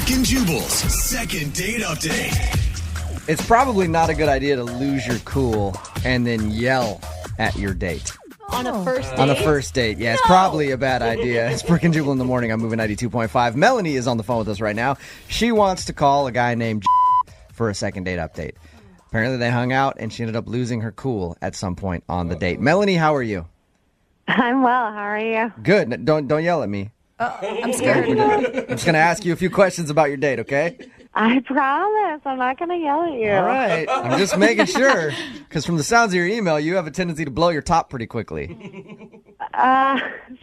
Brooke and Jubal's second date update. It's probably not a good idea to lose your cool and then yell at your date. On a first date? On a first date, yeah. It's probably a bad idea. It's Brooke and Jubal in the morning. I'm moving 92.5. Melanie is on the phone with us right now. She wants to call a guy named for a second date update. Apparently they hung out and she ended up losing her cool at some point on the date. Melanie, how are you? I'm well. How are you? Good. Don't yell at me. I'm scared. I'm just going to ask you a few questions about your date, okay? I promise. I'm not going to yell at you. All right. I'm just making sure. Because from the sounds of your email, you have a tendency to blow your top pretty quickly.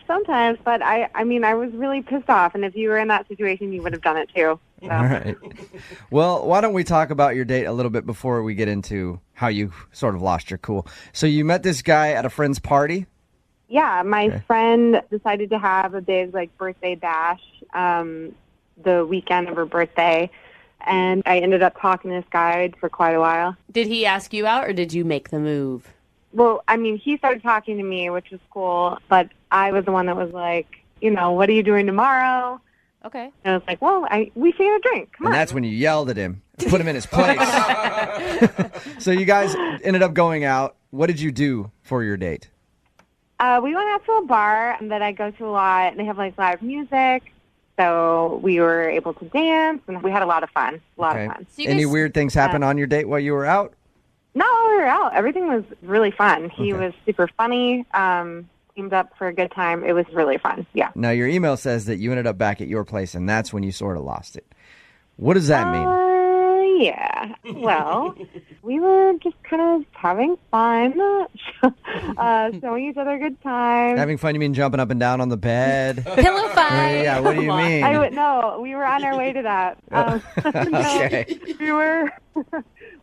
Sometimes, but I was really pissed off. And if you were in that situation, you would have done it too. So. All right. Well, why don't we talk about your date a little bit before we get into how you sort of lost your cool. So you met this guy at a friend's party? Yeah, my friend decided to have a big birthday bash the weekend of her birthday, and I ended up talking to this guy for quite a while. Did he ask you out, or did you make the move? Well, he started talking to me, which was cool, but I was the one that was like, what are you doing tomorrow? Okay. And I was like, well, we should get a drink. Come on. And that's when you yelled at him, put him in his place. So you guys ended up going out. What did you do for your date? We went out to a bar that I go to a lot, and they have live music. So we were able to dance, and we had a lot of fun. So Any weird things happen on your date while you were out? No, we were out. Everything was really fun. He was super funny, teamed up for a good time. It was really fun, yeah. Now, your email says that you ended up back at your place, and that's when you sort of lost it. What does that mean? Yeah. Well, we were just kind of having fun, showing each other a good time. Having fun, you mean jumping up and down on the bed? Pillow fight. Yeah, what do you mean? No, we were on our way to that. Okay.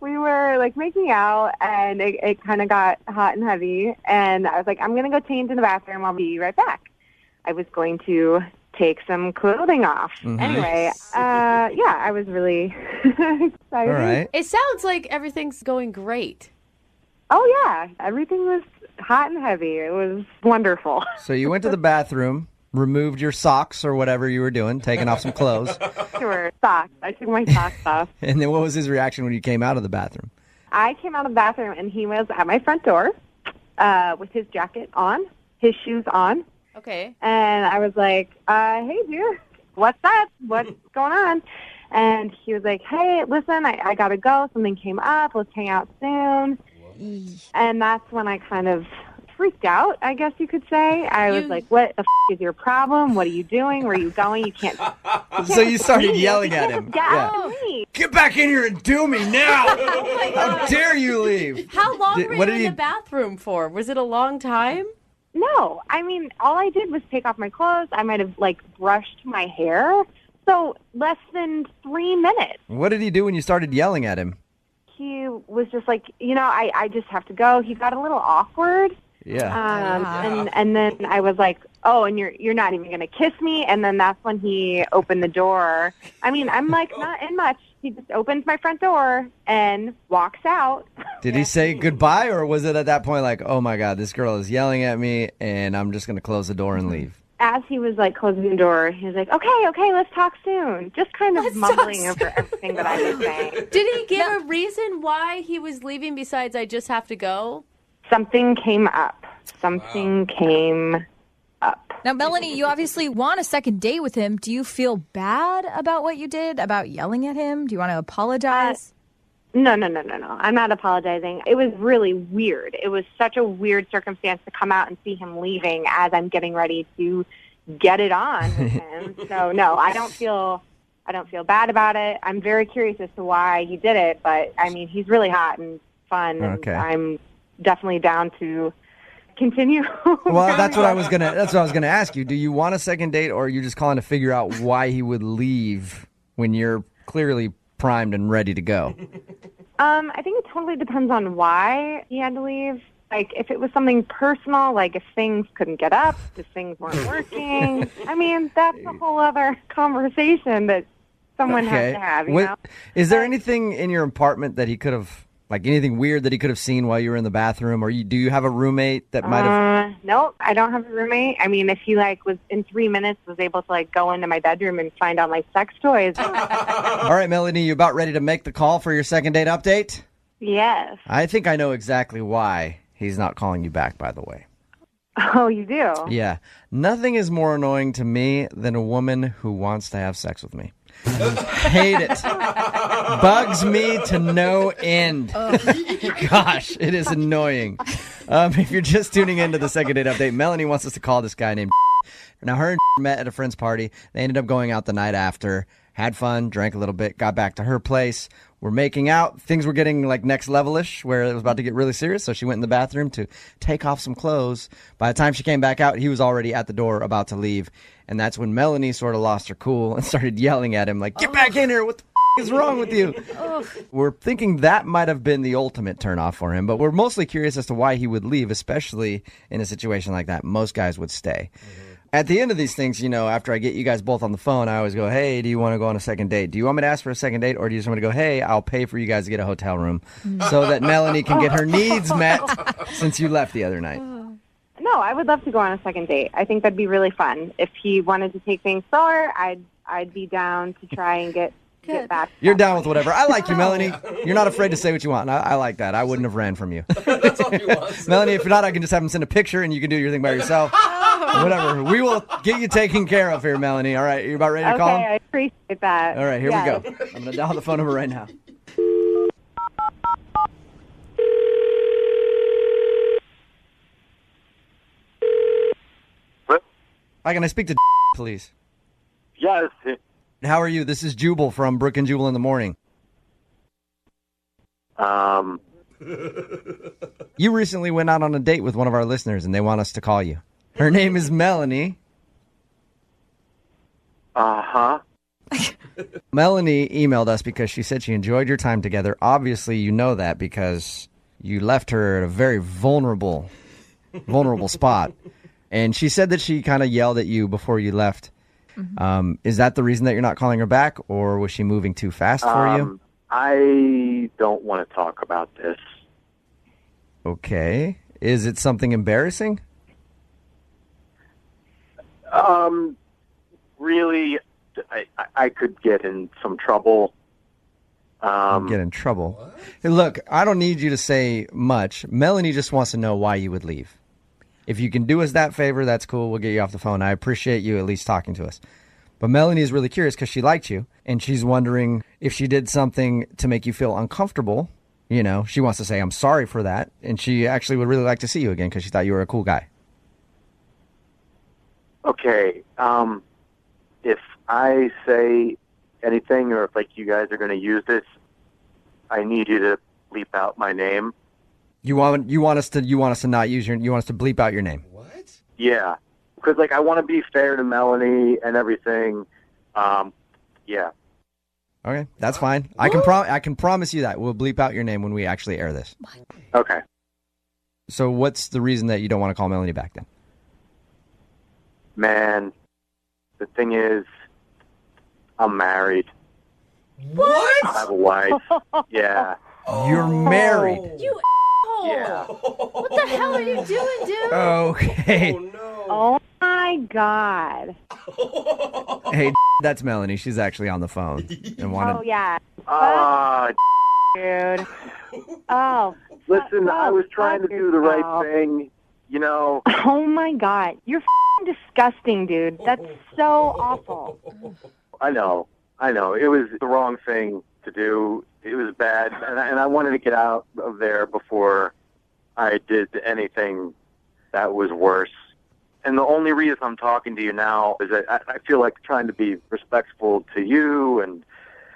We were making out, and it kind of got hot and heavy, and I was like, I'm going to go change in the bathroom. I'll be right back. I was going to take some clothing off. Mm-hmm. Anyway, I was really excited. All right. It sounds like everything's going great. Oh, yeah. Everything was hot and heavy. It was wonderful. So you went to the bathroom, removed your socks or whatever you were doing, taking off some clothes. Sure, socks. I took my socks off. And then what was his reaction when you came out of the bathroom? I came out of the bathroom, and he was at my front door with his jacket on, his shoes on. Okay. And I was like, hey, dude, what's up? What's going on? And he was like, hey, listen, I got to go. Something came up. Let's hang out soon. And that's when I kind of freaked out, I guess you could say. I was like, what the is your problem? What are you doing? Where are you going? You can't. So you started yelling at him. Get back in here and do me now. How dare you leave? How long were you in the bathroom for? Was it a long time? No. All I did was take off my clothes. I might have, brushed my hair. So less than 3 minutes. What did he do when you started yelling at him? He was just like, I just have to go. He got a little awkward. Yeah. And then I was like, oh, and you're not even going to kiss me? And then that's when he opened the door. I'm not in much. He just opens my front door and walks out. Did he say goodbye, or was it at that point like, oh, my God, this girl is yelling at me, and I'm just going to close the door and leave? As he was, closing the door, he was like, okay, let's talk soon. Just kind of mumbling over everything that I was saying. Did he give a reason why he was leaving besides I just have to go? Something came up. Came up. Now, Melanie, you obviously want a second date with him. Do you feel bad about what you did, about yelling at him? Do you want to apologize? No. I'm not apologizing. It was really weird. It was such a weird circumstance to come out and see him leaving as I'm getting ready to get it on with him. So, no, I don't feel bad about it. I'm very curious as to why he did it, but, he's really hot and fun, and I'm definitely down to continue. Well, that's what I was gonna ask you. Do you want a second date, or are you just calling to figure out why he would leave when you're clearly primed and ready to go? I think it totally depends on why he had to leave. If it was something personal, if things couldn't get up, if things weren't working, that's a whole other conversation that someone has to have. Is there anything in your apartment that he could have Like anything weird that he could have seen while you were in the bathroom? Or do you have a roommate that might have... Nope, I don't have a roommate. I mean, if he was in 3 minutes was able to go into my bedroom and find all my sex toys. All right, Melanie, you about ready to make the call for your second date update? Yes. I think I know exactly why he's not calling you back, by the way. Oh, you do? Yeah. Nothing is more annoying to me than a woman who wants to have sex with me. Hate it. Bugs me to no end. Gosh, it is annoying. If you're just tuning into the second date update, Melanie wants us to call this guy named Now, her and met at a friend's party. They ended up going out the night after, had fun, drank a little bit, got back to her place. We're making out. Things were getting next level-ish where it was about to get really serious. So she went in the bathroom to take off some clothes. By the time she came back out, he was already at the door about to leave. And that's when Melanie sort of lost her cool and started yelling at him get back in here. What the is wrong with you? We're thinking that might have been the ultimate turnoff for him. But we're mostly curious as to why he would leave, especially in a situation like that. Most guys would stay. At the end of these things, after I get you guys both on the phone, I always go, hey, do you want to go on a second date? Do you want me to ask for a second date, or do you just want me to go, hey, I'll pay for you guys to get a hotel room so that Melanie can get her needs met since you left the other night? No, I would love to go on a second date. I think that'd be really fun. If he wanted to take things slower, I'd be down to try and get back. You're down with whatever. I like you, Melanie. You're not afraid to say what you want. I like that. I wouldn't have ran from you. That's all he wants. Melanie, if you're not, I can just have him send a picture and you can do your thing by yourself. Whatever. We will get you taken care of here, Melanie. All right. You about ready to call him? Okay, I appreciate that. All right. Here we go. I'm going to dial the phone number right now. What? Hi, can I speak to please? Yes. How are you? This is Jubal from Brooke and Jubal in the morning. You recently went out on a date with one of our listeners, and they want us to call you. Her name is Melanie. Uh-huh. Melanie emailed us because she said she enjoyed your time together. Obviously, you know that because you left her at a very vulnerable spot. And she said that she kind of yelled at you before you left. Mm-hmm. Is that the reason that you're not calling her back, or was she moving too fast for you? I don't want to talk about this. Okay. Is it something embarrassing? Really, I could get in some trouble. Get in trouble? What? Hey, look, I don't need you to say much. Melanie just wants to know why you would leave. If you can do us that favor, that's cool. We'll get you off the phone. I appreciate you at least talking to us. But Melanie is really curious because she liked you, and she's wondering if she did something to make you feel uncomfortable. She wants to say, I'm sorry for that, and she actually would really like to see you again because she thought you were a cool guy. Okay, if I say anything or if you guys are going to use this, I need you to bleep out my name. You want us to not use you want us to bleep out your name. What? Yeah. Because I want to be fair to Melanie and everything. Yeah. Okay, that's fine. I can promise you that we'll bleep out your name when we actually air this. Okay. So what's the reason that you don't want to call Melanie back then? Man, the thing is, I'm married. What? I have a wife. Yeah. You're married. You Yeah. What the hell are you doing, dude? Okay. Oh, no. Oh, my God. Hey, that's Melanie. She's actually on the phone. And Oh, yeah. Dude. Oh. Listen, I was trying to do the right thing, Oh, my God. You're disgusting, dude. That's so awful. I know. It was the wrong thing to do. It was bad, and I wanted to get out of there before I did anything that was worse. And the only reason I'm talking to you now is that I feel like trying to be respectful to you and...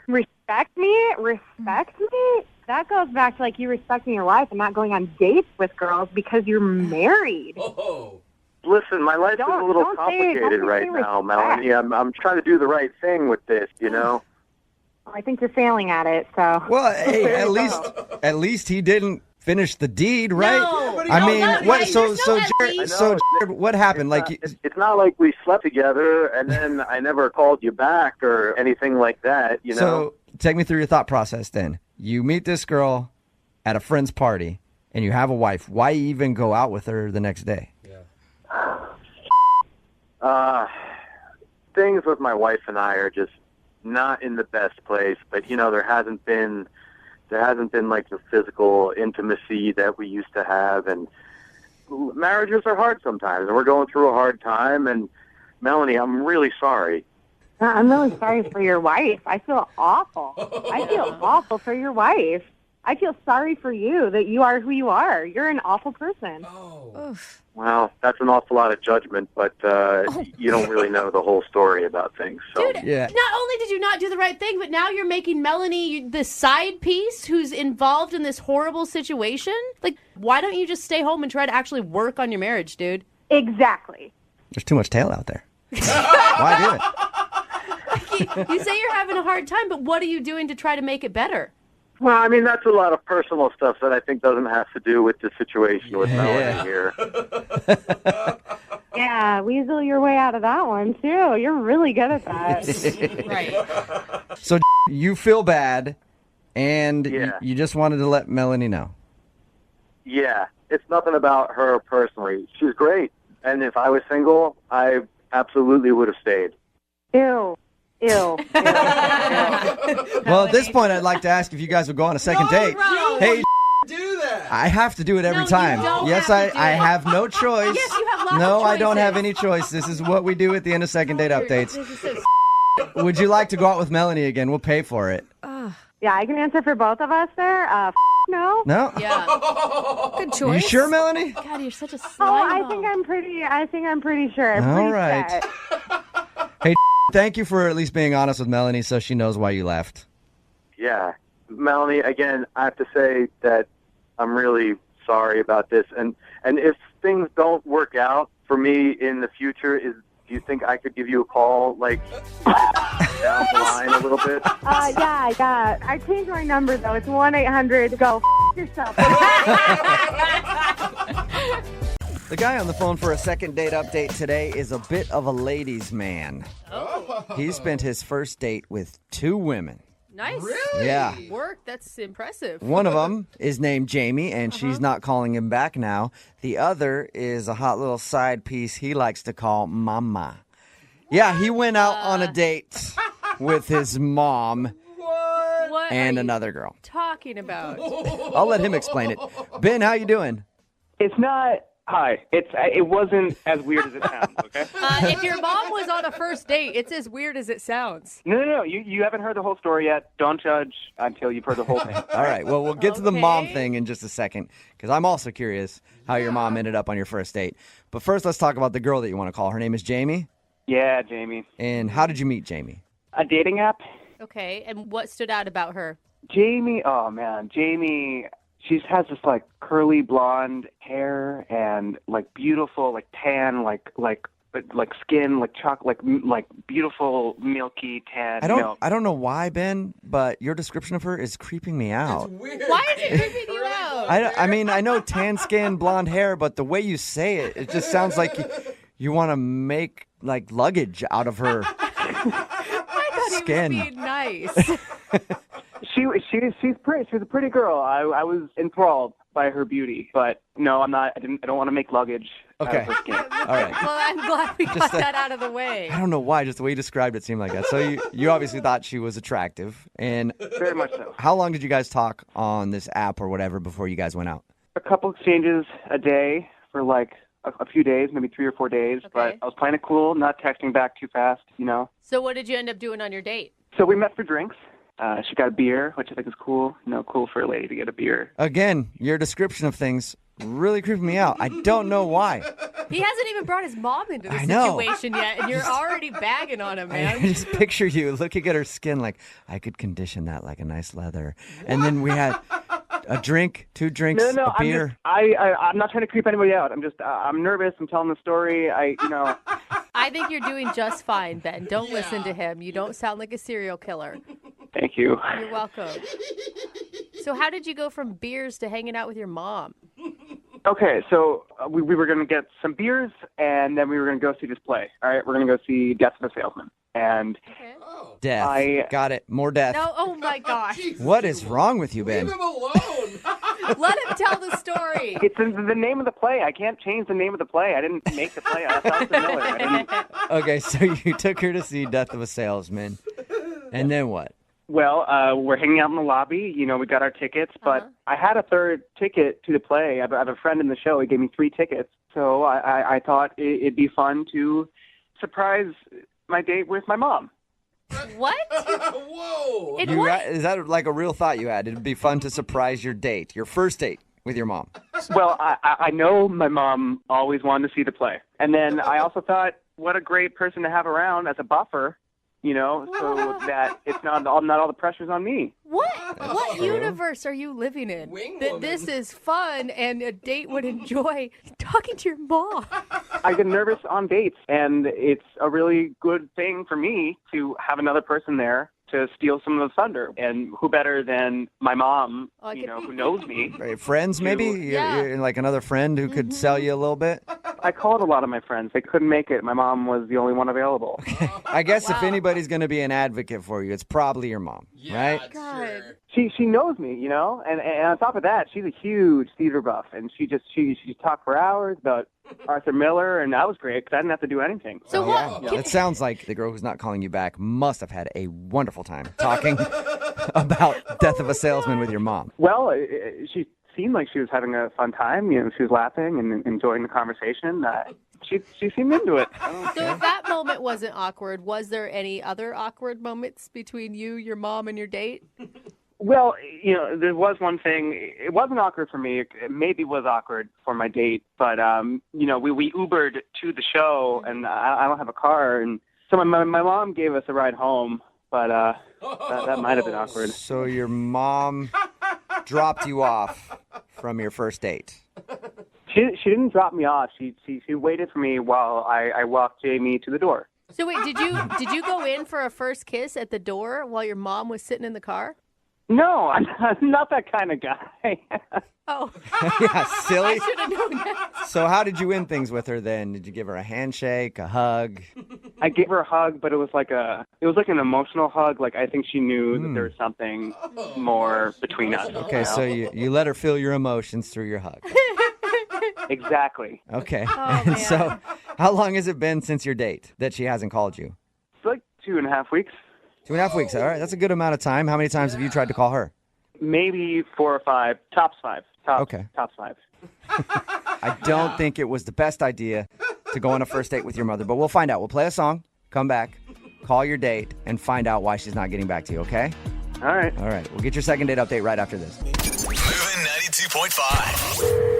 Respect me? Respect me? That goes back to you respecting your wife and not going on dates with girls because you're married. Oh. Listen, my life is a little don't complicated say right now, respect. Melanie. I'm trying to do the right thing with this, I think you're failing at it, so... Well, hey, at least he didn't finish the deed, right? No. I mean, not what? right. So, There's so, no at Jared, least. so, Jared, what happened? It's not like we slept together and then I never called you back or anything like that, So, take me through your thought process then. You meet this girl, at a friend's party and you have a wife, why even go out with her the next day? Things with my wife and I are just not in the best place, but there hasn't been like the physical intimacy that we used to have, and marriages are hard sometimes, and we're going through a hard time. And Melanie, I'm really sorry. I'm really sorry for your wife. I feel awful. I feel awful for your wife. I feel sorry for you that you are who you are. You're an awful person. Oof. Well, that's an awful lot of judgment, but you don't really know the whole story about things. So. Dude, Yeah. not only did you not do the right thing, but now you're making Melanie the side piece who's involved in this horrible situation. Like, why don't you just stay home and try to actually work on your marriage, dude? Exactly. There's too much tail out there. Why do it? You say you're having a hard time, but what are you doing to try to make it better? Well, I mean, that's a lot of personal stuff that I think doesn't have to do with the situation with Melanie Yeah. here. Yeah, weasel your way out of that one, too. You're really good at that. Right. So you feel bad, and Yeah. you just wanted to let Melanie know. Yeah, it's nothing about her personally. She's great, and if I was single, I absolutely would have stayed. Ew. Ew. Well, at this point, I'd like to ask if you guys would go on a second date. Bro. Hey, Do that. I have to do it every No, you time. don't Yes, have to do I it. have no choice. Yes, you have lots No, of I don't have choices. any choice. This is what we do at the end of second date updates. This is so Would you like to go out with Melanie again? We'll pay for it. Yeah, I can answer for both of us there. No. No? yeah. Good You choice. sure, Melanie? God, you're such a Oh, slime I ball. think I'm pretty sure. I'm All pretty right. set. Hey, thank you for at least being honest with Melanie so she knows why you left. Yeah, Melanie, again, I have to say that I'm really sorry about this, and if things don't work out for me in the future, do you think I could give you a call, like, down the line a little bit? Yeah. I changed my number, though. It's 1-800-GO yourself. The guy on the phone for a second date update today is a bit of a ladies' man. Oh, He spent his first date with 2 women. nice. Really? Yeah. Work. That's impressive. One of them is named Jamie, and she's not calling him back now. The other is a hot little side piece he likes to call Mama. Yeah, he went out on a date with his mom What and are you another girl. talking about? I'll let him explain it. Ben, how you doing? It's not. Hi. It wasn't as weird as it sounds. Okay. If your mom was on a first date, it's as weird as it sounds. No. You haven't heard the whole story yet. Don't judge until you've heard the whole thing. All right, well, we'll get to the mom Okay. thing in just a second because I'm also curious how your mom ended up on your first date. But first, let's talk about the girl that you want to call. Her name is Jamie. Yeah, Jamie. And how did you meet Jamie? A dating app. Okay, and what stood out about her? Jamie. Oh man, Jamie. She has this like curly blonde hair and like beautiful like tan like skin like chocolate like beautiful milky tan milk. I don't know why, Ben, but your description of her is creeping me out. Weird. Why is it creeping you out? I mean, I know tan skin, blonde hair, but the way you say it, it just sounds like you want to make like luggage out of her I thought skin. he was being nice. She's pretty. She's a pretty girl. I was enthralled by her beauty, but no, I'm not. I don't want to make luggage out Okay. of her skin. All right. Well, I'm glad we got that out of the way. I don't know why, just the way you described it seemed like that. So you obviously thought she was attractive. And Very much so. how long did you guys talk on this app or whatever before you guys went out? A couple exchanges a day for like a few days, maybe 3 or 4 days. Okay. But I was playing it cool, not texting back too fast, you know. So what did you end up doing on your date? So we met for drinks. She got a beer, which I think is cool. You know, cool for a lady to get a beer. Again, your description of things really creeping me out. I don't know why. He hasn't even brought his mom into the I know. situation yet, and you're already bagging on him, I man. just picture you looking at her skin like, I could condition that like a nice leather. And then we had a drink, 2 drinks, No, a beer. I'm not trying to creep anybody out. I'm nervous. I'm telling the story. I think you're doing just fine, Ben. Don't listen to him. You don't sound like a serial killer. Thank you. You're welcome. So how did you go from beers to hanging out with your mom? Okay, so we were going to get some beers, and then we were going to go see this play. All right, we're going to go see Death of a Salesman. And Okay. Death. Got it. More death. No, oh my gosh. What is wrong with you, Ben? Leave him alone. Let him tell the story. It's the name of the play. I can't change the name of the play. I didn't make the play. I thought it was Miller. I didn't. Okay, so you took her to see Death of a Salesman. And then what? Well, we're hanging out in the lobby. You know, we got our tickets, but I had a third ticket to the play. I have a friend in the show. He gave me 3 tickets. So I thought it'd be fun to surprise my date with my mom. What? Whoa. Is that like a real thought you had? It'd be fun to surprise your date, your first date with your mom. Well, I know my mom always wanted to see the play. And then I also thought, what a great person to have around as a buffer, you know, so that it's not all the pressure's on me. What universe are you living in? Wing That woman. this is fun and a date would enjoy talking to your mom. I get nervous on dates, and it's a really good thing for me to have another person there to steal some of the thunder. And who better than my mom, who knows me. Right, friends, maybe? Yeah. You're like another friend who could sell you a little bit? I called a lot of my friends. They couldn't make it. My mom was the only one available. I guess if anybody's going to be an advocate for you, it's probably your mom, right? God. She knows me, you know, and on top of that, she's a huge theater buff, and she talked for hours about Arthur Miller, and that was great because I didn't have to do anything. So what? Yeah, it sounds like the girl who's not calling you back must have had a wonderful time talking about Death of a Salesman with your mom. Well, she seemed like she was having a fun time. You know, she was laughing and enjoying the conversation. She seemed into it. So if that moment wasn't awkward, was there any other awkward moments between you, your mom, and your date? Well, you know, there was one thing. It wasn't awkward for me. It maybe was awkward for my date. But, you know, we Ubered to the show, and I don't have a car. And so my mom gave us a ride home, but that might have been awkward. So your mom dropped you off from your first date. She didn't drop me off. She waited for me while I walked Jamie to the door. So wait, did you go in for a first kiss at the door while your mom was sitting in the car? No, I'm not that kind of guy. Oh, Yeah, silly. I should have known that. So how did you end things with her then? Did you give her a handshake, a hug? I gave her a hug, but it was like an emotional hug. Like I think she knew that there was something more between us. Okay, so you let her feel your emotions through your hug. Exactly. Okay. Oh, And man. so how long has it been since your date that she hasn't called you? It's like 2.5 weeks. 2.5 weeks. All right. That's a good amount of time. How many times have you tried to call her? Maybe 4 or 5. Tops 5. Okay. Tops 5. I don't think it was the best idea to go on a first date with your mother, but we'll find out. We'll play a song, come back, call your date, and find out why she's not getting back to you, okay? All right. All right. We'll get your second date update right after this. Moving 92.5.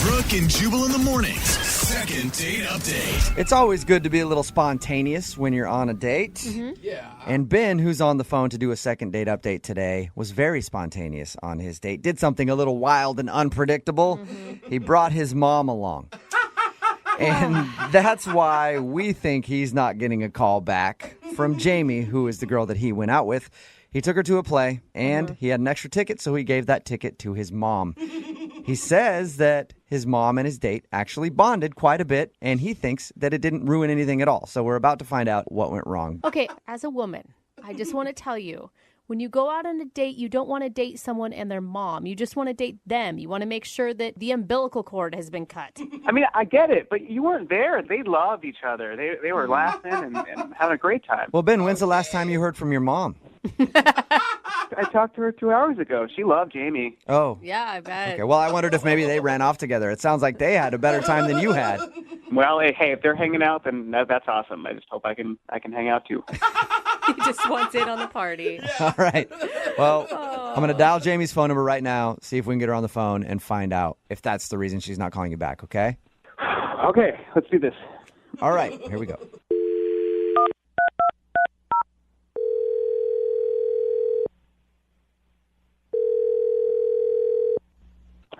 Brooke and Jubal in the mornings. Second date update. It's always good to be a little spontaneous when you're on a date. Yeah. And Ben, who's on the phone to do a second date update today, was very spontaneous on his date. Did something a little wild and unpredictable. He brought his mom along. And that's why we think he's not getting a call back from Jamie, who is the girl that he went out with. He took her to a play, and he had an extra ticket, so he gave that ticket to his mom. He says that his mom and his date actually bonded quite a bit, and he thinks that it didn't ruin anything at all. So we're about to find out what went wrong. Okay, as a woman, I just want to tell you, when you go out on a date, you don't want to date someone and their mom. You just want to date them. You want to make sure that the umbilical cord has been cut. I mean, I get it, but you weren't there. They loved each other. They were laughing and having a great time. Well, Ben, when's the last time you heard from your mom? I talked to her 2 hours ago. She loved Jamie. Oh. Yeah, I bet. Okay, well, I wondered if maybe they ran off together. It sounds like they had a better time than you had. Well, hey, if they're hanging out, then that's awesome. I just hope I can hang out too. He just wants in on the party. All right. Well, I'm going to dial Jamie's phone number right now, see if we can get her on the phone and find out if that's the reason she's not calling you back, okay? Okay, let's do this. All right, here we go.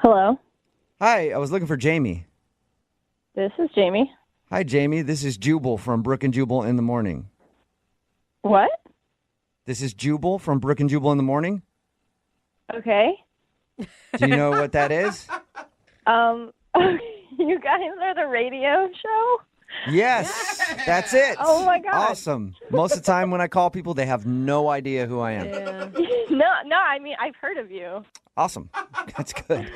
Hello, Hi, I was looking for Jamie. this is Jamie. Hi, Jamie. This is Jubal from Brooke and Jubal in the morning. What? This is Jubal from Brooke and Jubal in the morning. Okay. Do you know what that is? You guys are the radio show? Yes, that's it. Oh, my God. Awesome. Most of the time when I call people, they have no idea who I am. Yeah. No, I mean, I've heard of you. Awesome. That's good.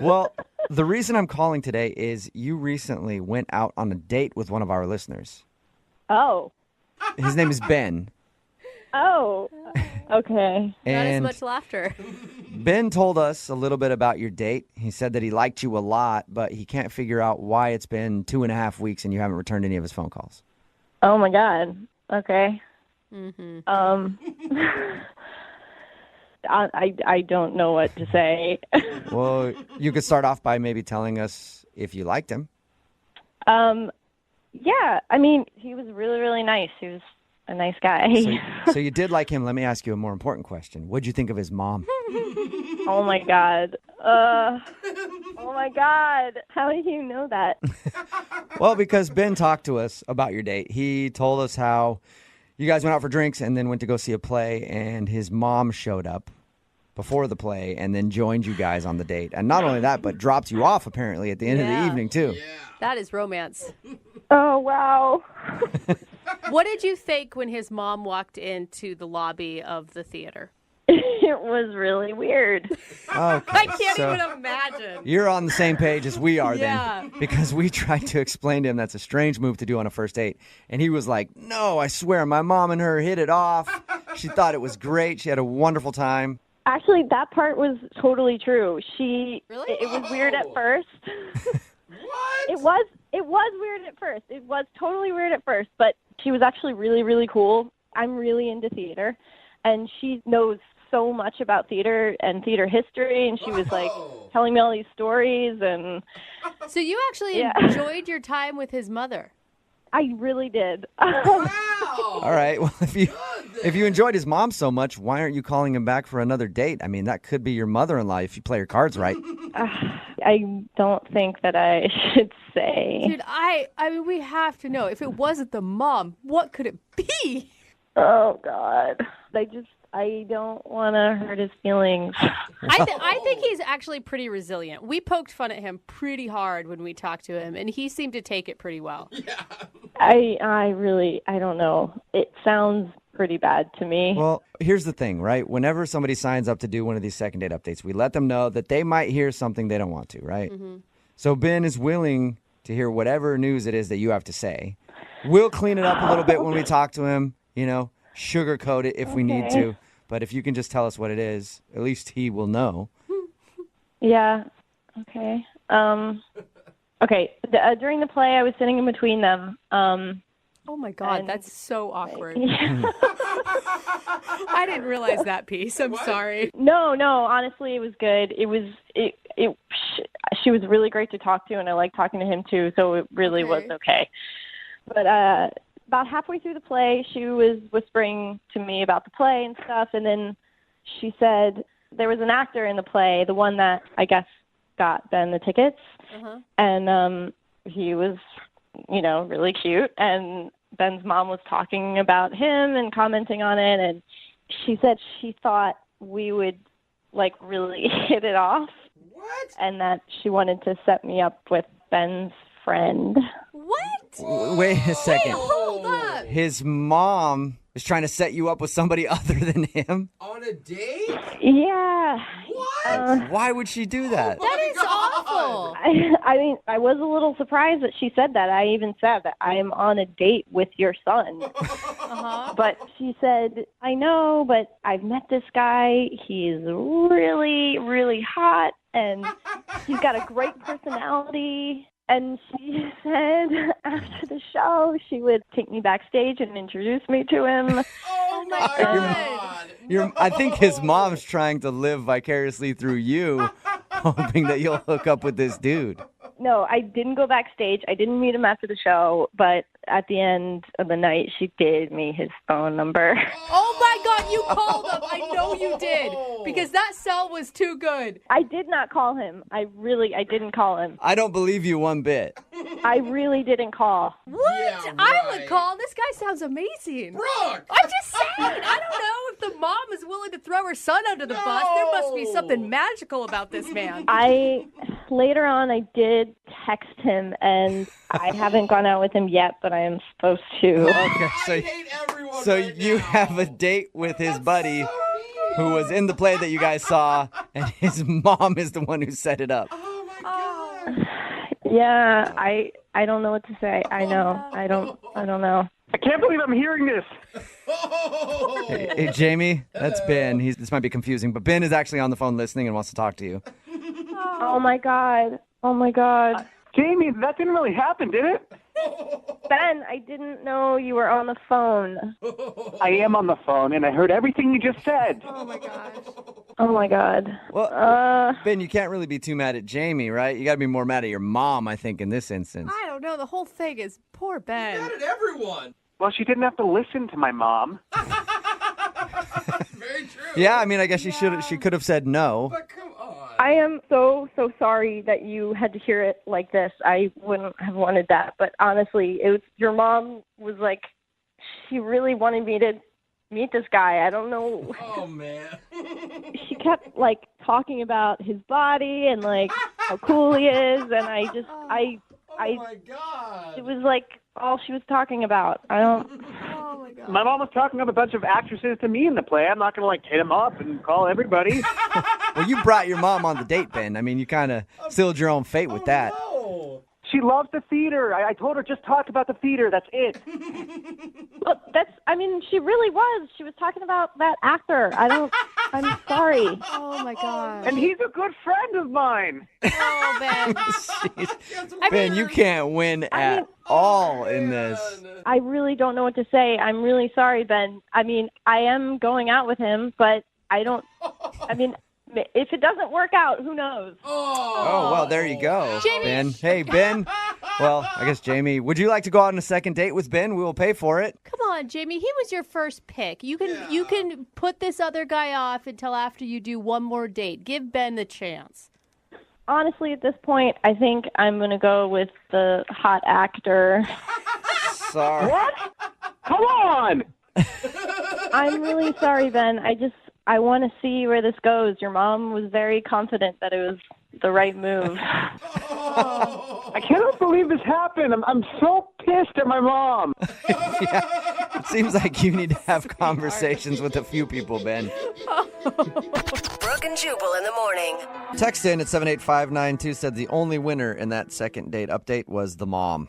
Well, the reason I'm calling today is you recently went out on a date with one of our listeners. Oh. His name is Ben. Oh. Okay. Not as And much laughter. Ben told us a little bit about your date. He said that he liked you a lot, but he can't figure out why it's been 2.5 weeks and you haven't returned any of his phone calls. Oh, my God. Okay. Mm-hmm. I don't know what to say. Well, you could start off by maybe telling us if you liked him. Yeah, I mean, he was really, really nice. He was a nice guy. So you did like him. Let me ask you a more important question. What'd you think of his mom? Oh, my God. Oh, my God. How do you know that? Well, because Ben talked to us about your date. He told us how you guys went out for drinks and then went to go see a play, and his mom showed up before the play and then joined you guys on the date. And not only that, but dropped you off apparently at the end of the evening, too. That is romance. Oh, wow. What did you think when his mom walked into the lobby of the theater? It was really weird. Okay, I can't so even imagine. you're on the same page as we are Yeah. then. Because we tried to explain to him that's a strange move to do on a first date. And he was like, no, I swear, my mom and her hit it off. She thought it was great. She had a wonderful time. Actually, that part was totally true. Really? It was weird at first. What? It was weird at first. It was totally weird at first, but she was actually really, really cool. I'm really into theater, and she knows so much about theater and theater history, and she was like telling me all these stories, and So you actually enjoyed your time with his mother. I really did. Wow. All right. Well, if you enjoyed his mom so much, why aren't you calling him back for another date? I mean, that could be your mother-in-law if you play your cards right. I don't think that I should say. Dude, I mean, we have to know. If it wasn't the mom, what could it be? Oh, God. I don't want to hurt his feelings. I think he's actually pretty resilient. We poked fun at him pretty hard when we talked to him, and he seemed to take it pretty well. I don't know. It sounds pretty bad to me. Well, here's the thing, right? Whenever somebody signs up to do one of these second date updates, we let them know that they might hear something they don't want to, right? Mm-hmm. So Ben is willing to hear whatever news it is that you have to say. We'll clean it up a little bit when we talk to him, sugarcoat it if we need to. But if you can just tell us what it is, at least he will know. Yeah. Okay. Okay. During the play, I was sitting in between them. Oh my God, that's so awkward. I didn't realize that piece. I'm sorry. No. Honestly, it was good. She was really great to talk to, and I liked talking to him too. So it really was okay. But about halfway through the play, she was whispering to me about the play and stuff, and then she said there was an actor in the play, the one that I guess got Ben the tickets, and he was, really cute, and Ben's mom was talking about him and commenting on it, and she said she thought we would, really hit it off. What? And that she wanted to set me up with Ben's friend. What? Wait a second. Hold up. His mom is trying to set you up with somebody other than him? On a date? Yeah. What? Why would she do that? That is awful. I mean, I was a little surprised that she said that. I even said that I am on a date with your son. But she said, I know, but I've met this guy. He's really, really hot, and he's got a great personality. And she said after the show, she would take me backstage and introduce me to him. Oh my God. I think his mom's trying to live vicariously through you, hoping that you'll hook up with this dude. No, I didn't go backstage. I didn't meet him after the show, but at the end of the night, she gave me his phone number. Oh my God, you called him. I know you did, because that cell was too good. I did not call him. I didn't call him. I don't believe you one bit. I really didn't call. What? Yeah, I would right. call. This guy sounds amazing. Brooke! I'm just saying. I don't know if the mom is willing to throw her son under the bus. There must be something magical about this man. Later on, I did text him, and I haven't gone out with him yet, but I am supposed to. Okay, I hate everyone so right you now. have a date with his buddy So who was in the play that you guys saw, and his mom is the one who set it up. Oh my god. Yeah, I don't know what to say. I know. I don't know. I can't believe I'm hearing this. Oh. Hey, Jamie, that's Ben. This might be confusing, but Ben is actually on the phone listening and wants to talk to you. Oh my god. Oh my god. Jamie, that didn't really happen, did it? Ben, I didn't know you were on the phone. I am on the phone, and I heard everything you just said. Oh my gosh. Oh my god. Well, Ben, you can't really be too mad at Jamie, right? You got to be more mad at your mom, I think, in this instance. I don't know. The whole thing is poor Ben. Mad at everyone. Well, she didn't have to listen to my mom. Very true. Yeah, I mean, I guess she could have said no. But come on. I am so sorry that you had to hear it like this. I wouldn't have wanted that, but honestly, your mom was like, she really wanted me to meet this guy. I don't know. Oh man. She kept like talking about his body and like how cool he is, and Oh my god. it was like all she was talking about. I don't. Oh my god. My mom was talking up a bunch of actresses to me in the play. I'm not going to like hit him up and call everybody. Well, you brought your mom on the date, Ben. I mean, you kind of sealed your own fate with that. No. She loves the theater. I told her just talk about the theater. That's it. But she really was. She was talking about that actor. I'm sorry. Oh my god. And he's a good friend of mine. Oh, Ben. Jeez. Ben, you can't win at all in this. I really don't know what to say. I'm really sorry, Ben. I mean, I am going out with him, but if it doesn't work out, who knows? Oh, well, there you go, Jamie. Ben. Hey, Ben. Well, I guess, Jamie, would you like to go out on a second date with Ben? We will pay for it. Come on, Jamie. He was your first pick. You can put this other guy off until after you do one more date. Give Ben the chance. Honestly, at this point, I think I'm going to go with the hot actor. Sorry. What? Come on. I'm really sorry, Ben. I want to see where this goes. Your mom was very confident that it was the right move. I cannot believe this happened. I'm so pissed at my mom. It seems like you need to have conversations with a few people, Ben. Brooke and Jubal in the morning. Text in at 78592 said the only winner in that second date update was the mom.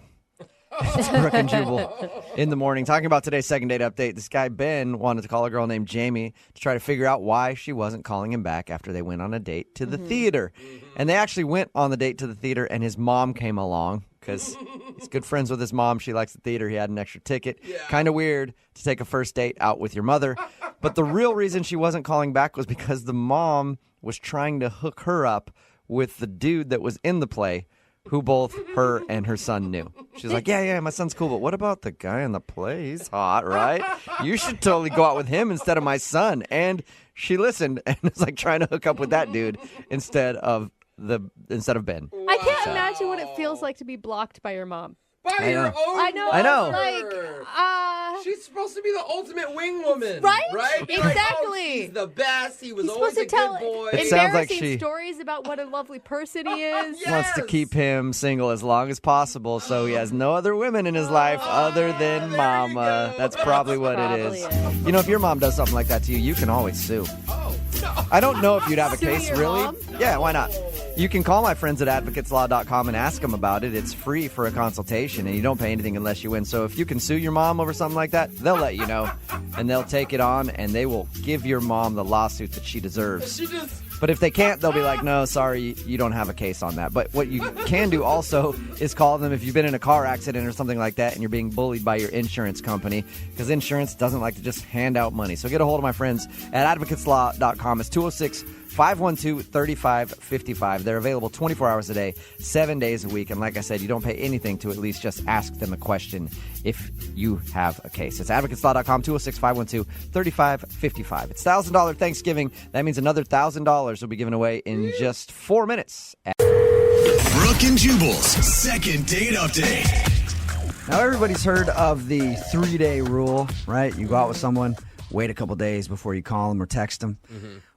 It's Brooke and Jubal in the morning. Talking about today's second date update, this guy Ben wanted to call a girl named Jamie to try to figure out why she wasn't calling him back after they went on a date to the theater. And they actually went on the date to the theater, and his mom came along because he's good friends with his mom. She likes the theater. He had an extra ticket. Yeah. Kind of weird to take a first date out with your mother. But the real reason she wasn't calling back was because the mom was trying to hook her up with the dude that was in the play, who both her and her son knew. She's like, yeah, my son's cool, but what about the guy in the play? He's hot, right? You should totally go out with him instead of my son. And she listened and was like trying to hook up with that dude instead of Ben. I can't imagine what it feels like to be blocked by your mom. By your own I know. mother. Like, she's supposed to be the ultimate wing woman. Right? Right? Be Exactly. Like, oh, he's the best. He was he's always supposed a to tell good boy. It sounds like embarrassing she- stories about what a lovely person he is. Yes. Wants to keep him single as long as possible so he has no other women in his life other than mama. That's probably what it is. You know, if your mom does something like that to you, you can always sue. Oh, no. I don't know if you'd have a Sue case, your really. mom? Yeah, why not? You can call my friends at advocateslaw.com and ask them about it. It's free for a consultation, and you don't pay anything unless you win. So if you can sue your mom over something like that, they'll let you know, and they'll take it on, and they will give your mom the lawsuit that she deserves. She just... But if they can't, they'll be like, no, sorry, you don't have a case on that. But what you can do also is call them if you've been in a car accident or something like that and you're being bullied by your insurance company, because insurance doesn't like to just hand out money. So get a hold of my friends at advocateslaw.com. It's 206-512-3555. They're available 24 hours a day, 7 days a week. And like I said, you don't pay anything to at least just ask them a question if you have a case. It's advocateslaw.com, 206-512-3555. It's $1,000 Thanksgiving. That means another $1,000 will be given away in just 4 minutes. Brooke and Jubal's second date update. Now, everybody's heard of the 3-day rule, right? You go out with someone, wait a couple days before you call them or text them.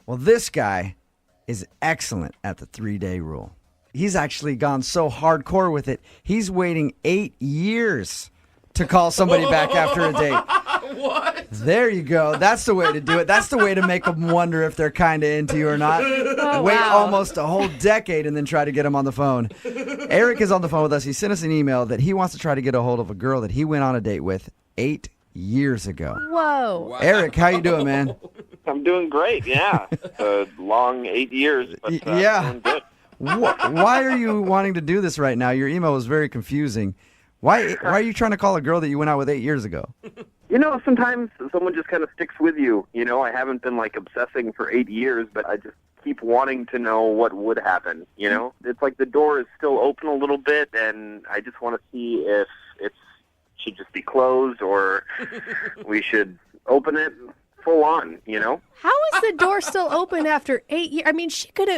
Well, this guy is excellent at the 3-day rule. He's actually gone so hardcore with it. He's waiting 8 years to call somebody back after a date. What? There you go. That's the way to do it. That's the way to make them wonder if they're kind of into you or not. Wait almost a whole decade and then try to get them on the phone. Eric is on the phone with us. He sent us an email that he wants to try to get a hold of a girl that he went on a date with 8 years ago. Whoa. Wow. Eric, how you doing, man? I'm doing great, yeah. A long 8 years, but Yeah. doing good. Why are you wanting to do this right now? Your email was very confusing. Why are you trying to call a girl that you went out with 8 years ago? You know, sometimes someone just kind of sticks with you. You know, I haven't been like obsessing for 8 years, but I just keep wanting to know what would happen. You know, it's like the door is still open a little bit, and I just want to see if it should just be closed or we should open it full on. You know. How is the door still open after 8 years? I mean, she could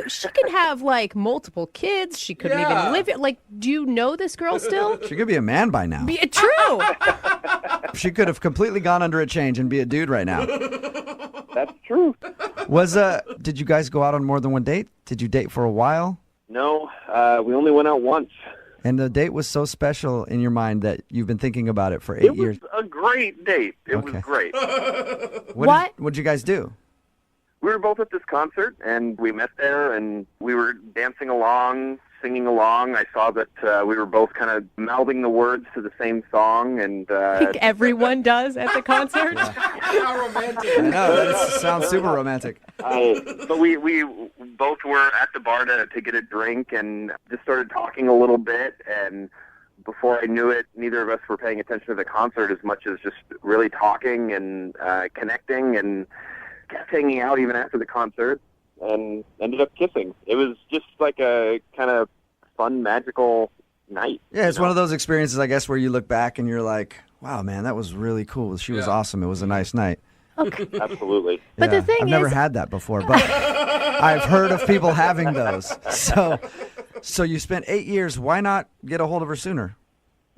have like multiple kids. She couldn't even live it. Like, do you know this girl still? She could be a man by now. True. She could have completely gone under a change and be a dude right now. That's true. Did you guys go out on more than one date? Did you date for a while? No, we only went out once. And the date was so special in your mind that you've been thinking about it for 8 years. It was a great date. It was great. What'd you guys do? We were both at this concert, and we met there, and we were dancing along, singing along. I saw that we were both kind of mouthing the words to the same song, and Like everyone does at the concert. How romantic. I know, that sounds super romantic. but we both were at the bar to get a drink, and just started talking a little bit, and before I knew it, neither of us were paying attention to the concert as much as just really talking and connecting, and kept hanging out even after the concert, and ended up kissing. It was just like a kind of fun, magical night. Yeah, it's one of those experiences, I guess, where you look back and you're like, wow, man, that was really cool. She was awesome. It was a nice night. Okay. Absolutely. But the thing I've never is- had that before, but I've heard of people having those. So you spent 8 years. Why not get a hold of her sooner?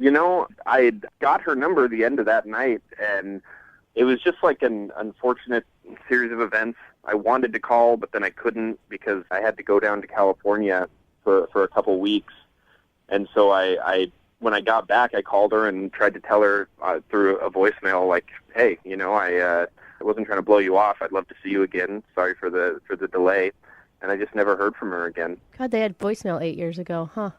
You know, I got her number at the end of that night, and it was just like an unfortunate series of events. I wanted to call, but then I couldn't because I had to go down to California for a couple weeks. And so I when I got back, I called her and tried to tell her through a voicemail, like, hey, you know, I wasn't trying to blow you off. I'd love to see you again. Sorry for the delay. And I just never heard from her again. God, they had voicemail 8 years ago, huh?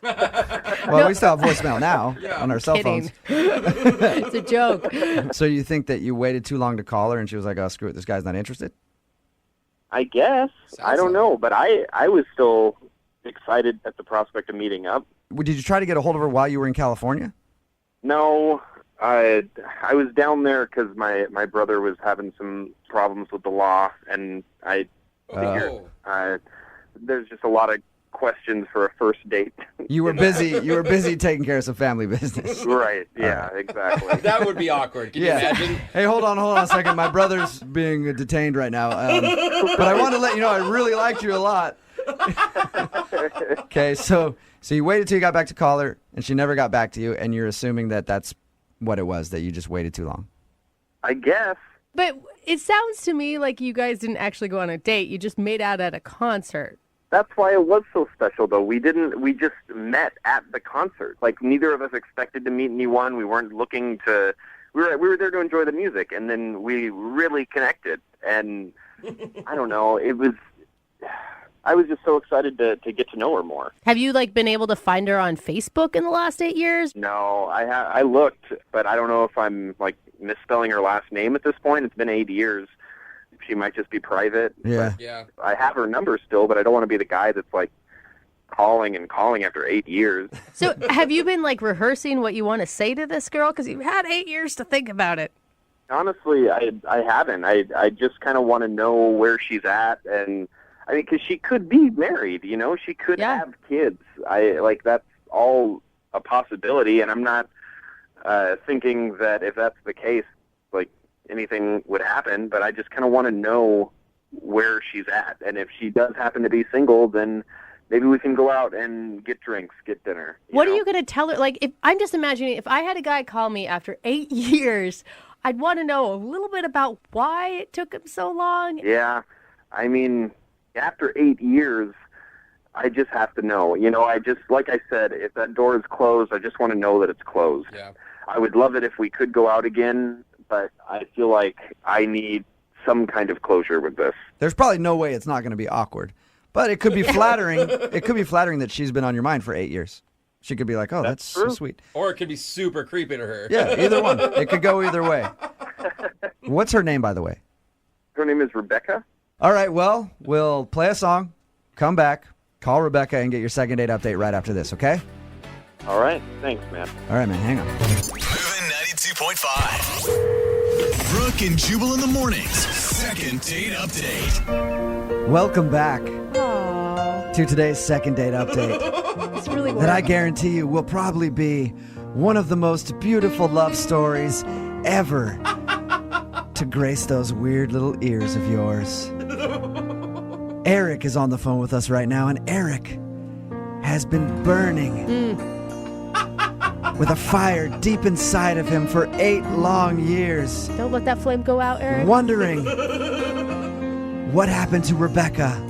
Well, we still have voicemail now on our cell Kidding. phones. It's a joke. So you think that you waited too long to call her and she was like, oh, screw it, this guy's not interested? I guess. I don't know. But I was still excited at the prospect of meeting up. Did you try to get a hold of her while you were in California? No, I was down there because my brother was having some problems with the law, and I figured there's just a lot of questions for a first date. You were busy. You were busy taking care of some family business. Right. Yeah. Exactly. That would be awkward. Can you imagine? Hey, hold on a second. My brother's being detained right now. But I want to let you know I really liked you a lot. Okay, so you waited till you got back to call her, and she never got back to you, and you're assuming that that's what it was, that you just waited too long. I guess. But it sounds to me like you guys didn't actually go on a date. You just made out at a concert. That's why it was so special, though. We just met at the concert. Like, neither of us expected to meet anyone. We weren't looking to. We were there to enjoy the music, and then we really connected. And I don't know. I was just so excited to get to know her more. Have you been able to find her on Facebook in the last 8 years? No, I looked, but I don't know if I'm misspelling her last name at this point. It's been 8 years. She might just be private. Yeah. Yeah. I have her number still, but I don't want to be the guy that's calling and calling after 8 years. So have you been rehearsing what you want to say to this girl? Because you've had 8 years to think about it. Honestly, I haven't. I just kind of want to know where she's at, and I mean, because she could be married, you know, she could have kids. That's all a possibility, and I'm not thinking that if that's the case, anything would happen, but I just kind of want to know where she's at. And if she does happen to be single, then maybe we can go out and get drinks, get dinner. What are you going to tell her? If I'm just imagining, if I had a guy call me after 8 years, I'd want to know a little bit about why it took him so long. Yeah. I mean, after 8 years, I just have to know. I just, like I said, if that door is closed, I just want to know that it's closed. Yeah. I would love it if we could go out again, but I feel like I need some kind of closure with this. There's probably no way it's not going to be awkward, but it could be flattering. It could be flattering that she's been on your mind for 8 years. She could be like, oh, that's so sweet. Or it could be super creepy to her. Yeah, either one. It could go either way. What's her name, by the way? Her name is Rebecca. All right, well, we'll play a song, come back, call Rebecca, and get your second date update right after this, okay? All right. Thanks, man. All right, man, hang on. Moving 92.5. Brooke and Jubal in the mornings. Second date update. Welcome back to today's second date update. It's really That I guarantee you will probably be one of the most beautiful love stories ever to grace those weird little ears of yours. Eric is on the phone with us right now, and Eric has been burning with a fire deep inside of him for 8 long years. Don't let that flame go out, Eric. Wondering what happened to Rebecca,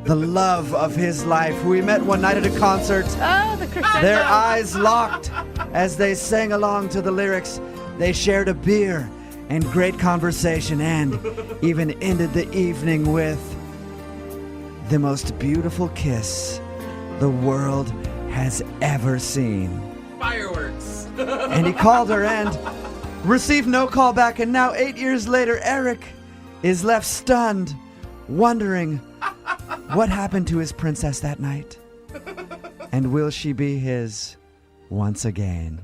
the love of his life, who he met one night at a concert. Oh, the crescendo. Their eyes locked as they sang along to the lyrics. They shared a beer and great conversation, and even ended the evening with the most beautiful kiss the world has ever seen. Fireworks. And he called her and received no call back, and now 8 years later, Eric is left stunned, wondering what happened to his princess that night, and will she be his once again?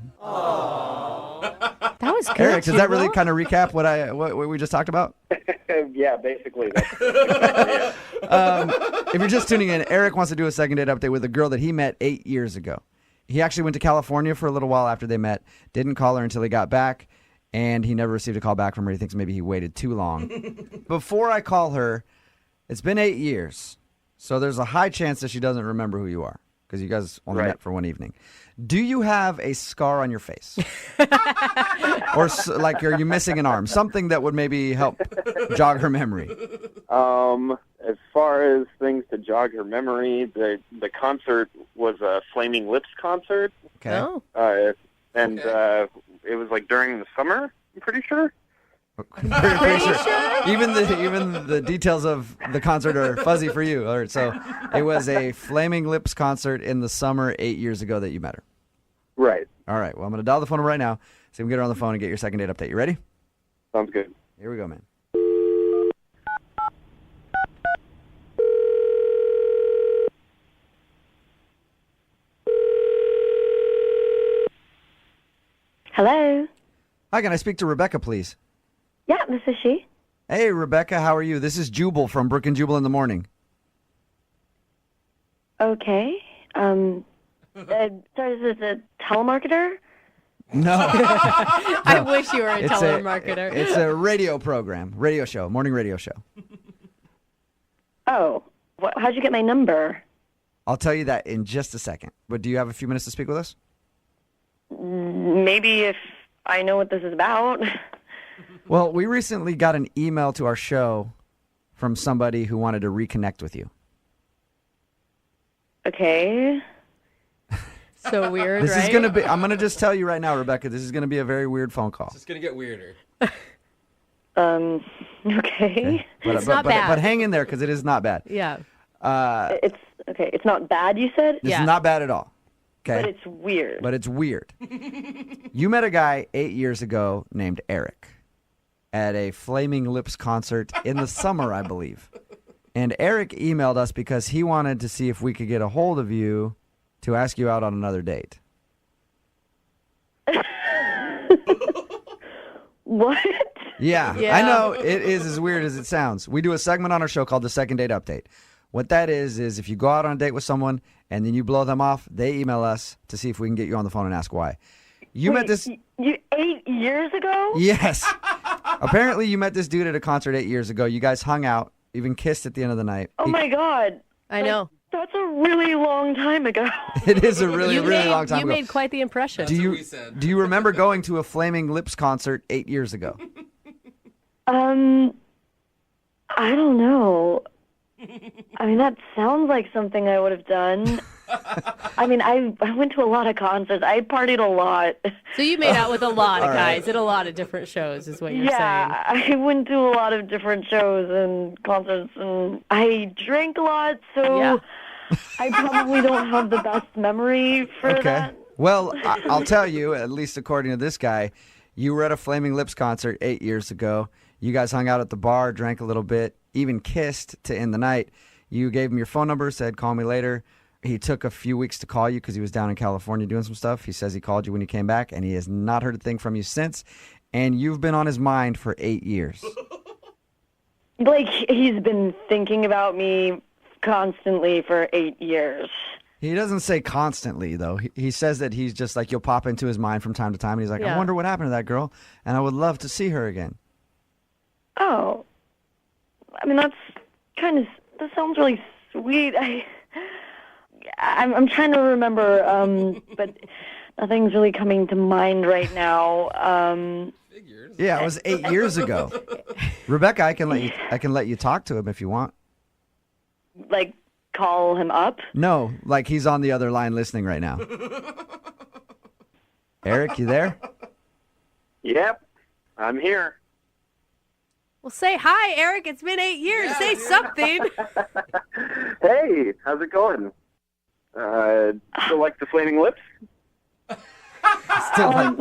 That was good. Eric, does that really Jubal. kind of recap what we just talked about? Yeah, basically. If you're just tuning in, Eric wants to do a second date update with a girl that he met 8 years ago. He actually went to California for a little while after they met, didn't call her until he got back, and he never received a call back from her. He thinks maybe he waited too long. Before I call her, it's been 8 years, so there's a high chance that she doesn't remember who you are, because you guys only met for one evening. Do you have a scar on your face? Or like, are you missing an arm? Something that would maybe help jog her memory. As far as things to jog her memory, the concert was a Flaming Lips concert. Okay. Oh. And it was like during the summer, I'm pretty sure. Pretty sure. Even the details of the concert are fuzzy for you. All right, so it was a Flaming Lips concert in the summer 8 years ago that you met her. Right. All right, well, I'm going to dial the phone right now so we can get her on the phone and get your second date update. You ready? Sounds good. Here we go, man. Hello. Hi, can I speak to Rebecca, please? Yeah, this is she. Hey, Rebecca, how are you? This is Jubal from Brooke and Jubal in the morning. Okay. Sorry, is this a telemarketer? No. I wish you were a It's telemarketer. It's a radio program, radio show, morning radio show. Oh, how'd you get my number? I'll tell you that in just a second. But do you have a few minutes to speak with us? Maybe if I know what this is about. Well, we recently got an email to our show from somebody who wanted to reconnect with you. Okay. So weird, This right? is going to be, I'm going to just tell you right now, Rebecca, this is going to be a very weird phone call. It's just going to get weirder. Okay. It's not bad. But hang in there because it is not bad. Yeah. It's okay. It's not bad, you said? This Yeah. is not bad at all. Okay. But it's weird. But it's weird. You met a guy 8 years ago named Eric at a Flaming Lips concert in the summer, I believe. And Eric emailed us because he wanted to see if we could get a hold of you to ask you out on another date. What? Yeah, Yeah. I know it is as weird as it sounds. We do a segment on our show called the Second Date Update. What that is if you go out on a date with someone and then you blow them off, they email us to see if we can get you on the phone and ask why. You met this... You 8 years ago? Yes. Apparently you met this dude at a concert 8 years ago. You guys hung out, even kissed at the end of the night. Oh, my God. I know. That's a really long time ago. It is a really long time You ago. made quite the impression. Do you remember going to a Flaming Lips concert 8 years ago? I don't know. I mean, that sounds like something I would have done. I mean, I went to a lot of concerts. I partied a lot. So you made out with a lot of All guys right. at a lot of different shows, is what you're Yeah, I went to a lot of different shows and concerts, and I drank a lot, so Yeah. I probably don't have the best memory for Okay. that. Well, I'll tell you, at least according to this guy, you were at a Flaming Lips concert 8 years ago. You guys hung out at the bar, drank a little bit, even kissed to end the night. You gave him your phone number, said, call me later. He took a few weeks to call you because he was down in California doing some stuff. He says he called you when he came back, and he has not heard a thing from you since. And you've been on his mind for 8 years. Like, he's been thinking about me constantly for 8 years. He doesn't say constantly, though. He says that he's just like, you'll pop into his mind from time to time. And he's like, Yeah. I wonder what happened to that girl, and I would love to see her again. Oh. I mean, that sounds really sweet. I'm trying to remember, but nothing's really coming to mind right now. Yeah, it was 8 years ago. Rebecca, I can let you talk to him if you want. Like, call him up? No, like he's on the other line listening right now. Eric, you there? Yep, I'm here. Well, say hi, Eric. It's been 8 years. Say something. Hey, how's it going? Still like the Flaming Lips? Still like,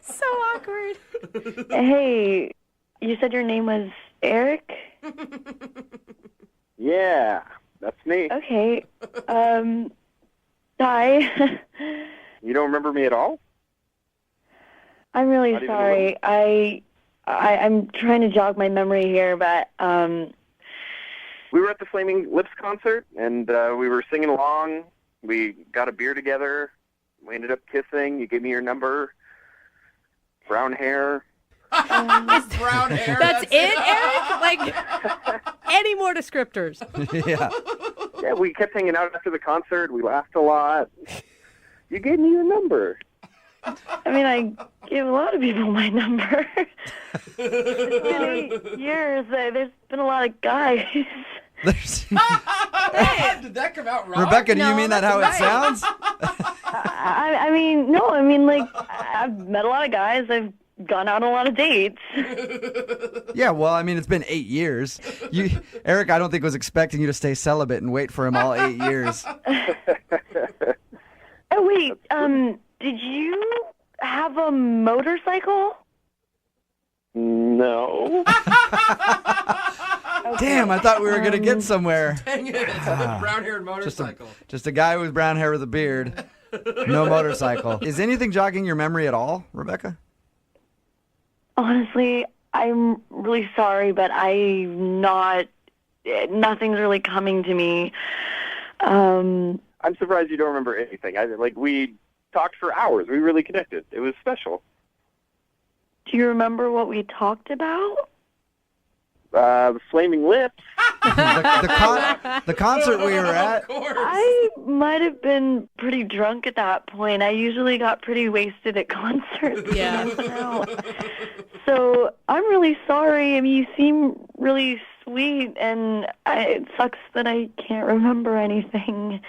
So awkward. Hey, you said your name was Eric? Yeah, that's me. Okay. Hi. You don't remember me at all? I'm really Not even a sorry. I'm trying to jog my memory here, but We were at the Flaming Lips concert, and we were singing along. We got a beer together. We ended up kissing. You gave me your number. Brown hair. Brown hair. That's it, Eric? Like, any more descriptors? yeah. Yeah, we kept hanging out after the concert. We laughed a lot. You gave me your number. I mean, I gave a lot of people my number. It's been 8 years. There's been a lot of guys. Did that come out wrong? Rebecca, do you No, mean that how that's it sounds? I mean, no, I mean, like, I've met a lot of guys. I've gone out on a lot of dates. Yeah, well, I mean, it's been 8 years. Eric, I don't think was expecting you to stay celibate and wait for him all 8 years. Oh, wait, did you have a motorcycle? No. Damn, I thought we were going to get somewhere. Dang it. It's a brown-haired Just motorcycle. a guy with brown hair with a beard. No motorcycle. Is anything jogging your memory at all, Rebecca? Honestly, I'm really sorry, but nothing's really coming to me. I'm surprised you don't remember anything. We talked for hours. We really connected. It was special. Do you remember what we talked about? Flaming Lips. The concert we were at. Of course. I might have been pretty drunk at that point. I usually got pretty wasted at concerts. Yeah. So I'm really sorry. I mean, you seem really sweet, and it sucks that I can't remember anything.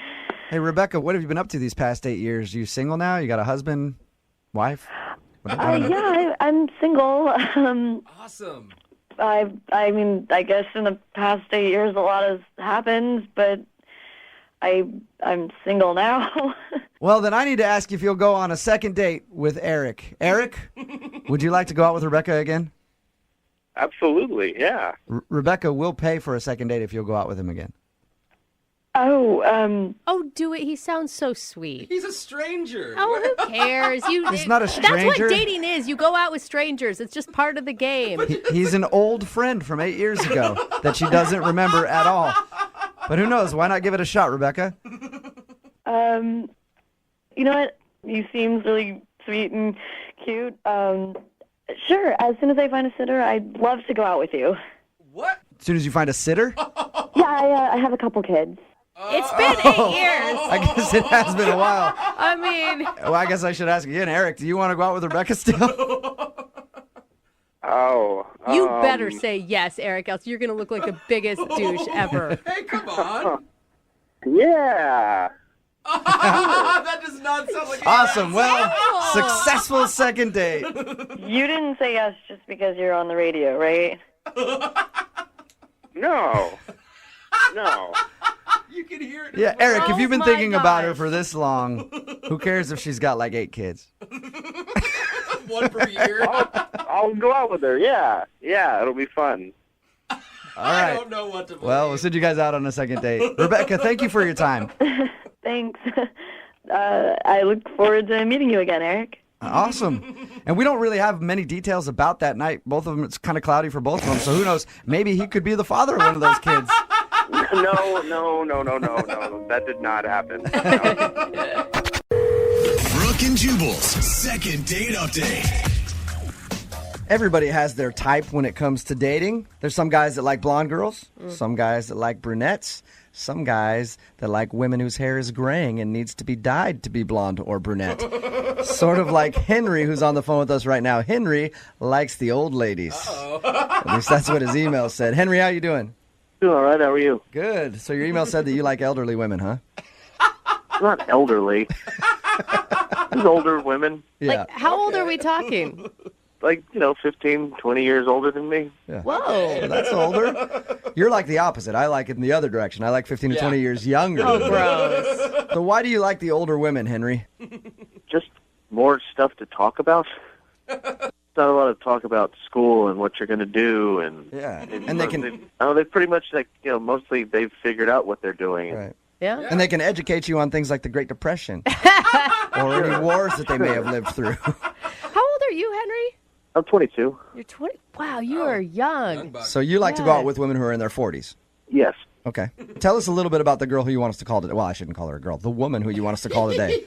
Hey, Rebecca, what have you been up to these past 8 years? You single now? You got a husband, wife? Yeah, I'm single. Awesome. I mean, I guess in the past 8 years a lot has happened, but I'm single now. Well, then I need to ask you if you'll go on a second date with Eric. Eric, would you like to go out with Rebecca again? Absolutely, yeah. Rebecca will pay for a second date if you'll go out with him again. Oh, Oh, do it. He sounds so sweet. He's a stranger. Oh, who cares? He's not a That's stranger. what dating is. You go out with strangers. It's just part of the game. He's an old friend from 8 years ago that she doesn't remember at all. But who knows? Why not give it a shot, Rebecca? you know what? He seems really sweet and cute. Sure, as soon as I find a sitter, I'd love to go out with you. What? As soon as you find a sitter? Yeah, I have a couple kids. It's been 8 years. I guess it has been a while. I mean, Well, I guess I should ask again. Eric, do you want to go out with Rebecca still? Oh. You better say yes, Eric, else you're going to look like the biggest douche ever. Hey, come on. Yeah. That does not sound like Awesome. Well, successful second date. You didn't say yes just because you're on the radio, right? No. No. You can hear it. Yeah, Eric, if you've been my thinking about her gosh. for this long, who cares if she's got like 8 kids? One per year. I'll go out with her. Yeah. Yeah, it'll be fun. All I right. don't know what to believe. Well, we'll send you guys out on a second date. Rebecca, thank you for your time. Thanks. I look forward to meeting you again, Eric. Awesome. And we don't really have many details about that night. Both of them, it's kind of cloudy for both of them. So who knows? Maybe he could be the father of one of those kids. No. That did not happen. No. Brooke and Jubal's second date update. Everybody has their type when it comes to dating. There's some guys that like blonde girls, some guys that like brunettes, some guys that like women whose hair is graying and needs to be dyed to be blonde or brunette. Sort of like Henry, who's on the phone with us right now. Henry likes the old ladies. At least that's what his email said. Henry, how you doing? Doing all right. How are you? Good. So your email said that you like elderly women, huh? Not elderly. Just older women. Yeah. Like, how old are we talking? Like, 15, 20 years older than me. Yeah. Whoa. Well, that's older. You're like the opposite. I like it in the other direction. I like 15 to 20 years younger. Oh, gross. So why do you like the older women, Henry? Just more stuff to talk about. Not a lot of talk about school and what you're going to do. Yeah. And they can... They pretty much, mostly they've figured out what they're doing. Right. Yeah. And they can educate you on things like the Great Depression or any wars that they may have lived through. How old are you, Henry? I'm 22. You're 20. Wow, you are young. So you like to go out with women who are in their 40s? Yes. Okay. Tell us a little bit about the girl who you want us to call today. Well, I shouldn't call her a girl. The woman who you want us to call today.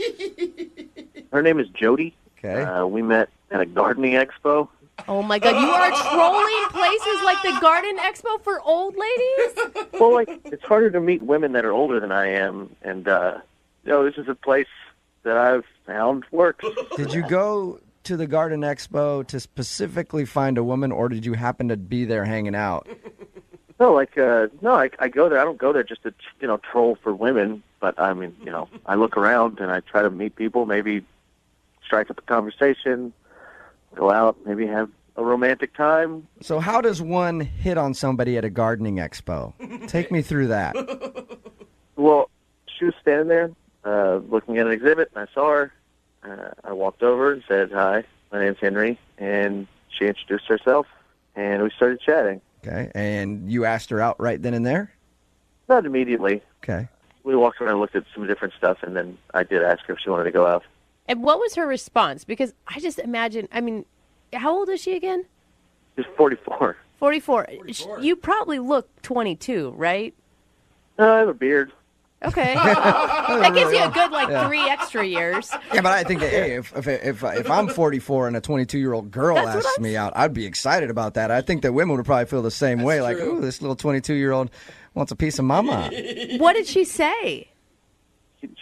Her name is Jody. Okay. We met at a gardening expo. Oh, my God. You are trolling places like the Garden Expo for old ladies? Well, it's harder to meet women that are older than I am. And, this is a place that I've found works. Did you go to the Garden Expo to specifically find a woman, or did you happen to be there hanging out? No, I go there. I don't go there just to, troll for women. But, I look around and I try to meet people, maybe strike up a conversation, go out, maybe have a romantic time. So how does one hit on somebody at a gardening expo? Take me through that. Well, she was standing there looking at an exhibit, and I saw her. I walked over and said, "Hi, my name's Henry," and she introduced herself, and we started chatting. Okay, and you asked her out right then and there? Not immediately. Okay. We walked around and looked at some different stuff, and then I did ask her if she wanted to go out. And what was her response? Because I just imagine, how old is she again? She's 44. 44. You probably look 22, right? I have a beard. Okay. That gives you a good, 3 extra years. Yeah, but I think that, hey, if I'm 44 and a 22-year-old girl asks me out, I'd be excited about that. I think that women would probably feel the same way. Like, ooh, this little 22-year-old wants a piece of mama. What did she say?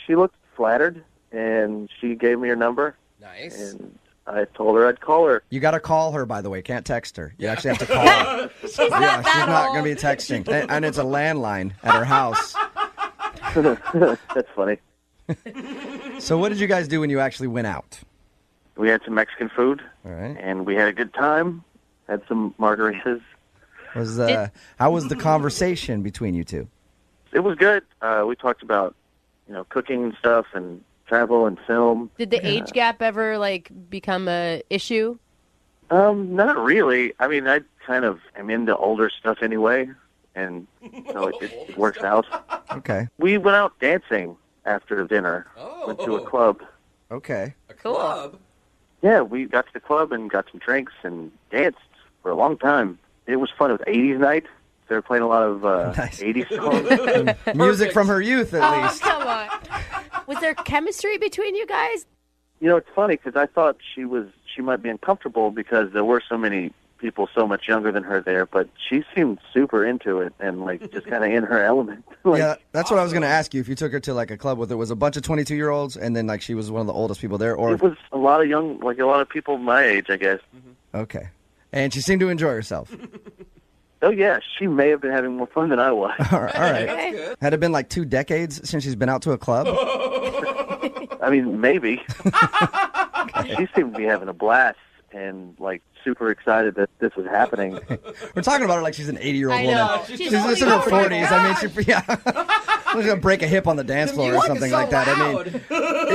She looked flattered, and she gave me her number. Nice. And I told her I'd call her. You got to call her, by the way. Can't text her. You actually have to call her. She's not She's not going to be texting. And it's a landline at her house. That's funny. So what did you guys do when you actually went out? We had some Mexican food, All right. and we had a good time. Had some margaritas. How was the conversation between you two? It was good. We talked about, cooking and stuff, and travel and film. Did the age gap ever, become a issue? Not really. I kind of am into older stuff anyway, and it works out. Okay. We went out dancing after dinner. Went to a club. Okay. A club? Yeah, we got to the club and got some drinks and danced for a long time. It was fun. It was 80s night. They were playing a lot of Nice. 80s songs. Music from her youth, at least. Come on. Was there chemistry between you guys? It's funny because I thought she might be uncomfortable because there were so many people so much younger than her there, but she seemed super into it and just kind of in her element. Yeah, that's what I was going to ask you. If you took her to a club with it, was a bunch of 22-year-olds and then she was one of the oldest people there, or it was a lot of a lot of people my age, I guess. Okay. And she seemed to enjoy herself. Oh, yeah, she may have been having more fun than I was. All right. That's good. Had it been like 2 decades since she's been out to a club? I mean, maybe. She seemed to be having a blast and, like, super excited that this was happening. We're talking about her like she's an 80-year-old I woman. know. She's in her 40s. I mean, she's going to break a hip on the dance floor or something like that. I mean,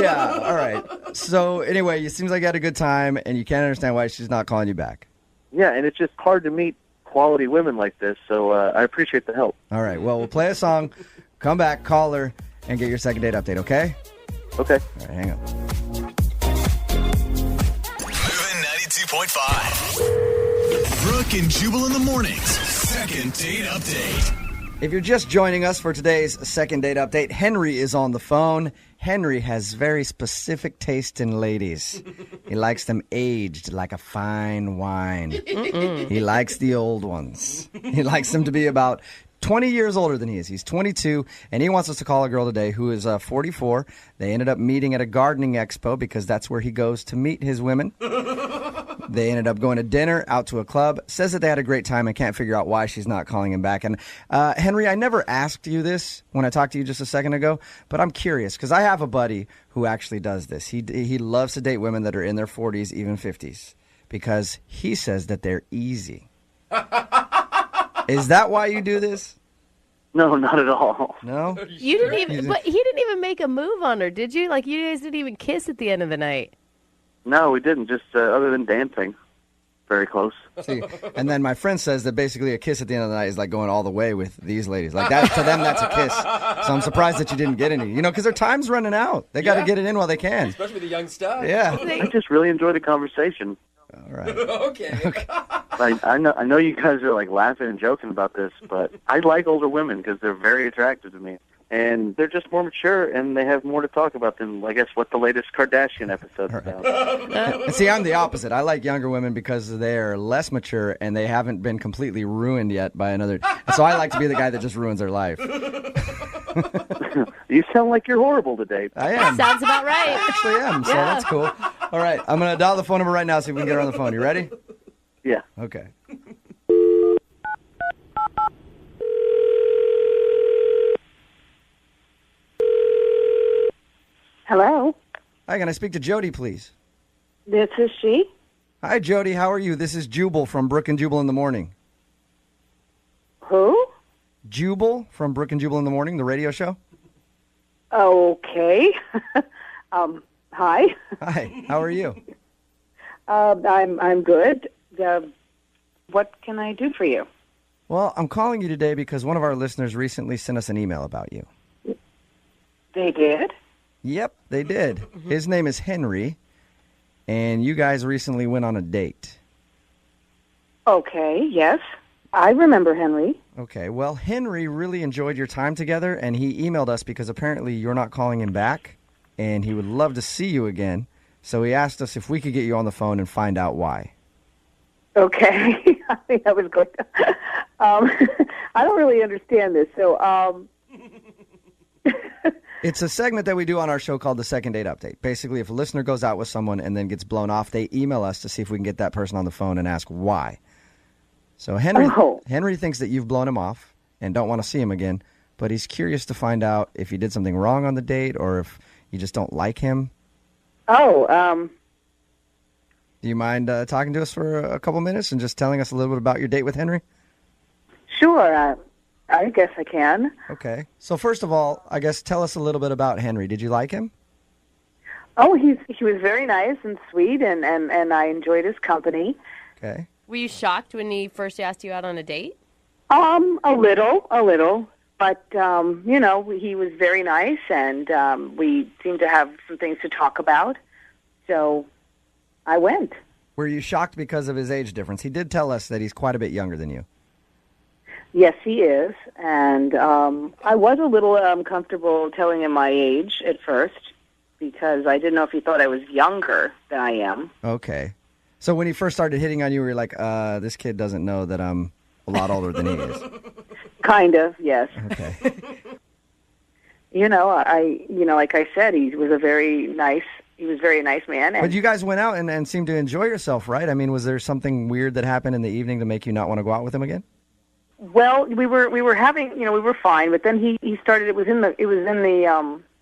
yeah, all right. So, anyway, it seems like you had a good time, and you can't understand why she's not calling you back. Yeah, and it's just hard to meet quality women like this, so I appreciate the help. All right, well, we'll play a song, come back, call her, and get your second date update, okay? Okay. All right, hang on. Moving 92.5. Brooke and Jubal in the mornings. Second date update. If you're just joining us for today's second date update, Henry is on the phone. Henry has very specific taste in ladies. He likes them aged like a fine wine. He likes the old ones. He likes them to be about 20 years older than he is. He's 22, and he wants us to call a girl today who is 44. They ended up meeting at a gardening expo because that's where he goes to meet his women. They ended up going to dinner, out to a club, says that they had a great time and can't figure out why she's not calling him back. And Henry, I never asked you this when I talked to you just a second ago, but I'm curious because I have a buddy who actually does this. He loves to date women that are in their 40s, even 50s, because he says that they're easy. Is that why you do this? No, not at all. No? You didn't even, but he didn't even make a move on her, did you? Like, you guys didn't even kiss at the end of the night. No, we didn't, just other than dancing. Very close. See, and then my friend says that basically a kiss at the end of the night is like going all the way with these ladies. Like that, to them, that's a kiss. So I'm surprised that you didn't get any. You know, because their time's running out. They got to get it in while they can. Especially with the young stuff. Yeah. I just really enjoy the conversation. All right. Okay. I know you guys are like laughing and joking about this, but I like older women because they're very attractive to me. And they're just more mature, and they have more to talk about than, I guess, what the latest Kardashian episode's about. And see, I'm the opposite. I like younger women because they're less mature and they haven't been completely ruined yet by another. So I like to be the guy that just ruins their life. You sound like you're horrible to date. I am. Sounds about right. I actually am, so that's cool. All right, I'm going to dial the phone number right now, see if we can get her on the phone. You ready? Yeah. Okay. Hello, Hi, can I speak to Jody, please? this is she. Hi, Jody. How are you? This is Jubal from Brooke and Jubal in the Morning. Who? Jubal from Brooke and Jubal in the Morning, the radio show. Okay. Hi. Hi. How are you? I'm good. What can I do for you? Well, I'm calling you today because one of our listeners recently sent us an email about you. They did? Yep, they did. His name is Henry, and you guys recently went on a date. Okay, yes. I remember Henry. Okay, well, Henry really enjoyed your time together, and he emailed us because apparently you're not calling him back, and he would love to see you again. So he asked us if we could get you on the phone and find out why. Okay. I think I was going to. I don't really understand this. So, It's a segment that we do on our show called the Second Date Update. Basically, if a listener goes out with someone and then gets blown off, they email us to see if we can get that person on the phone and ask why. So Henry thinks that you've blown him off and don't want to see him again, but he's curious to find out if you did something wrong on the date or if you just don't like him. Oh, Do you mind talking to us for a couple minutes and just telling us a little bit about your date with Henry? sure. I guess I can. Okay. So first of all, I guess tell us a little bit about Henry. Did you like him? Oh, he was very nice and sweet, and I enjoyed his company. Okay. Were you shocked when he first asked you out on a date? A little, but you know, he was very nice, and we seemed to have some things to talk about. So I went. Were you shocked because of his age difference? He did tell us that he's quite a bit younger than you. Yes, he is, and I was a little uncomfortable telling him my age at first because I didn't know if he thought I was younger than I am. Okay. So when he first started hitting on you, were you like, this kid doesn't know that I'm a lot older than he is? Kind of, yes. Okay. Like I said, he was a very nice he was a very nice man. And But you guys went out and seemed to enjoy yourself, right? I mean, was there something weird that happened in the evening to make you not want to go out with him again? well, we were having, we were fine, but then he started. It was in the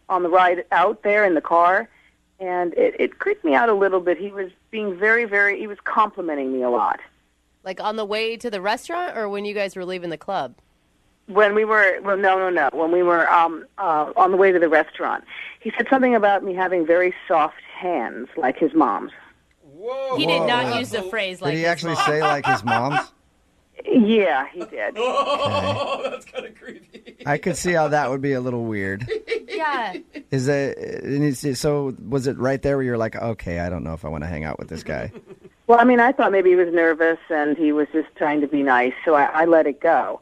on the ride out there in the car, and it creeped me out a little bit. He was being he was complimenting me a lot. Like on the way to the restaurant or when you guys were leaving the club? When we were, no. When we were on the way to the restaurant, he said something about me having very soft hands, like his mom's. Whoa. He did not use the phrase like Did he his actually mom. say like his mom's? Yeah, he did. Oh, that's kind of creepy. I could see how that would be a little weird. Yeah. So was it right there where you're like, okay, I don't know if I want to hang out with this guy? Well, I mean, I thought maybe he was nervous and he was just trying to be nice, so I let it go.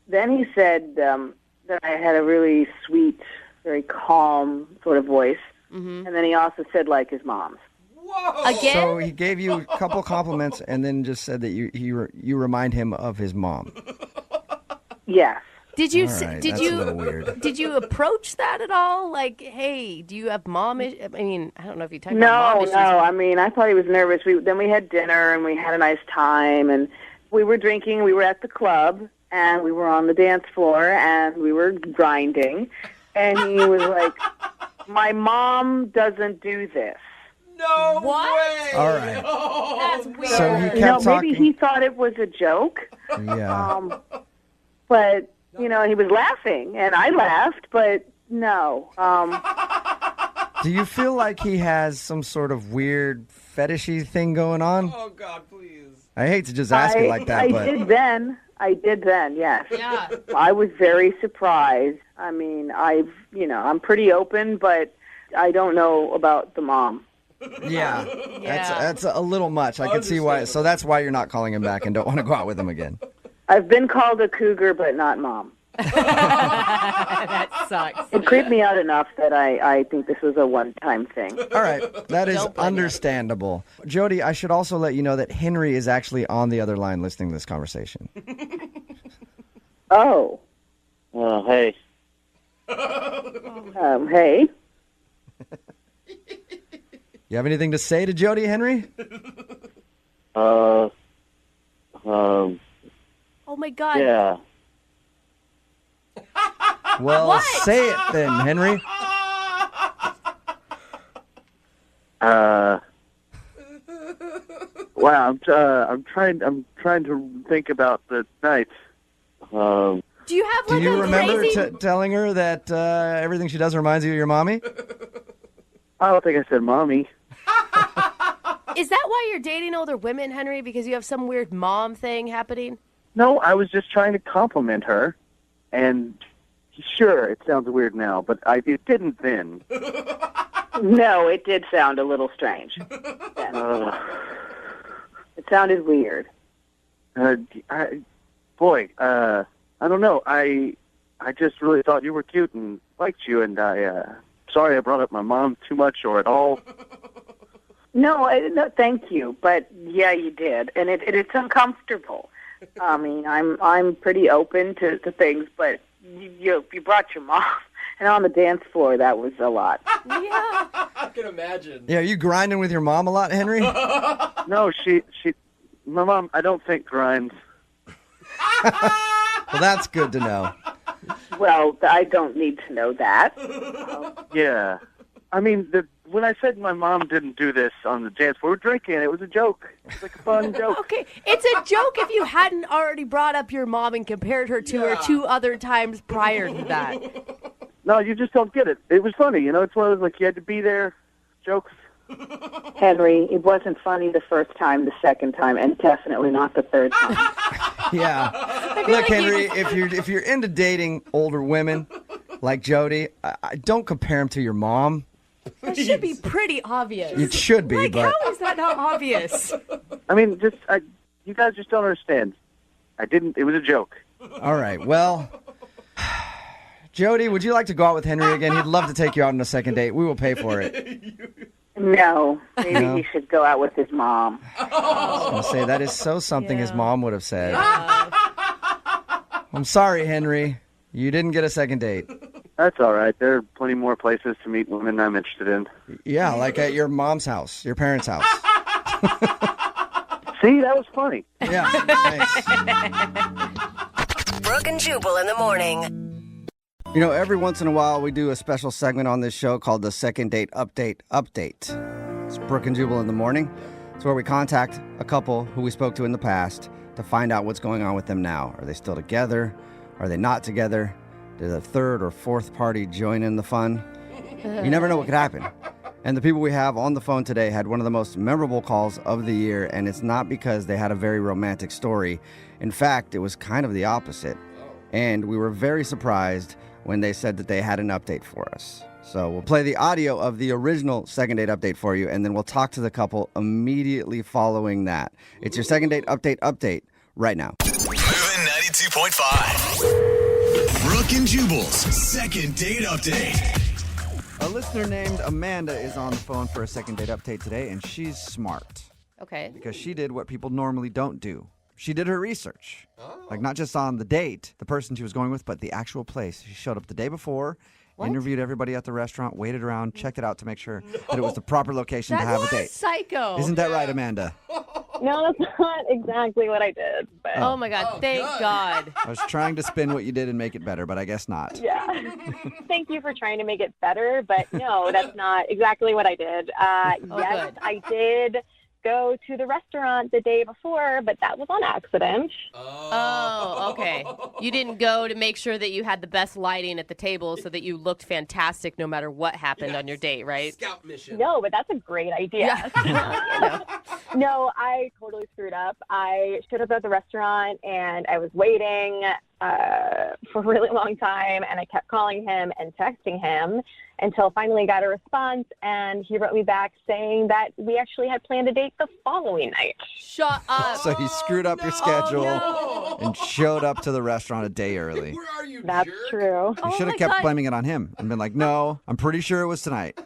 Then he said that I had a really sweet, very calm sort of voice, and then he also said like his mom's. Whoa. Again? So he gave you a couple compliments and then just said that you remind him of his mom. Yes. Did you All right, did that's you a little weird. did you approach that at all? Like, hey, do you have mom? I mean, I don't know if you talked about mom No, issues. no. I mean, I thought he was nervous. Then we had dinner and we had a nice time, and we were drinking. We were at the club and we were on the dance floor and we were grinding, and he was like, "My mom doesn't do this." No What? way. All right. That's weird. So he No, kept talking. maybe he thought it was a joke. Yeah. But he was laughing, and I laughed, but no. Do you feel like he has some sort of weird fetishy thing going on? Oh, God, please. I hate to just ask it like that, I but I did then, yes. Yeah. I was very surprised. I mean, I'm pretty open, but I don't know about the mom. yeah, Yeah. that's a little much. I could see why. So that's why you're not calling him back and don't want to go out with him again. I've been called a cougar, but not mom. That sucks. It creeped me out enough that I think this was a one-time thing. All right, that is Don't blame understandable. Jody, I should also let you know that Henry is actually on the other line listening to this conversation. Oh. Hey. Hey. You have anything to say to Jody, Henry? Oh my God. Yeah. Well, What? say it then, Henry. Wow. I'm trying to think about the night. Do you have Do like you a remember crazy? telling her that everything she does reminds you of your mommy? I don't think I said mommy. Is that why you're dating older women, Henry? Because you have some weird mom thing happening? No, I was just trying to compliment her, and sure, it sounds weird now, but it didn't then. No, it did sound a little strange. It sounded weird. I don't know. I just really thought you were cute and liked you, and sorry I brought up my mom too much or at all. No, thank you. But yeah, you did, and it's uncomfortable. I mean, I'm pretty open to things, but you brought your mom, and on the dance floor, that was a lot. Yeah. I can imagine. Yeah, are you grinding with your mom a lot, Henry? No, my mom, I don't think grinds. Well, that's good to know. Well, I don't need to know that. Yeah. I mean, when I said my mom didn't do this on the dance floor, we were drinking. It was a joke. It was like a fun joke. Okay, it's a joke if you hadn't already brought up your mom and compared her to her 2 other times prior to that. No, you just don't get it. It was funny, It's one of those, like, you had to be there. Jokes. Henry, it wasn't funny the first time, the second time, and definitely not the third time. Yeah. Look, Henry, if you're into dating older women like Jody, I don't compare them to your mom. That should be pretty obvious. It should be, Like, but how is that not obvious? I mean, you guys just don't understand. It was a joke. all right. Well, Jody, would you like to go out with Henry again? He'd love to take you out on a second date. We will pay for it. No, maybe No? he should go out with his mom. I was going to say, that is so something his mom would have said. I'm sorry, Henry. You didn't get a second date. That's all right. There are plenty more places to meet women I'm interested in. Yeah, like at your mom's house, your parents' house. See, that was funny. Yeah, nice. Brooke and Jubal in the morning. You know, every once in a while we do a special segment on this show called the Second Date Update. It's Brooke and Jubal in the morning. It's where we contact a couple who we spoke to in the past to find out what's going on with them now. Are they still together? Are they not together? Did a third or fourth party join in the fun? You never know what could happen. And the people we have on the phone today had one of the most memorable calls of the year, and it's not because they had a very romantic story. In fact, it was kind of the opposite. And we were very surprised when they said that they had an update for us. So we'll play the audio of the original Second Date Update for you, and then we'll talk to the couple immediately following that. It's your Second Date Update right now. Moving 92.5. Brooke and Jubal's Second Date Update. A listener named Amanda is on the phone for a Second Date Update today, and she's smart. Okay. Because she did what people normally don't do. She did her research. Like, not just on the date, the person she was going with, but the actual place. She showed up the day before, interviewed everybody at the restaurant, waited around, checked it out to make sure that it was the proper location to have a date. Psycho. Isn't that right, Amanda? No, that's not exactly what I did. But Oh my God! Thank God. I was trying to spin what you did and make it better, but I guess not. yeah. Thank you for trying to make it better, but no, that's not exactly what I did. Yes, good. I did go to the restaurant the day before, but that was on accident. Oh, okay. You didn't go to make sure that you had the best lighting at the table so that you looked fantastic no matter what happened on your date, right? Scout mission. No, but that's a great idea. No, I totally screwed up. I showed up at the restaurant and I was waiting for a really long time, and I kept calling him and texting him until finally got a response, and he wrote me back saying that we actually had planned a date the following night. Shut up. So he screwed up your schedule and showed up to the restaurant a day early. Where are you, That's jerk? true. You should have kept blaming it on him and been like, no, I'm pretty sure it was tonight.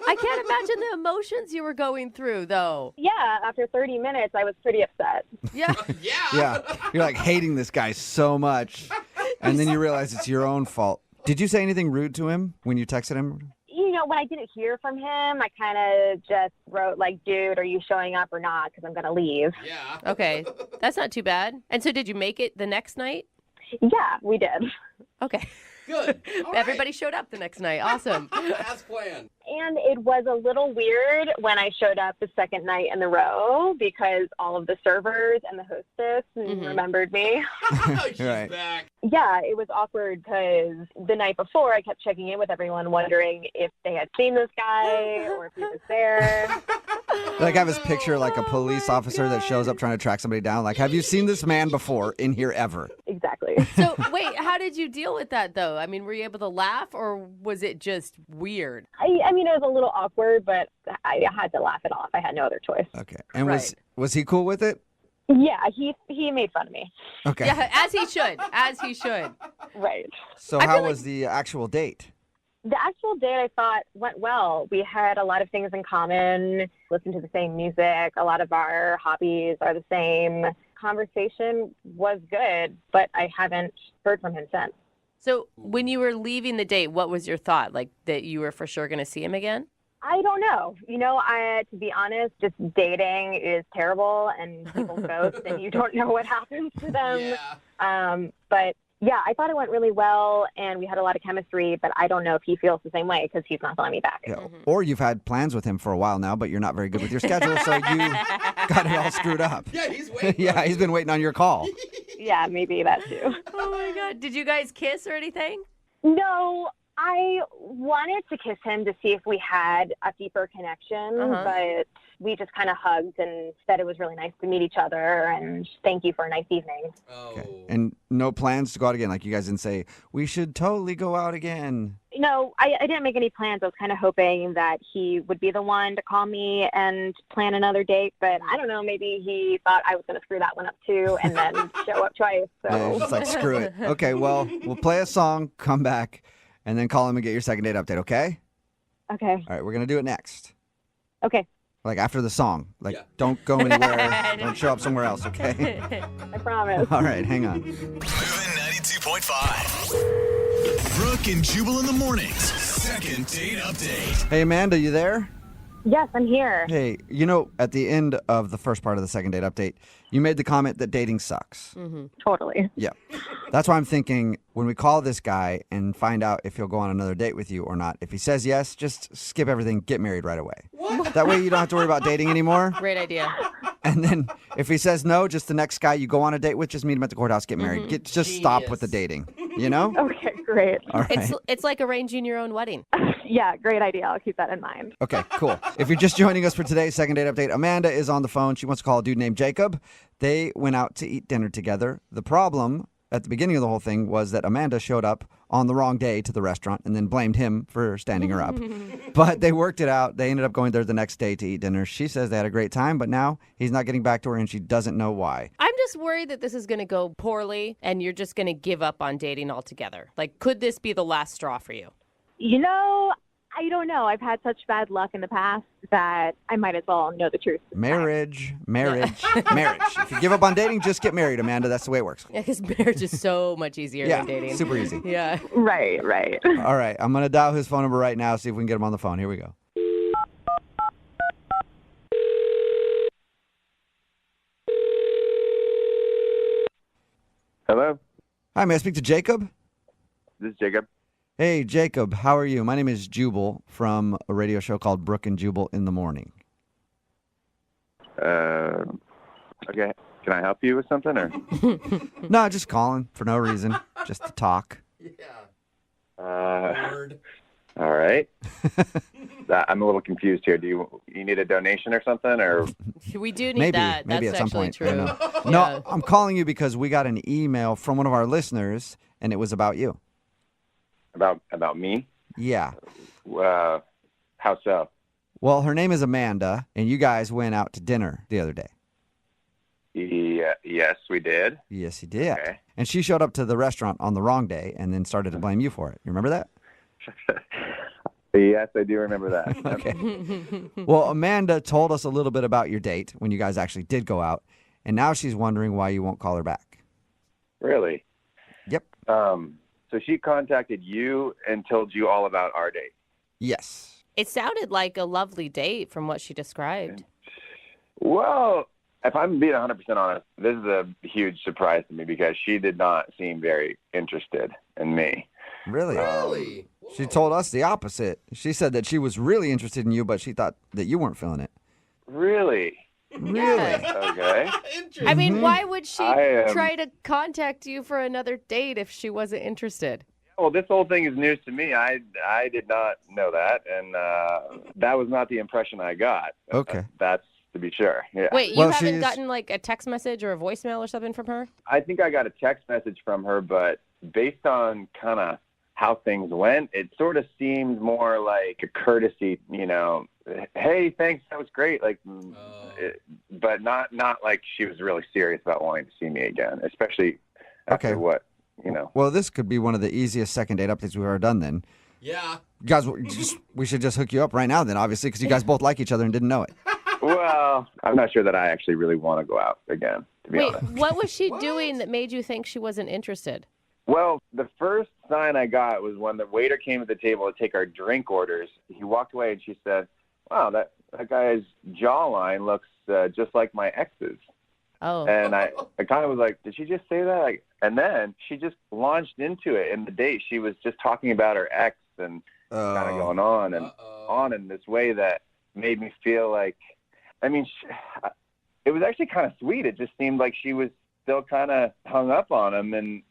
I can't imagine the emotions you were going through, though. Yeah, after 30 minutes, I was pretty upset. Yeah. Yeah. You're like hating this guy so much. And then you realize it's your own fault. Did you say anything rude to him when you texted him? You know, when I didn't hear from him, I kind of just wrote, like, dude, are you showing up or not? Because I'm going to leave. Yeah. Okay. That's not too bad. And so did you make it the next night? Yeah, we did. Okay. Good. All right. Everybody showed up the next night. Awesome. As planned. And it was a little weird when I showed up the second night in a row because all of the servers and the hostess remembered me. She's Right. back. Yeah, it was awkward because the night before I kept checking in with everyone wondering if they had seen this guy or if he was there. Like, I have his picture, like a police officer that shows up trying to track somebody down. Like, have you seen this man before in here ever? Exactly. So, wait, how did you deal with that, though? I mean, were you able to laugh, or was it just weird? I mean, it was a little awkward, but I had to laugh it off. I had no other choice. Okay. And Right. was he cool with it? Yeah, he made fun of me. Okay. Yeah, as he should. As he should. Right. So how was the actual date? The actual date, I thought, went well. We had a lot of things in common, listened to the same music. A lot of our hobbies are the same. Conversation was good, but I haven't heard from him since. So when you were leaving the date, what was your thought? Like that you were for sure going to see him again? I don't know. You know, to be honest, just dating is terrible, and people ghost, and you don't know what happens to them. Yeah. But yeah, I thought it went really well, and we had a lot of chemistry, but I don't know if he feels the same way because he's not calling me back. Yeah. Or you've had plans with him for a while now, but you're not very good with your schedule, so you got it all screwed up. Yeah, he's waiting. Yeah, he's been waiting on your call. Yeah, maybe that too. Oh my God. Did you guys kiss or anything? No, I wanted to kiss him to see if we had a deeper connection, but we just kind of hugged and said it was really nice to meet each other and thank you for a nice evening. Okay. And no plans to go out again? Like, you guys didn't say, we should totally go out again? No, I didn't make any plans. I was kind of hoping that he would be the one to call me and plan another date, but I don't know, maybe he thought I was going to screw that one up too and then show up twice. So. Yeah, it's just like, screw it. Okay, well, we'll play a song, come back, and then call him and get your second date update, okay? Okay. All right, we're going to do it next. Okay. Like, after the song. Like, don't go anywhere. Don't show up somewhere else, okay? I promise. All right, hang on. Moving 92.5. Brooke and Jubal in the mornings. Second date update. Hey, Amanda, you there? Yes, I'm here. Hey, at the end of the first part of the second date update, you made the comment that dating sucks. Mm-hmm. Totally. Yeah. That's why I'm thinking when we call this guy and find out if he'll go on another date with you or not, if he says yes, just skip everything, get married right away. What? That way you don't have to worry about dating anymore. Great idea. And then if he says no, just the next guy you go on a date with, just meet him at the courthouse, get married. Just stop with the dating, Okay, great. All right. It's like arranging your own wedding. Yeah, great idea. I'll keep that in mind. Okay, cool. If you're just joining us for today's second date update, Amanda is on the phone. She wants to call a dude named Jacob. They went out to eat dinner together. The problem at the beginning of the whole thing was that Amanda showed up on the wrong day to the restaurant and then blamed him for standing her up. But they worked it out. They ended up going there the next day to eat dinner. She says they had a great time, but now he's not getting back to her and she doesn't know why. I'm just worried that this is going to go poorly and you're just going to give up on dating altogether. Like, could this be the last straw for you? I don't know. I've had such bad luck in the past that I might as well know the truth. Marriage. If you give up on dating, just get married, Amanda. That's the way it works. Yeah, because marriage is so much easier than dating. Super easy. Yeah. Right. All right, I'm going to dial his phone number right now, see if we can get him on the phone. Here we go. Hello? Hi, may I speak to Jacob? This is Jacob. Hey, Jacob, how are you? My name is Jubal from a radio show called Brooke and Jubal in the Morning. Okay. Can I help you with something, or? No, just calling for no reason, just to talk. All right. I'm a little confused here. Do you need a donation or something, or? We do need that. Maybe That's at some actually point. true. I don't know. Yeah. No, I'm calling you because we got an email from one of our listeners, and it was about you. About me? Yeah. How so? Well, her name is Amanda, and you guys went out to dinner the other day. Yes, we did. Yes, you did. Okay. And she showed up to the restaurant on the wrong day and then started to blame you for it. You remember that? Yes, I do remember that. Okay. Well, Amanda told us a little bit about your date when you guys actually did go out, and now she's wondering why you won't call her back. Really? Yep. So she contacted you and told you all about our date. Yes. It sounded like a lovely date from what she described. Well, if I'm being 100% honest, this is a huge surprise to me because she did not seem very interested in me. Really? She told us the opposite. She said that she was really interested in you, but she thought that you weren't feeling it. Really? Really? Okay. I mean, why would she I try to contact you for another date if she wasn't interested? Well, this whole thing is news to me. I did not know that, and that was not the impression I got. Okay. That's to be sure. Yeah. Wait, you haven't gotten like a text message or a voicemail or something from her? I think I got a text message from her, but based on kind of how things went, it sort of seemed more like a courtesy, hey, thanks, that was great, but not like she was really serious about wanting to see me again, especially after what. Well, this could be one of the easiest second date updates we've ever done then. Yeah. Guys, we should just hook you up right now then, obviously, because you guys both like each other and didn't know it. Well, I'm not sure that I actually really want to go out again, to be honest. What was she doing that made you think she wasn't interested? Well, the first sign I got was when the waiter came to the table to take our drink orders. He walked away and she said, wow, that guy's jawline looks just like my ex's. Oh. And I kind of was like, did she just say that? And then she just launched into it. In the date, she was just talking about her ex and kind of going on and on in this way that made me feel like, it was actually kind of sweet. It just seemed like she was still kind of hung up on him and,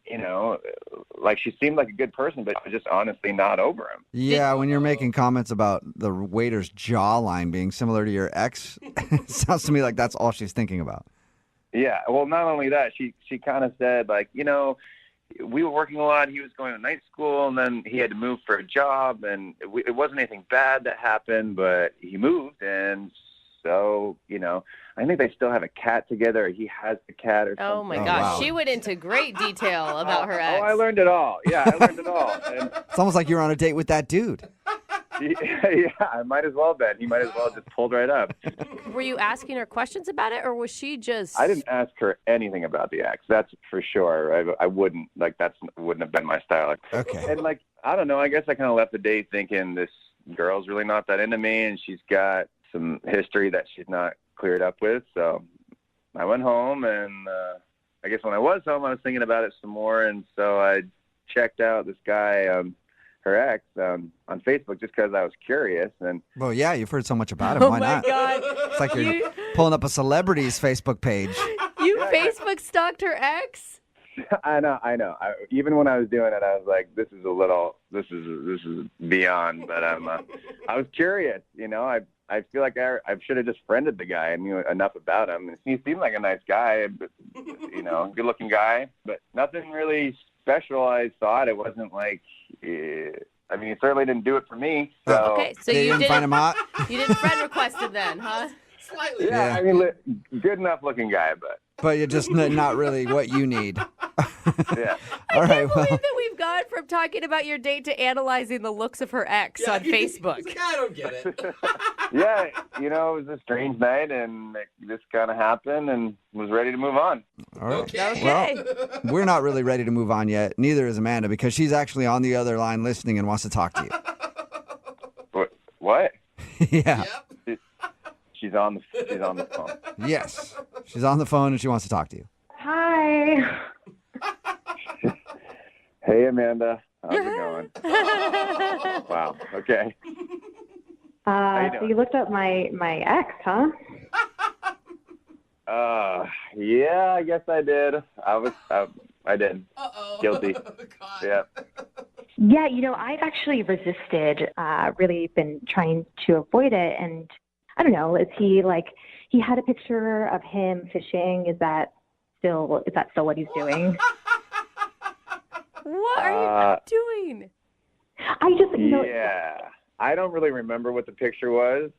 like she seemed like a good person, but just honestly not over him. Yeah, when you're making comments about the waiter's jawline being similar to your ex, it sounds to me like that's all she's thinking about. Yeah, well, not only that, she kind of said, like, we were working a lot. He was going to night school, and then he had to move for a job, and it wasn't anything bad that happened, but he moved, and so, I think they still have a cat together. Or he has the cat or something. Oh, my gosh. Wow. She went into great detail about her ex. Oh, I learned it all. Yeah, I learned it all. And it's almost like you were on a date with that dude. Yeah, I might as well been. He might as well just pulled right up. Were you asking her questions about it, or was she just... I didn't ask her anything about the ex. That's for sure. I wouldn't, that wouldn't have been my style. Okay. And, I don't know. I guess I kind of left the date thinking this girl's really not that into me, and she's got some history that she's not cleared up with. So I went home, and I guess when I was home, I was thinking about it some more, and so I checked out this guy, her ex, on Facebook just because I was curious. And well, yeah, you've heard so much about him. Why not? Oh, my God. It's like you're pulling up a celebrity's Facebook page. You Facebook stalked her ex? I know. Even when I was doing it, I was like, this is beyond. But I was curious, I feel like I should have just friended the guy. I knew enough about him. And he seemed like a nice guy, but, good-looking guy, but nothing really special. I thought it wasn't like, he certainly didn't do it for me. So. Okay, so you didn't find him hot? You didn't friend request him then, huh? Slightly. Yeah, good enough looking guy, but you're just not really what you need. Yeah. All right. I can't believe that we've gone from talking about your date to analyzing the looks of her ex on Facebook. I don't get it. Yeah, it was a strange night, and this kind of happened, and was ready to move on. All right. Okay. Well, we're not really ready to move on yet. Neither is Amanda, because she's actually on the other line listening and wants to talk to you. What? Yeah. Yep. She's on the phone. Yes. She's on the phone and she wants to talk to you. Hi. Hey, Amanda. How's it going? Wow. Okay. So you looked up my ex, huh? Yeah, I guess I did. I did. Uh-oh. Guilty. God. Yeah. Yeah, I've actually resisted, really been trying to avoid it. And I don't know, he had a picture of him fishing. Is that still what he's doing? What are you doing? I just, Yeah. I don't really remember what the picture was.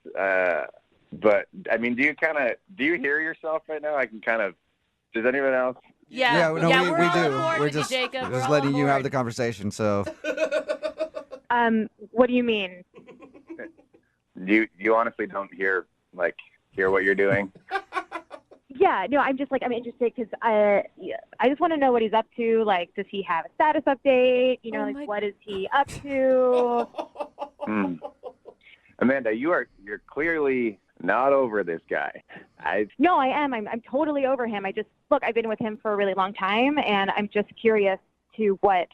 But do you hear yourself right now? I can does anyone else? Yeah, no, we're we on do. board We're with you, just Jacob. We're just all letting you on have board. the conversation. So, what do you mean? You honestly don't hear what you're doing? Yeah, no, I'm interested because I just want to know what he's up to. Does he have a status update? What is he up to? Amanda, you're clearly not over this guy. No, I am. I'm totally over him. I've been with him for a really long time, and I'm just curious to what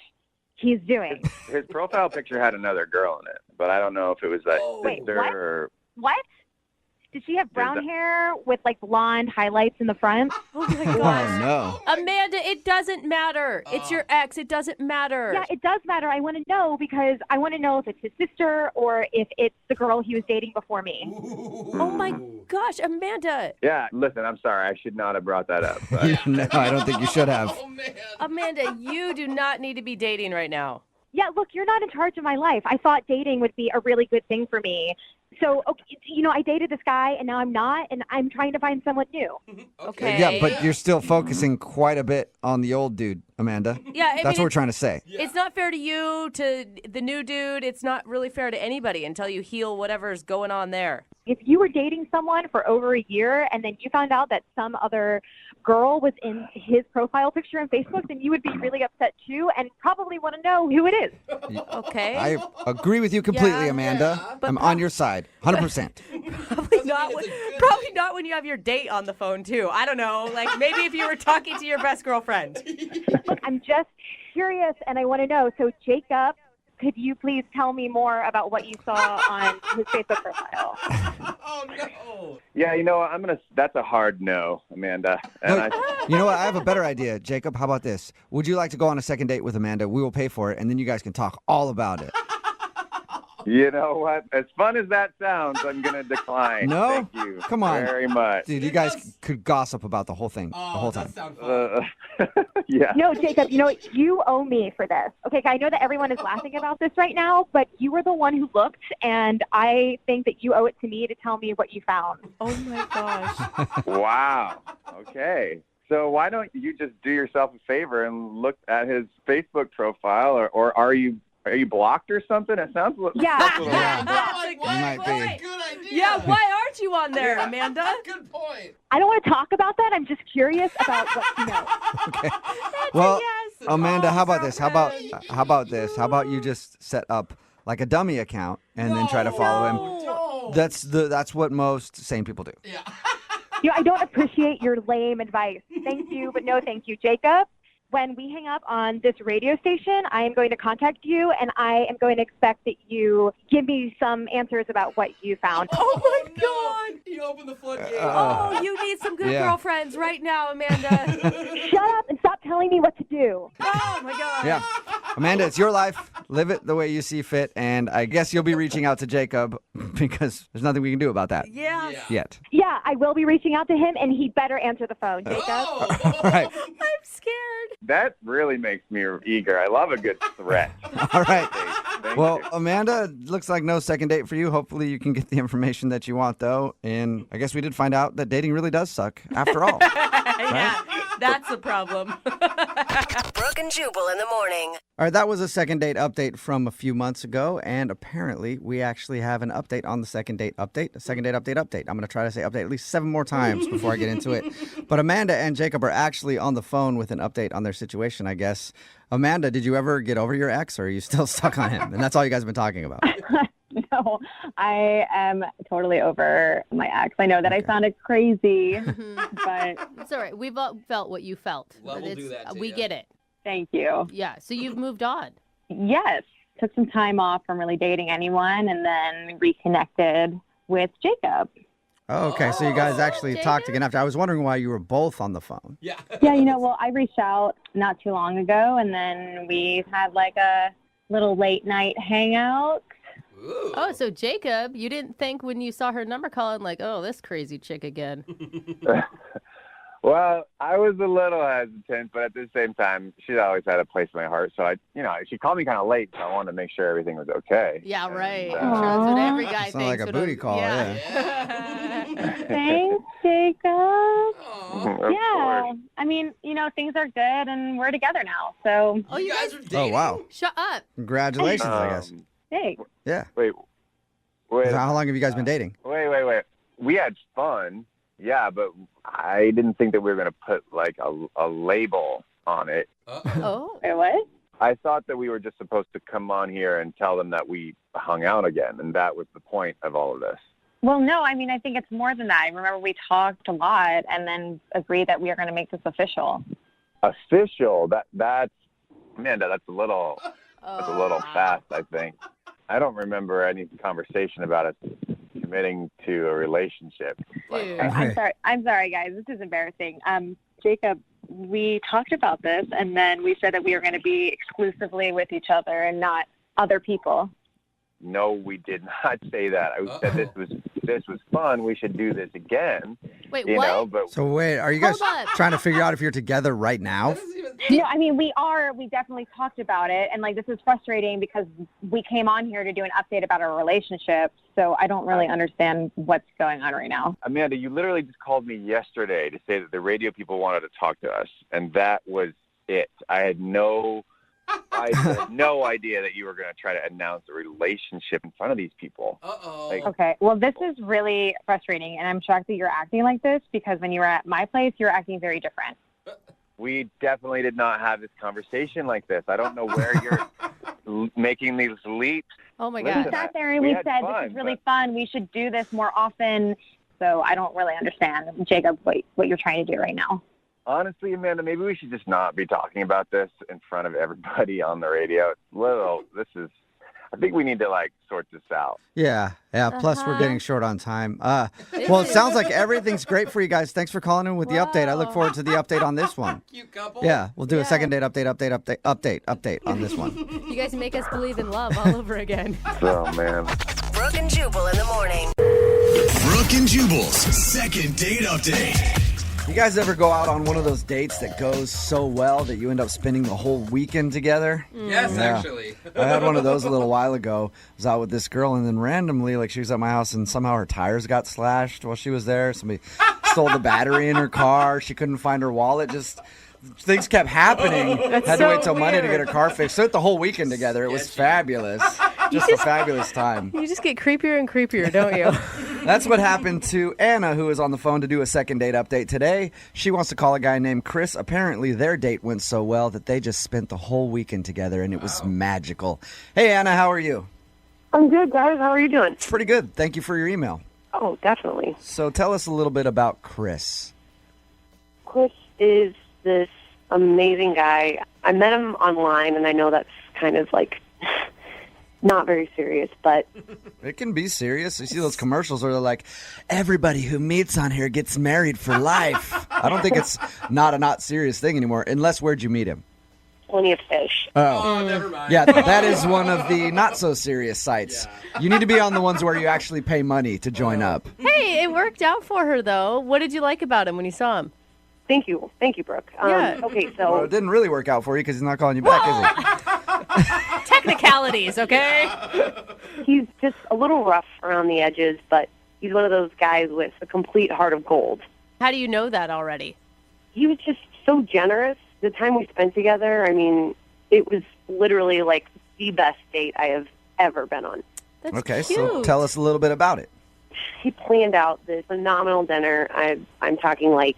he's doing. His profile picture had another girl in it, but I don't know if it was that sister what? or... What? Did she have brown hair with blonde highlights in the front? Oh my gosh. oh no. Amanda, it doesn't matter. It's your ex. It doesn't matter. Yeah, it does matter. I want to know because I want to know if it's his sister or if it's the girl he was dating before me. Oh my gosh, Amanda. Yeah, listen, I'm sorry. I should not have brought that up. But... No, I don't think you should have. Oh, man. Amanda, you do not need to be dating right now. Yeah, look, you're not in charge of my life. I thought dating would be a really good thing for me. So, okay, I dated this guy, and now I'm not, and I'm trying to find someone new. Okay. Yeah, but you're still focusing quite a bit on the old dude, Amanda. Yeah, That's what we're trying to say. It's not fair to you, to the new dude. It's not really fair to anybody until you heal whatever's going on there. If you were dating someone for over a year and then you found out that some other girl was in his profile picture on Facebook, then you would be really upset too and probably want to know who it is. Okay. I agree with you completely, Yeah, Amanda. but I'm on your side, 100%. Probably not when you have your date on the phone too. I don't know. Maybe if you were talking to your best girlfriend. Look, I'm just curious and I want to know. So, Jacob, could you please tell me more about what you saw on his Facebook profile? Oh, no. Yeah, that's a hard no, Amanda. And Look, you know what? I have a better idea. Jacob, how about this? Would you like to go on a second date with Amanda? We will pay for it, and then you guys can talk all about it. You know what? As fun as that sounds, I'm going to decline. No? Thank you. Come on. Very much. Dude, you guys could gossip about the whole thing the whole time. Yeah. No, Jacob, you owe me for this. Okay, I know that everyone is laughing about this right now, but you were the one who looked, and I think that you owe it to me to tell me what you found. Oh, my gosh. Wow. Okay. So why don't you just do yourself a favor and look at his Facebook profile, or are you blocked or something? It sounds a little... That's a You might good be. point. Good idea. Yeah, why aren't you on there, Amanda? Good point. I don't want to talk about that. I'm just curious about what you know. Okay. That's Well, a yes. Amanda, how about this? How about this? How about you just set up like a dummy account and then try to follow him? That's what most sane people do. You know, I don't appreciate your lame advice. Thank you, but no thank you. Jacob, when we hang up on this radio station, I am going to contact you, and I am going to expect that you give me some answers about what you found. Oh, my God. You opened the floodgate. Oh, you need some good girlfriends right now, Amanda. Shut up and stop telling me what to do. Oh, my God. Yeah. Amanda, it's your life. Live it the way you see fit. And I guess you'll be reaching out to Jacob because there's nothing we can do about that yet. Yeah, I will be reaching out to him, and he better answer the phone, Jacob. All right. I'm scared. That really makes me eager. I love a good threat. All right. Thank Well, you. Amanda, looks like no second date for you. Hopefully you can get the information that you want, though. And I guess we did find out that dating really does suck after all. Yeah, that's the problem. Brooke and Jubal in the morning. All right, that was a second date update from a few months ago, and apparently we actually have an update on the second date update. A second date update. I'm going to try to say update at least 7 more times before I get into it. But Amanda and Jacob are actually on the phone with an update on their situation, I guess. Amanda, did you ever get over your ex, or are you still stuck on him? And that's all you guys have been talking about. No, I am totally over my ex. I know that I sounded crazy, but It's all right. We've all felt what you felt. Love will do that to we you. get it. thank you. Yeah, so you've moved on. Yes, took some time off from really dating anyone and then reconnected with Jacob. Oh, okay, so you guys actually talked again after. I was wondering why you were both on the phone. Yeah. Yeah, well, I reached out not too long ago, and then we had like a little late night hangout. Ooh. Oh, so Jacob, you didn't think when you saw her number calling, like, oh, this crazy chick again. Well, I was a little hesitant, but at the same time, she's always had a place in my heart. So she called me kind of late, so I wanted to make sure everything was okay. Yeah, right. And, I'm sure that's what every guy Sounds thinks. like a booty call, Thanks, Jacob. Of Yeah, course. I mean, things are good, and we're together now. So, Oh, you guys are Oh, wow. Shut up. Congratulations, I guess. hey, Yeah. Wait. How long have you guys been dating? Wait. We had fun, yeah, but I didn't think that we were going to put like a label on it. Oh. wait, what? I thought that we were just supposed to come on here and tell them that we hung out again, and that was the point of all of this. Well, no, I mean, I think it's more than that. I remember we talked a lot and then agreed that we are going to make this official. Official? That's Amanda. That's a little fast, I think. I don't remember any conversation about us committing to a relationship. Dude. I'm sorry, guys. This is embarrassing. Jacob, we talked about this, and then we said that we were going to be exclusively with each other and not other people. No, we did not say that. I said this was fun. We should do this again. Wait, you what? know, but So wait, are you guys Hold up. trying to figure out if you're together right now? No, I mean, we definitely talked about it. And, this is frustrating because we came on here to do an update about our relationship. So I don't really understand what's going on right now. Amanda, you literally just called me yesterday to say that the radio people wanted to talk to us, and that was it. I had no idea that you were going to try to announce a relationship in front of these people. Uh-oh. Okay. Well, this is really frustrating. And I'm shocked that you're acting like this because when you were at my place, you were acting very different. We definitely did not have this conversation like this. I don't know where you're making these leaps. Oh, my Listen, God. We sat there and we we had said, fun, this is really but- fun. We should do this more often. So I don't really understand, Jacob, what you're trying to do right now. Honestly, Amanda, maybe we should just not be talking about this in front of everybody on the radio. I think we need to sort this out. Yeah. Plus, we're getting short on time. Well, it sounds like everything's great for you guys. Thanks for calling in with the update. I look forward to the update on this one. Cute couple. Yeah, we'll do a second date update on this one. You guys make us believe in love all over again. Oh, man. Brooke and Jubal in the morning. Brooke and Jubal's second date update. You guys ever go out on one of those dates that goes so well that you end up spending the whole weekend together? Yes, Yeah. actually. I had one of those a little while ago. I was out with this girl, and then randomly, she was at my house, and somehow her tires got slashed while she was there. Somebody stole the battery in her car. She couldn't find her wallet. Just things kept happening. Had to wait till Monday to get her car fixed. Spent the whole weekend together. It was fabulous. Just a fabulous time. You just get creepier and creepier, don't you? That's what happened to Anna, who is on the phone to do a second date update today. She wants to call a guy named Chris. Apparently, their date went so well that they just spent the whole weekend together, and it was magical. Hey, Anna, how are you? I'm good, guys. How are you doing? Pretty good. Thank you for your email. Oh, definitely. So tell us a little bit about Chris. Chris is this amazing guy. I met him online, and I know that's kind of like not very serious, but It can be serious. You see those commercials where they're like, everybody who meets on here gets married for life. I don't think it's not serious thing anymore, unless where'd you meet him? Plenty of Fish. Oh, never mind. Yeah, that is one of the not so serious sites. You need to be on the ones where you actually pay money to join up. Hey, it worked out for her, though. What did you like about him when you saw him? Thank you, Brooke. Yeah. Okay, Well, so it didn't really work out for you because he's not calling you back, is he? Technicalities, okay? he's just a little rough around the edges, but he's one of those guys with a complete heart of gold. How do you know that already? He was just so generous. The time we spent together, I mean, it was literally like the best date I have ever been on. That's Okay, cute. so tell us a little bit about it. He planned out this phenomenal dinner. I'm talking like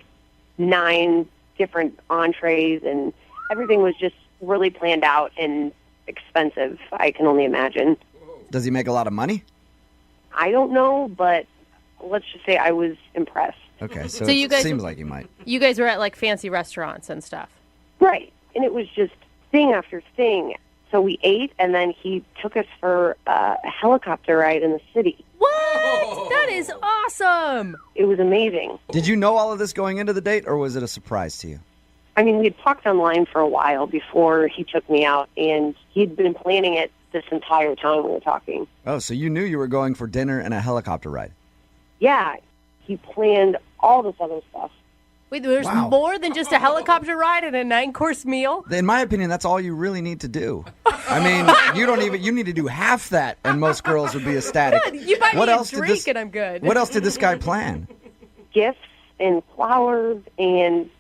9 different entrees, and everything was just really planned out and expensive, I can only imagine. Does he make a lot of money? I don't know, but let's just say I was impressed. Okay, so, So you it guys- seems like he might. You guys were at like fancy restaurants and stuff. Right. And it was just thing after thing. So we ate, and then he took us for a helicopter ride in the city. What? That is awesome. It was amazing. Did you know all of this going into the date, or was it a surprise to you? I mean, we had talked online for a while before he took me out, and he'd been planning it this entire time we were talking. Oh, so you knew you were going for dinner and a helicopter ride. Yeah, he planned all this other stuff. Wait, there's Wow. more than just a helicopter ride and a 9-course meal? In my opinion, that's all you really need to do. I mean, you need to do half that, and most girls would be ecstatic. Good. You buy What me a else did drink this- and I'm good. What else did this guy plan? Gifts and flowers, and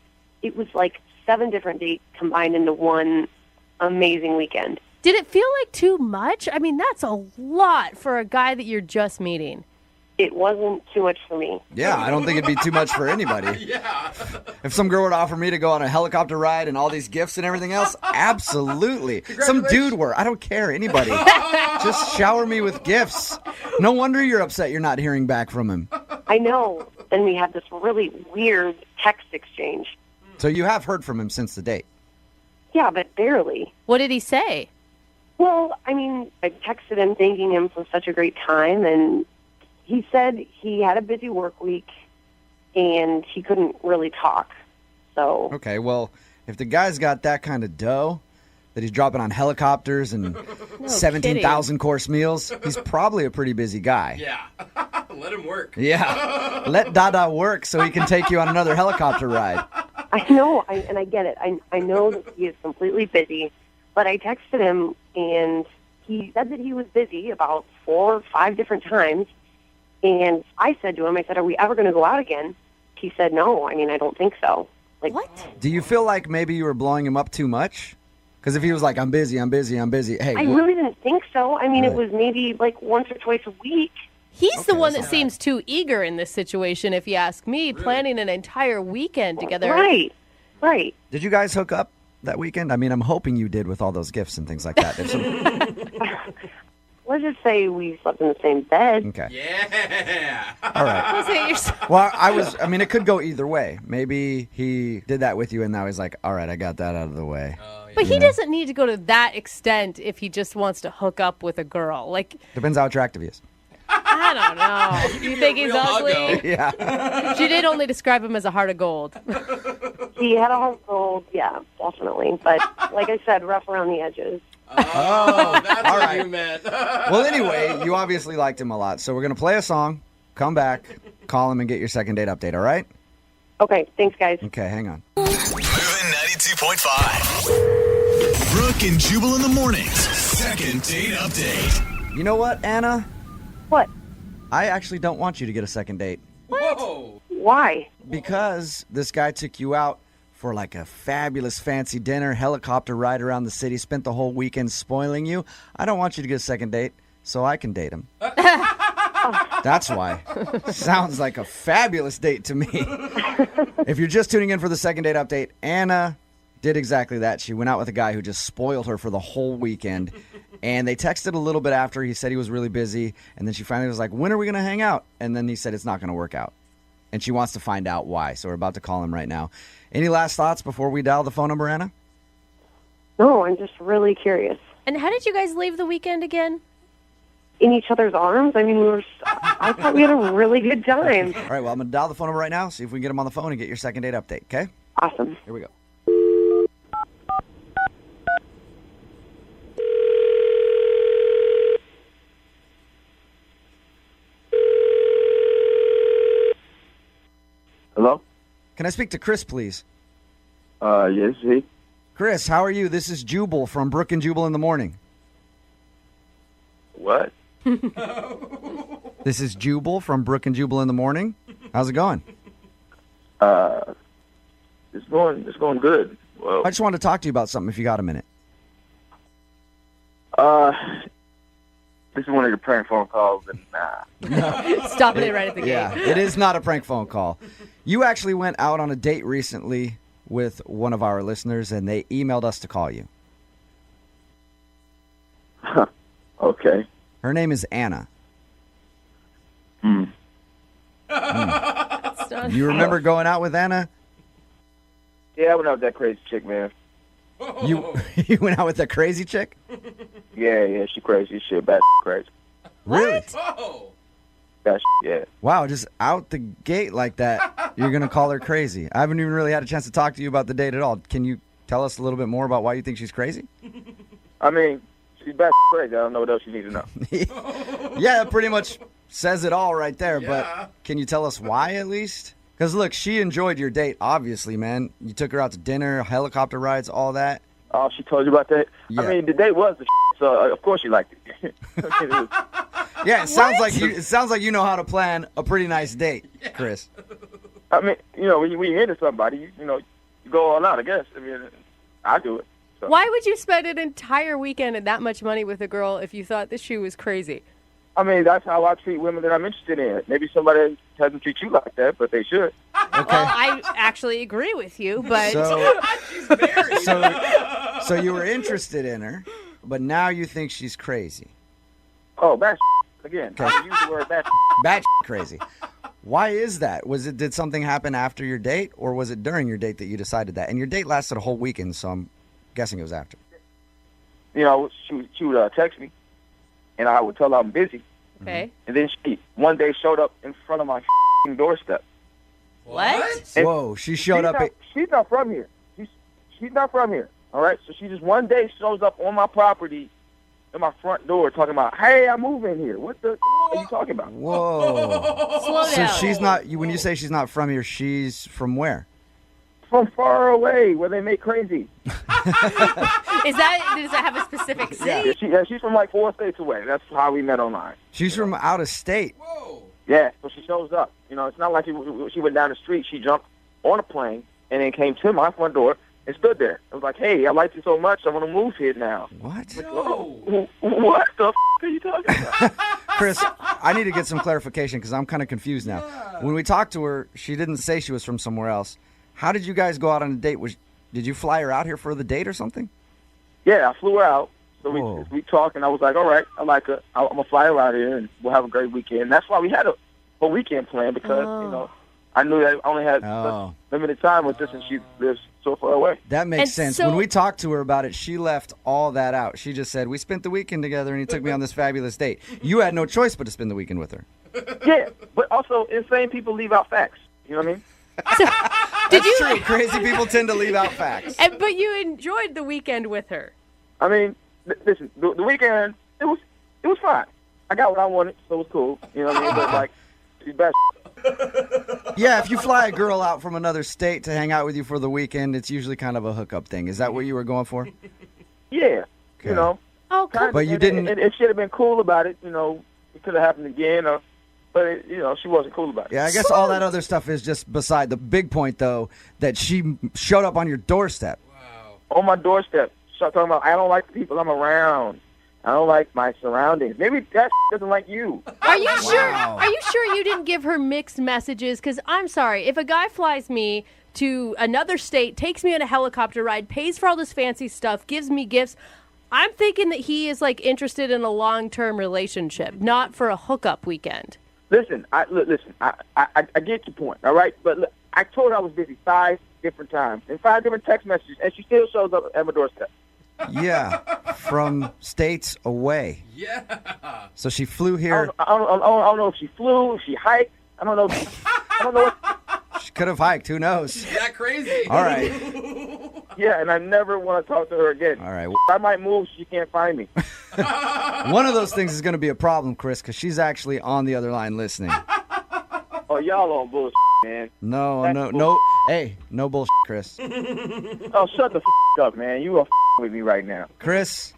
it was like 7 different dates combined into one amazing weekend. Did it feel like too much? I mean, that's a lot for a guy that you're just meeting. It wasn't too much for me. Yeah, I don't think it'd be too much for anybody. Yeah. If some girl were to offer me to go on a helicopter ride and all these gifts and everything else, absolutely. Some dude were. I don't care, anybody. Just shower me with gifts. No wonder you're upset you're not hearing back from him. I know. Then we had this really weird text exchange. So you have heard from him since the date. Yeah, but barely. What did he say? Well, I mean, I texted him thanking him for such a great time, and he said he had a busy work week and he couldn't really talk. So, Okay, well, if the guy's got that kind of dough that he's dropping on helicopters and 17,000 course meals, he's probably a pretty busy guy. Yeah. Let him work. Yeah. Let Dada work so he can take you on another helicopter ride. I know, and I get it. I know that he is completely busy, but I texted him, and he said that he was busy about 4 or 5 different times. And I said to him, I said, are we ever going to go out again? He said, no, I mean, I don't think so. Like, what? Do you feel like maybe you were blowing him up too much? Because if he was like, I'm busy, hey. I really didn't think so. I mean, it was maybe like once or twice a week. He's the one that seems too eager in this situation, if you ask me, planning an entire weekend together. Right. Did you guys hook up that weekend? I mean, I'm hoping you did with all those gifts and things like that. If Let's just say we slept in the same bed. Okay. Yeah. All right. Well, I mean, it could go either way. Maybe he did that with you and now he's like, all right, I got that out of the way. But he doesn't need to go to that extent if he just wants to hook up with a girl. Like, Depends how attractive he is. I don't know. You think he's ugly? Yeah. She did only describe him as a heart of gold. He had a heart of gold, yeah, definitely. But like I said, rough around the edges. Oh, that's all what right. you meant. Well, anyway, you obviously liked him a lot. So we're going to play a song, come back, call him, and get your second date update, all right? Okay, thanks, guys. Okay, hang on. Moving 92.5. Brooke and Jubal in the mornings. Second date update. You know what, Anna? What? I actually don't want you to get a second date. Whoa. Why? Because this guy took you out for like a fabulous fancy dinner, helicopter ride around the city, spent the whole weekend spoiling you. I don't want you to get a second date so I can date him. That's why. Sounds like a fabulous date to me. If you're just tuning in for the second date update, Anna did exactly that. She went out with a guy who just spoiled her for the whole weekend. And they texted a little bit after. He said he was really busy. And then she finally was like, when are we going to hang out? And then he said it's not going to work out. And she wants to find out why. So we're about to call him right now. Any last thoughts before we dial the phone number, Anna? No, I'm just really curious. And how did you guys leave the weekend again? In each other's arms? I mean, I thought we had a really good time. All right, well, I'm going to dial the phone number right now, see if we can get him on the phone and get your second date update, okay? Awesome. Here we go. Hello? Can I speak to Chris, please? Yes, he. Chris, how are you? This is Jubal from Brooke and Jubal in the Morning. What? This is Jubal from Brooke and Jubal in the Morning. How's it going? It's going good. Well, I just wanted to talk to you about something if you got a minute. this is one of your prank phone calls, and Stopping it right at the gate. Yeah, it is not a prank phone call. You actually went out on a date recently with one of our listeners, and they emailed us to call you. Okay. Her name is Anna. You remember going out with Anna? Yeah, I went out with that crazy chick, man. You went out with that crazy chick? Yeah, she crazy as shit, bad crazy. Really? That yeah. Wow, just out the gate like that, you're going to call her crazy. I haven't even really had a chance to talk to you about the date at all. Can you tell us a little bit more about why you think she's crazy? I mean, she's bad crazy. I don't know what else you need to know. Yeah, it pretty much says it all right there, but can you tell us why at least? Because, look, she enjoyed your date, obviously, man. You took her out to dinner, helicopter rides, all that. Oh, she told you about that? Yeah. I mean, the date was the so of course she liked it. Yeah, it sounds like you know how to plan a pretty nice date, Chris. I mean, when you're into somebody, you go all out, I guess. I mean, I do it. So. Why would you spend an entire weekend and that much money with a girl if you thought this shoe was crazy? I mean, that's how I treat women that I'm interested in. Maybe somebody doesn't treat you like that, but they should. Okay. Well, I actually agree with you, but... So you were interested in her, but now you think she's crazy. Oh, that's again. Okay. I use the word that. Bat crazy. Why is that? Did something happen after your date, or was it during your date that you decided that? And your date lasted a whole weekend, so I'm guessing it was after. She would text me, and I would tell her I'm busy. Okay. And then she one day showed up in front of my doorstep. What? And whoa, she showed up. She's not from here. She's not from here. All right. So she just one day shows up on my property, in my front door, talking about, "Hey, I'm moving here." What the are you talking about? Whoa. Slow So down. she's not. When you say she's not from here, she's from where? From far away, where they make crazy. Does that have a specific city? She's from like 4 states away. That's how we met online. She's from out of state. Whoa. Yeah, so she shows up. It's not like she went down the street. She jumped on a plane and then came to my front door and stood there. I was like, "Hey, I like you so much. I want to move here now." What? No. What the are you talking about? Chris, I need to get some clarification because I'm kind of confused now. When we talked to her, she didn't say she was from somewhere else. How did you guys go out on a date? Did you fly her out here for the date or something? Yeah, I flew her out. So we talked, and I was like, "All right, I like her. I'm gonna fly her out here, and we'll have a great weekend." And that's why we had a whole weekend plan because I knew that I only had limited time with this, and she lives so far away. That makes sense. When we talked to her about it, she left all that out. She just said, "We spent the weekend together, and he took me on this fabulous date." You had no choice but to spend the weekend with her. Yeah, but also insane people leave out facts. You know what I mean? That's true. Crazy people tend to leave out facts. But you enjoyed the weekend with her. I mean, listen, the weekend it was fine. I got what I wanted, so it was cool. You know what I mean? But she's bad. Yeah, if you fly a girl out from another state to hang out with you for the weekend, it's usually kind of a hookup thing. Is that what you were going for? Yeah, Okay. Oh, come But you didn't. It should have been cool about it. It could have happened again, but she wasn't cool about it. Yeah, I guess all that other stuff is just beside the big point, though, that she showed up on your doorstep. On my doorstep. Start talking about, I don't like the people I'm around. I don't like my surroundings. Maybe that doesn't like you. Are you sure? Are you sure you didn't give her mixed messages? Because I'm sorry, if a guy flies me to another state, takes me on a helicopter ride, pays for all this fancy stuff, gives me gifts, I'm thinking that he is like interested in a long-term relationship, not for a hookup weekend. Listen, I get your point, all right? But look, I told her I was busy 5 different times and 5 different text messages, and she still shows up at my doorstep. Yeah, from states away. Yeah. So she flew here. I don't know if she flew, if she hiked. I don't know. I don't know. She could have hiked. Who knows? Is that crazy? All right. Yeah, and I never want to talk to her again. All right. I might move. She can't find me. One of those things is going to be a problem, Chris, because she's actually on the other line listening. Oh, y'all on bullshit, man. No. Hey, no bullshit, Chris. Oh, shut the up, man. You are with me right now. Chris,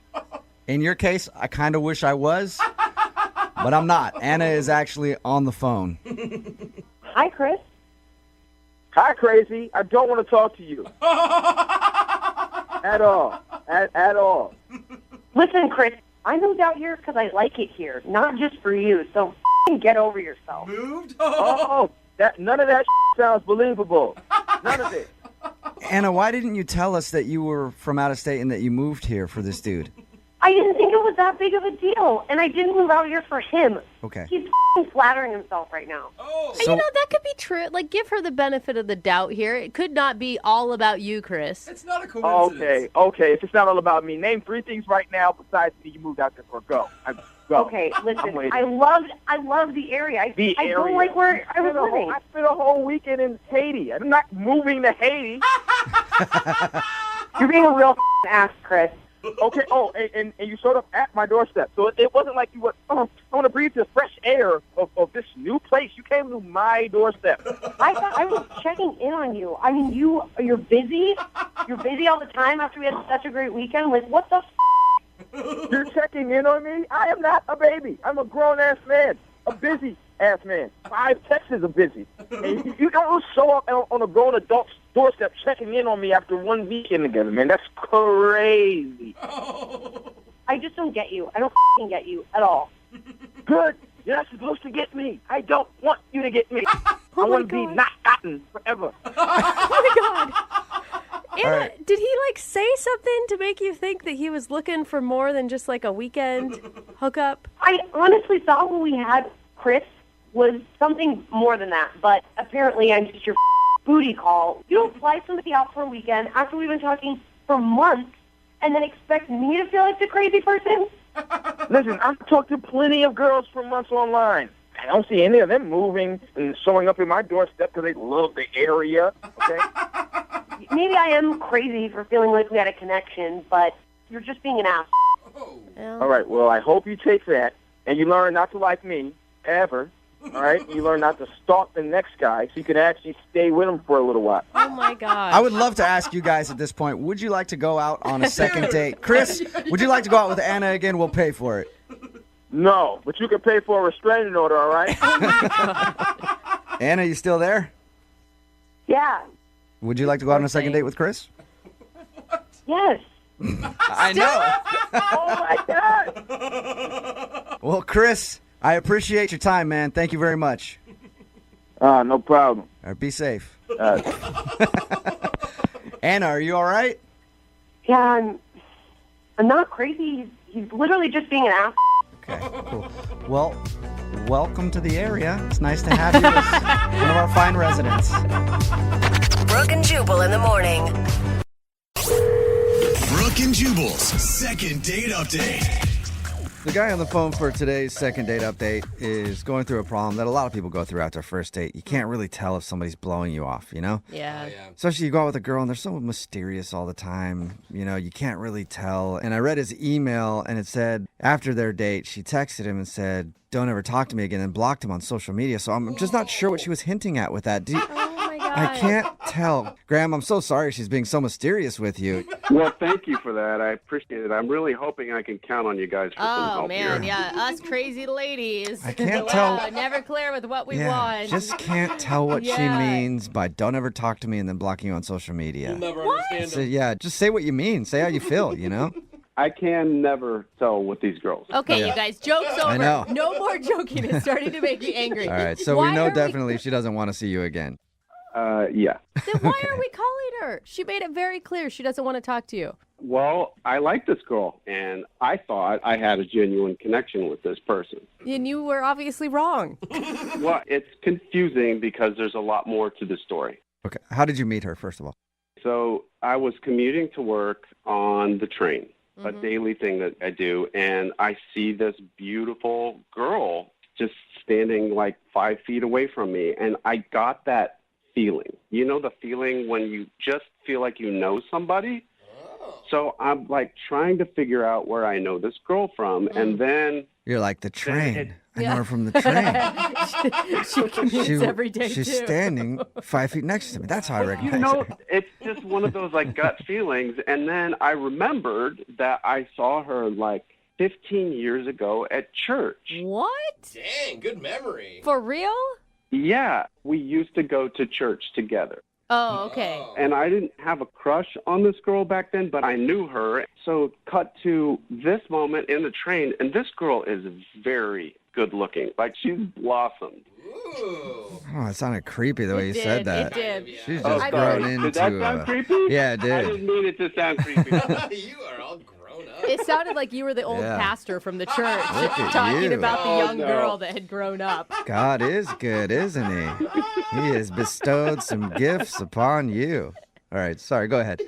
in your case, I kind of wish I was, but I'm not. Anna is actually on the phone. Hi, Chris. Hi, crazy. I don't want to talk to you. At all. At all. Listen, Chris, I moved out here because I like it here, not just for you. So get over yourself. Moved? None of that sounds believable. None of it. Anna, why didn't you tell us that you were from out of state and that you moved here for this dude? I didn't think it was that big of a deal, and I didn't move out here for him. Okay. He's flattering himself right now. You know, that could be true. Like, give her the benefit of the doubt here. It could not be all about you, Chris. It's not a coincidence. Okay. If it's not all about me, name 3 things right now besides me you moved out there for. Go. Go. Okay, listen, waiting. I love the area. I don't like where I was living. I spent a whole weekend in Haiti. I'm not moving to Haiti. You're being a real ass, Chris. Okay. Oh, and you showed up at my doorstep, so it wasn't like you went. Oh, I want to breathe the fresh air of this new place. You came to my doorstep. I thought I was checking in on you. I mean, you're busy. You're busy all the time after we had such a great weekend. Like, what the? You're checking in on me? I am not a baby. I'm a grown-ass man. A busy-ass man. 5 texts are busy. And you don't show up on a grown adult's doorstep checking in on me after one weekend together, man. That's crazy. I just don't get you. I don't get you at all. Good. You're not supposed to get me. I don't want you to get me. I want to be not gotten forever. Oh, my God. Anna, right. did he, like, say something to make you think that he was looking for more than just, like, a weekend hookup? I honestly thought what we had, Chris, was something more than that. But apparently I'm just your booty call. You don't fly somebody out for a weekend after we've been talking for months and then expect me to feel like the crazy person? Listen, I've talked to plenty of girls for months online. I don't see any of them moving and showing up in my doorstep because they love the area. Okay. Maybe I am crazy for feeling like we had a connection, but you're just being an ass. All right, well, I hope you take that and you learn not to like me, ever. All right? You learn not to stalk the next guy so you can actually stay with him for a little while. Oh, my God. I would love to ask you guys at this point, would you like to go out on a second date? Chris, would you like to go out with Anna again? We'll pay for it. No, but you can pay for a restraining order, all right? Anna, you still there? Yeah. Would you like to go out on a second date with Chris? Yes. I know. Oh, my God. Well, Chris, I appreciate your time, man. Thank you very much. No problem. All right, be safe. Anna, are you all right? Yeah, I'm not crazy. He's literally just being an ass. Okay, cool. Well, welcome to the area. It's nice to have you as one of our fine residents. Brooke and Jubal in the morning. Brooke and Jubal's second date update. The guy on the phone for today's second date update is going through a problem that a lot of people go through after a first date. You can't really tell if somebody's blowing you off, you know? Yeah. Especially you go out with a girl and they're so mysterious all the time. You know, you can't really tell. And I read his email and it said after their date, she texted him and said, "Don't ever talk to me again," and blocked him on social media. So I'm just not sure what she was hinting at with that. I can't tell. Graham, I'm so sorry she's being so mysterious with you. Well, thank you for that. I appreciate it. I'm really hoping I can count on you guys for some help man, here. yeah, us crazy ladies. I can't tell. Never clear with what we want. Just can't tell what she means by "don't ever talk to me" and then blocking you on social media. You'll never understand So, them. yeah, just say what you mean. Say how you feel, you know? I can never tell with these girls. Okay, Yeah. you guys, joke's over. I know. No more joking. It's starting to make me angry. All right, so Why we know are definitely she doesn't want to see you again. Yeah. Then why are we calling her? She made it very clear she doesn't want to talk to you. Well, I like this girl, and I thought I had a genuine connection with this person. And you were obviously wrong. Well, it's confusing because there's a lot more to the story. Okay, how did you meet her, first of all? So I was commuting to work on the train, a daily thing that I do, and I see this beautiful girl just standing like 5 feet away from me, and I got that feeling. You know the feeling when you just feel like you know somebody? So I'm like trying to figure out where I know this girl from, and then You're like, the train. I know her from the train. she commutes every day, She's too. standing 5 feet next to me. That's how I recognize you know, her. it's just one of those like gut feelings. And then I remembered that I saw her like 15 years ago at church. What? Dang, good memory. For real? Yeah, we used to go to church together. Oh, okay. And I didn't have a crush on this girl back then, but I knew her. So cut to this moment in the train, and this girl is very good looking. Like, she's blossomed. Oh, it sounded creepy the way you said that. It did. She's Oh, just sorry. grown into Did that sound creepy? Yeah, it I did. didn't mean it to sound creepy. You are all grown up. It sounded like you were the old Yeah. pastor from the church Look at talking you. about the Oh, young no. girl that had grown up. God is good, isn't he? He has bestowed some gifts upon you. All right, sorry, go ahead.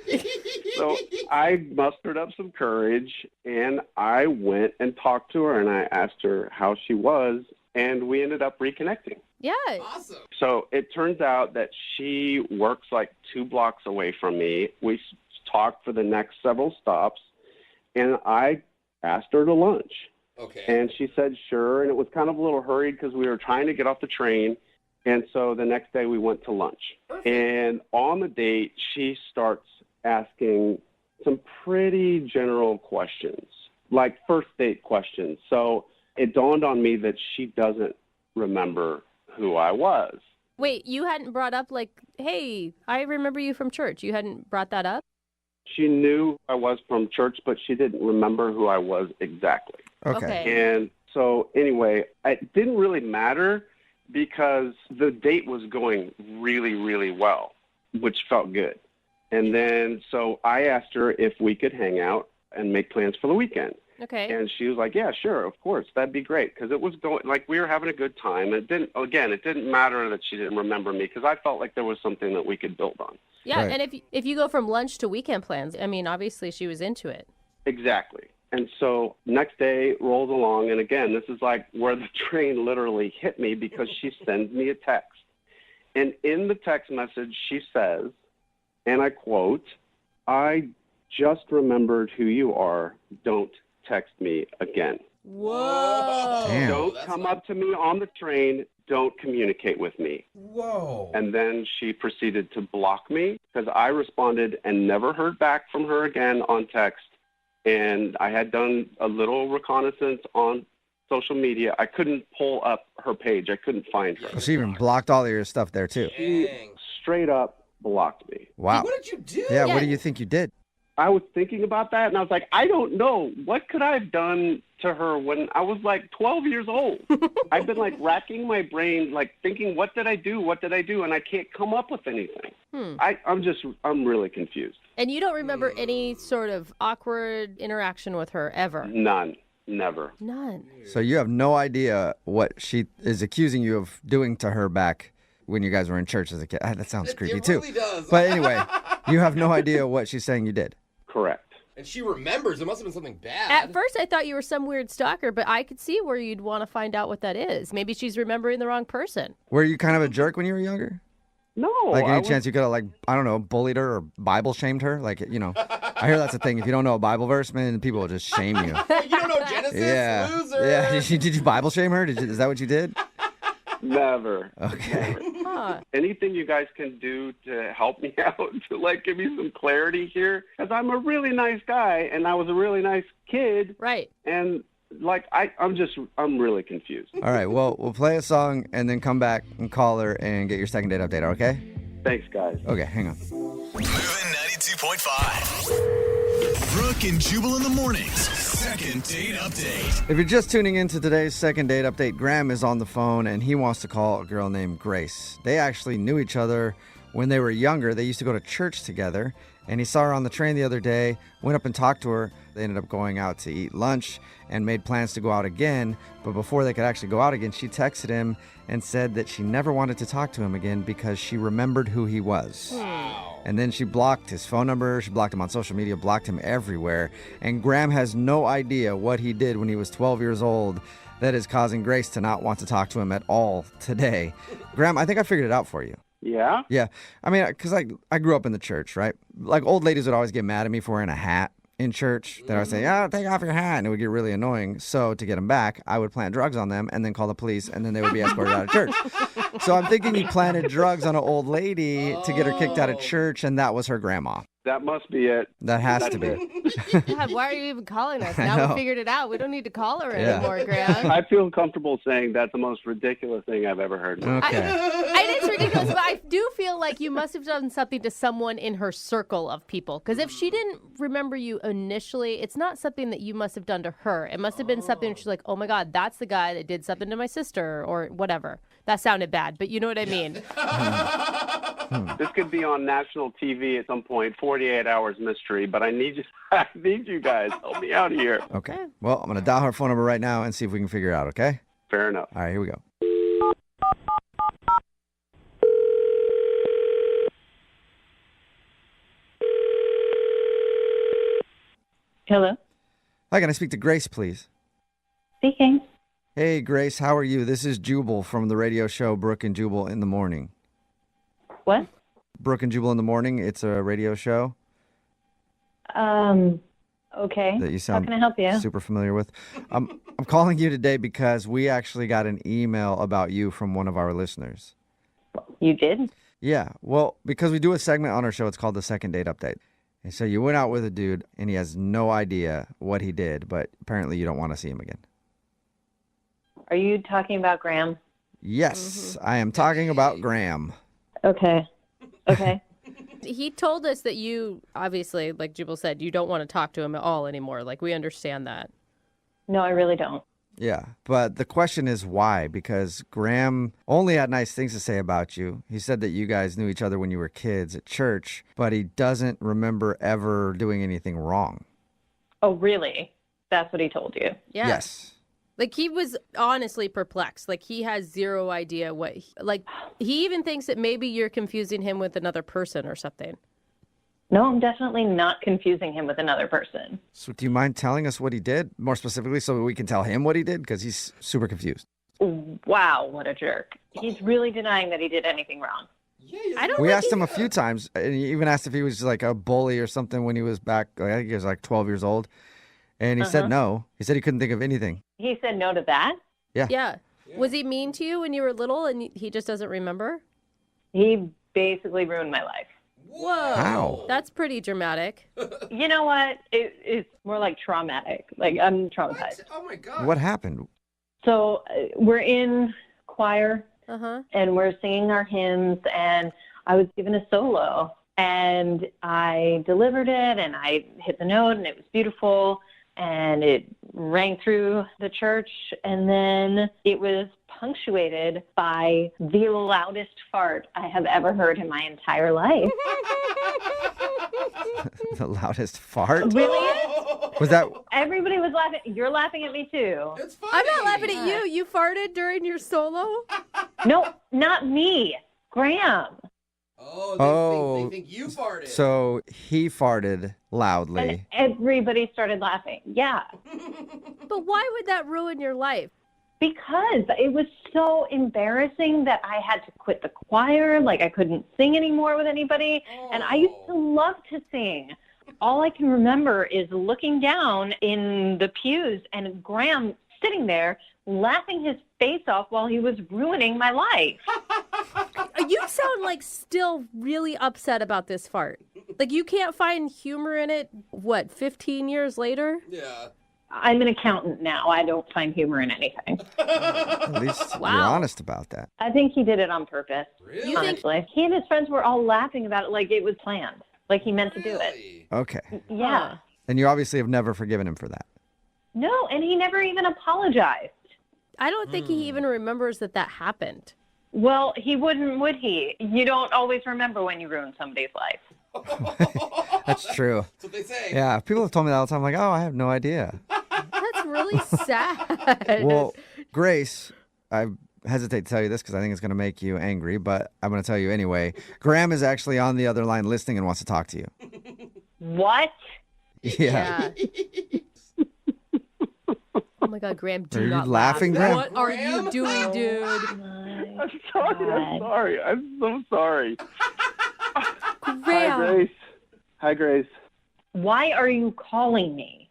So I mustered up some courage, and I went and talked to her, and I asked her how she was, and we ended up reconnecting. Yeah. Awesome. So it turns out that she works like 2 blocks away from me. We talked for the next several stops, and I asked her to lunch. Okay. And she said sure, and it was kind of a little hurried because we were trying to get off the train. And so the next day we went to lunch. And on the date, she starts asking some pretty general questions, like first date questions. So it dawned on me that she doesn't remember who I was. Wait, you hadn't brought up like, hey, I remember you from church. You hadn't brought that up? She knew I was from church, but she didn't remember who I was exactly. Okay. And so anyway, it didn't really matter because the date was going really, really well, which felt good. And then so I asked her if we could hang out and make plans for the weekend. Okay. And she was like, yeah, sure, of course, that'd be great. Because it was going, like, we were having a good time. It didn't matter that she didn't remember me because I felt like there was something that we could build on. Yeah, Right. and if you go from lunch to weekend plans, I mean, obviously she was into it. Exactly. And so next day rolls along, and again, this is like where the train literally hit me because she sends me a text. And in the text message, she says, and I quote, "I just remembered who you are. Don't text me again." Whoa. Damn. Don't come up to me on the train. Don't communicate with me. Whoa. And then she proceeded to block me because I responded and never heard back from her again on text. And I had done a little reconnaissance on social media. I couldn't pull up her page. I couldn't find her. She even blocked all of your stuff there, too. She straight up blocked me. Wow. What did you do? Yeah, what do you think you did? I was thinking about that, and I was like, I don't know. What could I have done to her when I was like 12 years old? I've been like racking my brain, like thinking, what did I do? What did I do? And I can't come up with anything. I'm really confused. And you don't remember any sort of awkward interaction with her ever? None. Never. None. So you have no idea what she is accusing you of doing to her back when you guys were in church as a kid. That sounds creepy, too. really does. But anyway, you have no idea what she's saying you did. Correct. And she remembers. It must have been something bad. At first, I thought you were some weird stalker, but I could see where you'd want to find out what that is. Maybe she's remembering the wrong person. Were you kind of a jerk when you were younger? No. Like I any chance you could have, like, I don't know, bullied her or Bible shamed her? Like, you know, I hear that's a thing. If you don't know a Bible verse, man, people will just shame you. You don't know Genesis? Yeah. Loser. Yeah. Did you Bible shame her? Is that what you did? Never. Okay. Huh. Anything you guys can do to help me out, to like give me some clarity here? Because I'm a really nice guy, and I was a really nice kid. Right. And like, I'm really confused. All right. Well, we'll play a song and then come back and call her and get your second date update, okay? Thanks, guys. Okay, hang on. Moving 92.5. Brooke and Jubal in the mornings. Second date update. If you're just tuning into today's second date update, Graham is on the phone and he wants to call a girl named Grace. They actually knew each other when they were younger. They used to go to church together, and he saw her on the train the other day, went up and talked to her. They ended up going out to eat lunch and made plans to go out again. But before they could actually go out again, she texted him and said that she never wanted to talk to him again because she remembered who he was. And then she blocked his phone number, she blocked him on social media, blocked him everywhere. And Graham has no idea what he did when he was 12 years old that is causing Grace to not want to talk to him at all today. Graham, I think I figured it out for you. Yeah? Yeah. I mean, because I grew up in the church, right? Like, old ladies would always get mad at me for wearing a hat in church. Then I would say, take off your hat. And it would get really annoying. So to get them back, I would plant drugs on them and then call the police, and then they would be escorted out of church. So I'm thinking he planted drugs on an old lady to get her kicked out of church, and that was her grandma. That must be it. That has to be. God, why are you even calling us? I Now know. we figured it out. We don't need to call her Yeah. anymore, Graham. I feel comfortable saying that's the most ridiculous thing I've ever heard. Okay. It is ridiculous, but I do feel like you must have done something to someone in her circle of people. Because if she didn't remember you initially, it's not something that you must have done to her. It must have been something she's like, oh my God, that's the guy that did something to my sister or whatever. That sounded bad, but you know what I mean. This could be on national TV at some point, 48 Hours Mystery, but I need you guys. Help me out here. Okay. Well, I'm going to dial her phone number right now and see if we can figure it out, okay? Fair enough. All right, here we go. Hello. Hi, can I speak to Grace, please? Speaking. Hey, Grace, how are you? This is Jubal from the radio show Brooke and Jubal in the Morning. What? Brooke and Jubal in the Morning. It's a radio show Okay. that you sound How can I help you? super familiar with. I'm calling you today because we actually got an email about you from one of our listeners. You did? Yeah. Well, because we do a segment on our show, it's called the Second Date Update. And so you went out with a dude, and he has no idea what he did, but apparently you don't want to see him again. Are you talking about Graham? Yes, I am talking about Graham. Okay. Okay. He told us that you, obviously, like Jubal said, you don't want to talk to him at all anymore. Like, we understand that. No, I really don't. Yeah, but the question is why? Because Graham only had nice things to say about you. He said that you guys knew each other when you were kids at church, but he doesn't remember ever doing anything wrong. Oh, really? That's what he told you? Yeah. Yes. Like, he was honestly perplexed. Like, he has zero idea he even thinks that maybe you're confusing him with another person or something. No, I'm definitely not confusing him with another person. So do you mind telling us what he did more specifically so we can tell him what he did? Because he's super confused. Wow, what a jerk. He's really denying that he did anything wrong. We asked him a few times, and he even asked if he was like a bully or something when he was back, I think he was like 12 years old. And he said no. He said he couldn't think of anything. He said no to that? Yeah. Was he mean to you when you were little and he just doesn't remember? He basically ruined my life. Whoa. How? That's pretty dramatic. You know what? It's more like traumatic. Like, I'm traumatized. Oh my God. What happened? So we're in choir, Uh-huh. and we're singing our hymns, and I was given a solo, and I delivered it, and I hit the note, and it was beautiful, and it rang through the church, and then it was punctuated by the loudest fart I have ever heard in my entire life. The loudest fart? Really? Was that... Everybody was laughing. You're laughing at me, too. It's funny. I'm not laughing at you. You farted during your solo? No, not me. Graham. Oh, they think you farted. So he farted loudly. And everybody started laughing. Yeah. But why would that ruin your life? Because it was so embarrassing that I had to quit the choir. Like, I couldn't sing anymore with anybody. And I used to love to sing. All I can remember is looking down in the pews and Graham sitting there laughing his face off while he was ruining my life. You sound like still really upset about this fart. Like, you can't find humor in it, 15 years later? Yeah. I'm an accountant now. I don't find humor in anything. At least you're honest about that. I think he did it on purpose. Really? Honestly. He and his friends were all laughing about it like it was planned. Like he meant to do it. Okay. Yeah. And you obviously have never forgiven him for that. No, and he never even apologized. I don't think he even remembers that happened. Well, he wouldn't, would he? You don't always remember when you ruin somebody's life. That's true. That's what they say. Yeah, people have told me that all the time. I'm like, oh, I have no idea. That's really sad. Well, Grace, I hesitate to tell you this because I think it's going to make you angry, but I'm going to tell you anyway. Graham is actually on the other line listening and wants to talk to you. What? Yeah. Oh my God, Graham, do Are you not laughing, laugh. Graham? What are you doing, dude? I'm sorry. I'm so sorry. Hi, Graham. Grace. Hi, Grace. Why are you calling me?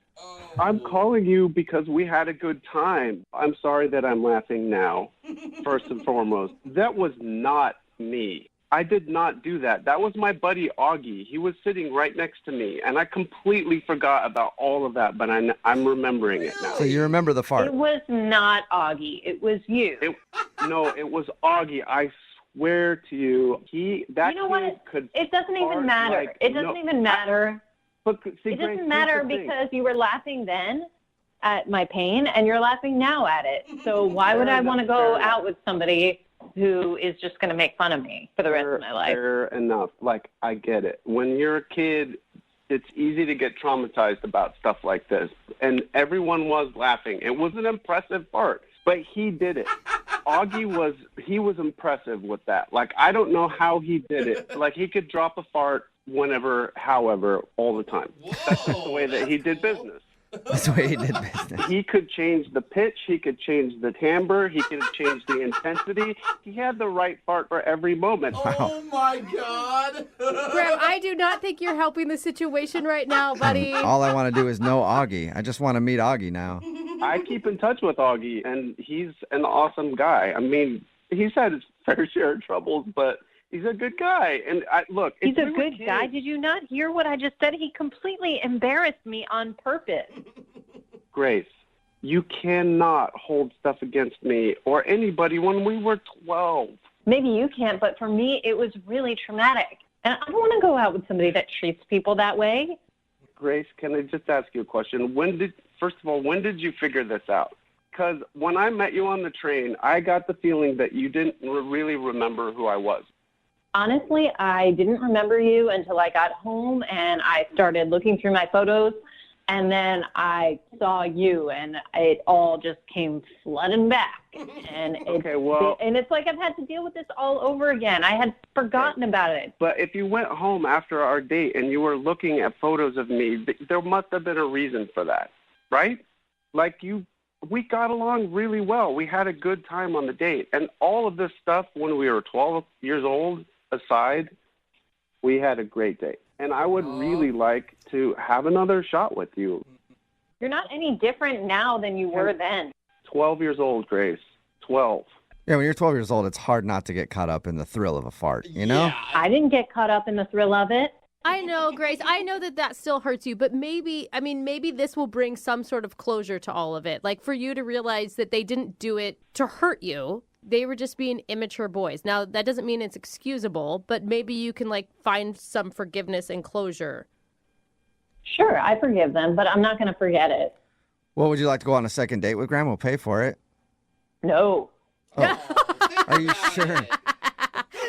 I'm calling you because we had a good time. I'm sorry that I'm laughing now, first and foremost. That was not me. I did not do that. That was my buddy Augie. He was sitting right next to me, and I completely forgot about all of that, but I'm remembering it now. So you remember the fart? It was not Augie. It was you. No, it was Augie. I swear to you. You know what? Could It doesn't even fart matter. like- It doesn't no, even matter. But see, It Grace, doesn't here's matter the thing. because you were laughing then at my pain, and you're laughing now at it. So why would I want to go out with somebody who is just going to make fun of me for the rest of my life? Fair enough. Like, I get it. When you're a kid, it's easy to get traumatized about stuff like this. And everyone was laughing. It was an impressive fart, but he did it. Augie was impressive with that. Like, I don't know how he did it. Like, he could drop a fart whenever, however, all the time. That's just the way that he did business. That's the way he did business. He could change the pitch. He could change the timbre. He could change the intensity. He had the right fart for every moment. Oh, my God. Graham, I do not think you're helping the situation right now, buddy. All I want to do is know Augie. I just want to meet Augie now. I keep in touch with Augie, and he's an awesome guy. I mean, he's had his fair share of troubles, but he's a good guy. And look, He's if a we were good kids- guy. Did you not hear what I just said? He completely embarrassed me on purpose. Grace, you cannot hold stuff against me or anybody when we were 12. Maybe you can't, but for me, it was really traumatic. And I don't want to go out with somebody that treats people that way. Grace, can I just ask you a question? First of all, when did you figure this out? Because when I met you on the train, I got the feeling that you didn't really remember who I was. Honestly, I didn't remember you until I got home and I started looking through my photos, and then I saw you, and it all just came flooding back. And it's like I've had to deal with this all over again. I had forgotten about it. But if you went home after our date and you were looking at photos of me, there must have been a reason for that, right? Like we got along really well. We had a good time on the date. And all of this stuff when we were 12 years old aside, we had a great date. And I would really like to have another shot with you. You're not any different now than you were then. 12 years old, Grace. 12. Yeah, when you're 12 years old, it's hard not to get caught up in the thrill of a fart, you know? I didn't get caught up in the thrill of it. I know, Grace. I know that still hurts you, but maybe this will bring some sort of closure to all of it. Like for you to realize that they didn't do it to hurt you. They were just being immature boys. Now, that doesn't mean it's excusable, but maybe you can find some forgiveness and closure. Sure, I forgive them, but I'm not going to forget it. Well, would you like to go on a second date with Graham? We'll pay for it. No. Are you sure?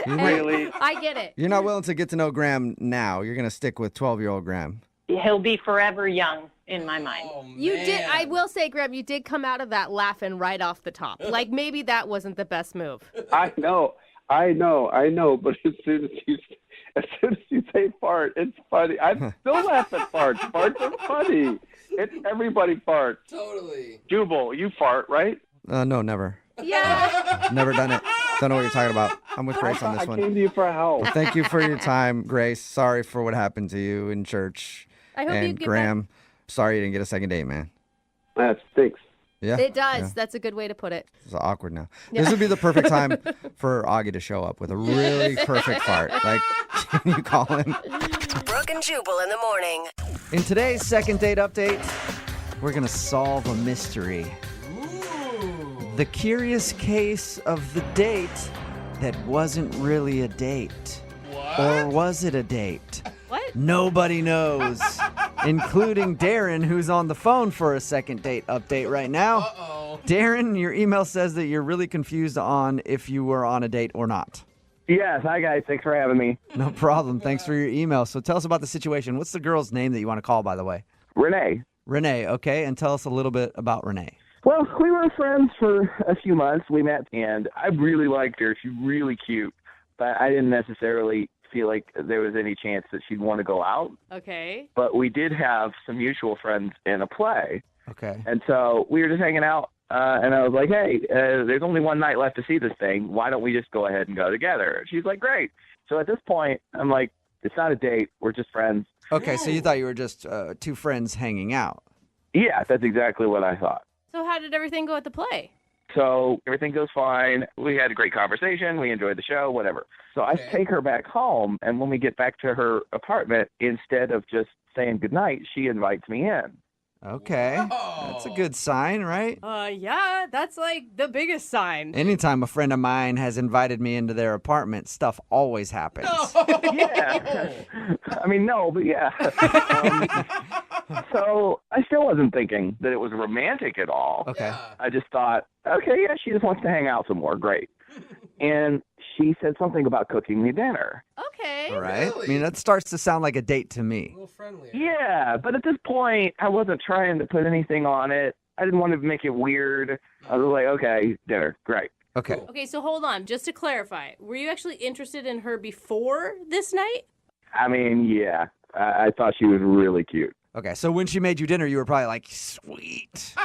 Really? I get it. You're not willing to get to know Graham now. You're going to stick with 12-year-old Graham. He'll be forever young in my mind. You did. I will say, Graham, you did come out of that laughing right off the top. Maybe that wasn't the best move. I know. But as soon as you say fart, it's funny. I still laugh at farts. Farts are funny. It's everybody farts. Totally. Jubal, you fart, right? No, never. Yeah. Never done it. Don't know what you're talking about. I'm with Grace on this one. I came to you for help. Well, thank you for your time, Grace. Sorry for what happened to you in church. I hope and you get Graham, sorry you didn't get a second date, man. That stinks. Yeah. It does. Yeah. That's a good way to put it. It's awkward now. Yeah. This would be the perfect time for Augie to show up with a really perfect fart. Can you call him? Brooke and Jubal in the morning. In today's second date update, we're going to solve a mystery. The curious case of the date that wasn't really a date. What? Or was it a date? What? Nobody knows. including Darren, who's on the phone for a second date update right now. Uh-oh. Darren, your email says that you're really confused on if you were on a date or not. Yes. Hi, guys. Thanks for having me. No problem. Thanks for your email. So tell us about the situation. What's the girl's name that you want to call, by the way? Renee. Renee, okay. And tell us a little bit about Renee. Well, we were friends for a few months. We met, and I really liked her. She's really cute, but I didn't necessarily feel like there was any chance that she'd want to go out. Okay. But we did have some mutual friends in a play. Okay. And so we were just hanging out, and I was like, hey, there's only one night left to see this thing. Why don't we just go ahead and go together? She's like, great. So at this point, I'm like, it's not a date. We're just friends. Okay, so you thought you were just two friends hanging out. Yeah, that's exactly what I thought. So how did everything go at the play? So everything goes fine. We had a great conversation. We enjoyed the show, whatever. So I take her back home, and when we get back to her apartment, instead of just saying goodnight, she invites me in. Okay. That's a good sign, right? Yeah, that's like the biggest sign. Anytime a friend of mine has invited me into their apartment, stuff always happens. Yeah. I mean, no, but yeah. So I still wasn't thinking that it was romantic at all. Okay. I just thought, okay, yeah, she just wants to hang out some more. Great. And she said something about cooking me dinner. Okay. All right. I mean, that starts to sound like a date to me. Yeah, but at this point, I wasn't trying to put anything on it. I didn't want to make it weird. I was like, okay, dinner, great. Okay. Okay, so hold on. Just to clarify, were you actually interested in her before this night? I mean, yeah, I thought she was really cute. Okay, so when she made you dinner, you were probably like, sweet.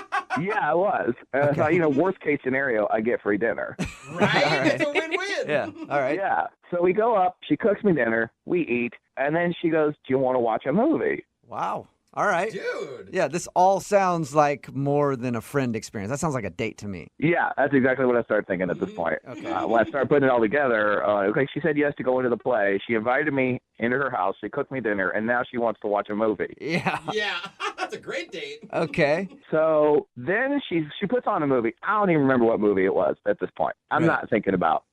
Yeah, I was. And I thought, worst case scenario, I get free dinner. Right? It's a win-win. Yeah, all right. Yeah. So we go up, she cooks me dinner, we eat, and then she goes, do you want to watch a movie? Wow. All right. Dude. Yeah, this all sounds like more than a friend experience. That sounds like a date to me. Yeah, that's exactly what I started thinking at this point. Okay. When I started putting it all together, okay, she said yes to go into the play. She invited me into her house. She cooked me dinner, and now she wants to watch a movie. Yeah. Yeah, that's a great date. Okay. So then she puts on a movie. I don't even remember what movie it was at this point. I'm not thinking about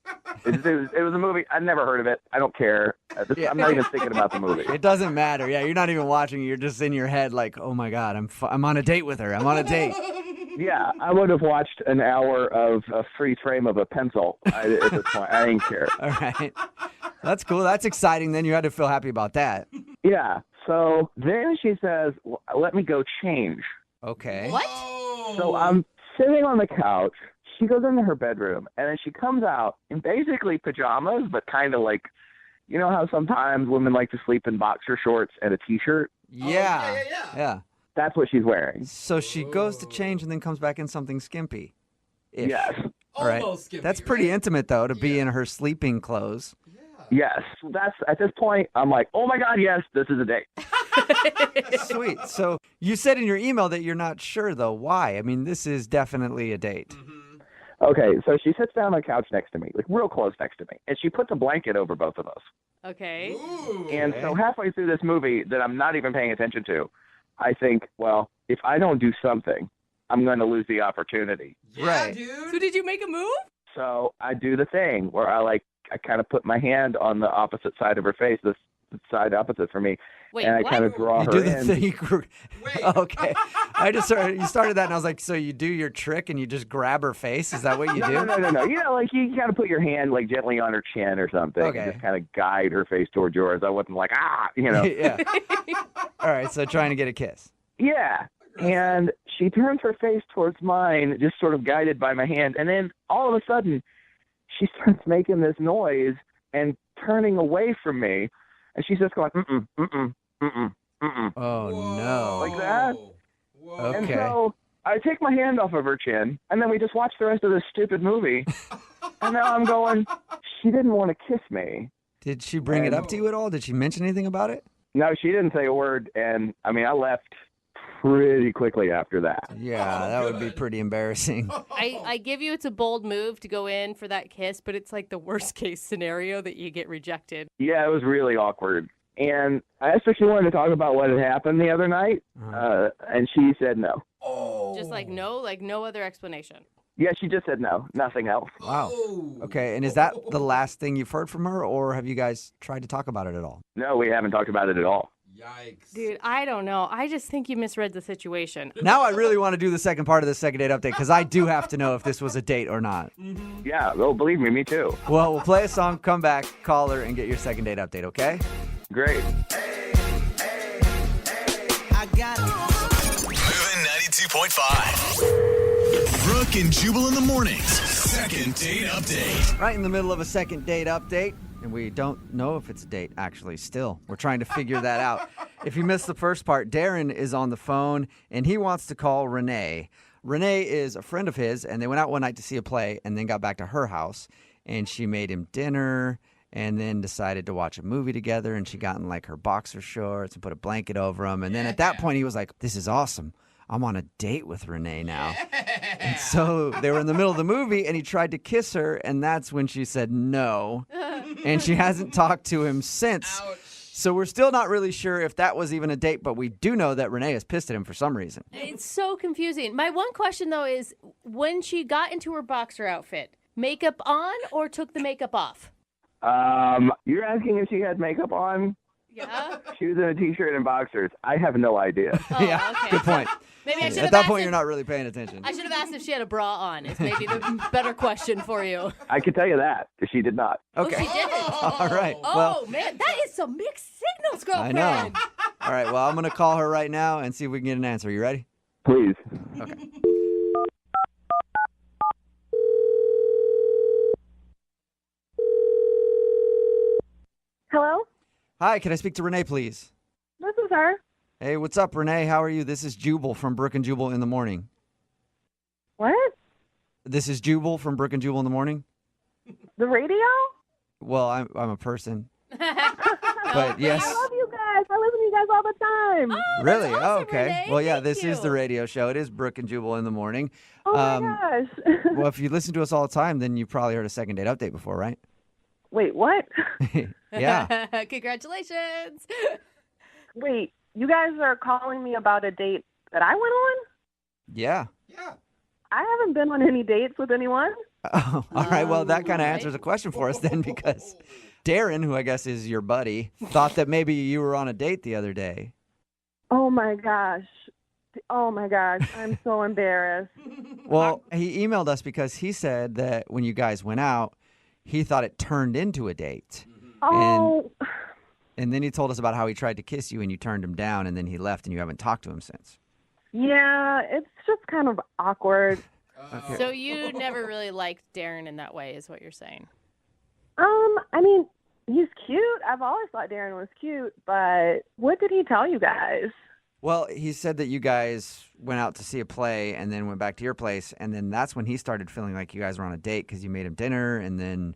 it. It was a movie. I never heard of it. I don't care. I'm not even thinking about the movie. It doesn't matter. Yeah, you're not even watching. You're just in your head like, oh, my God, I'm on a date with her. I'm on a date. Yeah, I would have watched an hour of a freeze frame of a pencil at this point. I didn't care. All right. That's cool. That's exciting. Then you had to feel happy about that. Yeah. So then she says, let me go change. Okay. What? So I'm sitting on the couch. She goes into her bedroom, and then she comes out in basically pajamas, but kind of like, you know how sometimes women like to sleep in boxer shorts and a T-shirt? Yeah. Yeah. That's what she's wearing. So she goes to change and then comes back in something skimpy. Yes. All right. Almost skimpy, That's pretty right? intimate, though, to be in her sleeping clothes. Yes. That's at this point, I'm like, oh my God, yes, this is a date. Sweet. So you said in your email that you're not sure, though. Why? I mean, this is definitely a date. Okay, so she sits down on the couch next to me, like real close next to me, and she puts a blanket over both of us. Okay. And so halfway through this movie that I'm not even paying attention to, I think, well, if I don't do something, I'm going to lose the oppositenity. Right. Dude. So did you make a move? So I do the thing where I kind of put my hand on the opposite side of her face, the side opposite for me, Wait, and I what? kind of draw You her do the in. thing. Wait. Okay. You started that, and I was like, so you do your trick and you just grab her face? Is that what you do? No. You know, like you kind of put your hand like gently on her chin or something. Okay. And just kind of guide her face toward yours. I wasn't like, you know. Yeah. All right, so trying to get a kiss. Yeah. And she turns her face towards mine, just sort of guided by my hand. And then all of a sudden, she starts making this noise and turning away from me. And she's just going, mm-mm, mm-mm, mm-mm, mm-mm. Oh, no. Like that. Whoa. And Okay. so I take my hand off of her chin, and then we just watch the rest of this stupid movie. And now I'm going, she didn't want to kiss me. Did she bring it up to you at all? Did she mention anything about it? No, she didn't say a word. And, I mean, I left pretty quickly after that. Yeah, that would be pretty embarrassing. I give you it's a bold move to go in for that kiss, but it's like the worst case scenario that you get rejected. Yeah, it was really awkward. And I asked her if she wanted to talk about what had happened the other night, and she said no. Just like no other explanation. Yeah, she just said no, nothing else. Wow. Okay, and is that the last thing you've heard from her, or have you guys tried to talk about it at all? No, we haven't talked about it at all. Yikes. Dude, I don't know. I just think you misread the situation. Now I really want to do the second part of the second date update because I do have to know if this was a date or not. Yeah, oh, believe me too. Well, we'll play a song, come back, call her, and get your second date update, okay? Great. I got it. Moving 92.5. Brooke and Jubal in the mornings. Second date update. Right in the middle of a second date update, and we don't know if it's a date, actually, still. We're trying to figure that out. If you missed the first part, Darren is on the phone, and he wants to call Renee. Renee is a friend of his, and they went out one night to see a play and then got back to her house, and she made him dinner and then decided to watch a movie together, and she got in, like, her boxer shorts and put a blanket over him. And then at that point, he was like, this is awesome. I'm on a date with Renee now. And so they were in the middle of the movie, and he tried to kiss her, and that's when she said no. And she hasn't talked to him since. Ouch. So we're still not really sure if that was even a date, but we do know that Renee is pissed at him for some reason. It's so confusing. My one question, though, is when she got into her boxer outfit, makeup on or took the makeup off? You're asking if she had makeup on? Yeah. She was in a t-shirt and boxers. I have no idea. Oh, Yeah, okay. good point. Maybe I should At have that asked point, if- you're not really paying attention. I should have asked if she had a bra on. Is maybe the better question for you. I can tell you that. She did not. Okay. Oh, she didn't. All right. Oh, Well, man, that is some mixed signals, I girlfriend. know. All right. Well, I'm going to call her right now and see if we can get an answer. You ready? Please. Okay. Hello? Hi, can I speak to Renee, please? This is her. Hey, what's up, Renee? How are you? This is Jubal from Brooke and Jubal in the morning. What? This is Jubal from Brooke and Jubal in the morning. The radio? Well, I'm a person. Oh, But yes. I love you guys. I listen to you guys all the time. Oh, Really? that's awesome, Okay. Renee. Well, yeah, Thank this is you. the radio show. It is Brooke and Jubal in the morning. Oh my gosh. Well, if you listen to us all the time, then you probably heard a second date update before, right? Wait, what? Yeah. Congratulations. Wait, you guys are calling me about a date that I went on? Yeah. Yeah. I haven't been on any dates with anyone. Oh, all right. Well, that kind of right. answers a question for us then, because Darren, who I guess is your buddy, thought that maybe you were on a date the other day. Oh my gosh. Oh my gosh. I'm so embarrassed. Well, he emailed us because he said that when you guys went out, he thought it turned into a date. Oh. And then he told us about how he tried to kiss you and you turned him down, and then he left and you haven't talked to him since. Yeah, it's just kind of awkward. Okay. So you never really liked Darren in that way, is what you're saying. I mean, he's cute. I've always thought Darren was cute, but what did he tell you guys? Well, he said that you guys went out to see a play and then went back to your place, and then that's when he started feeling like you guys were on a date because you made him dinner and then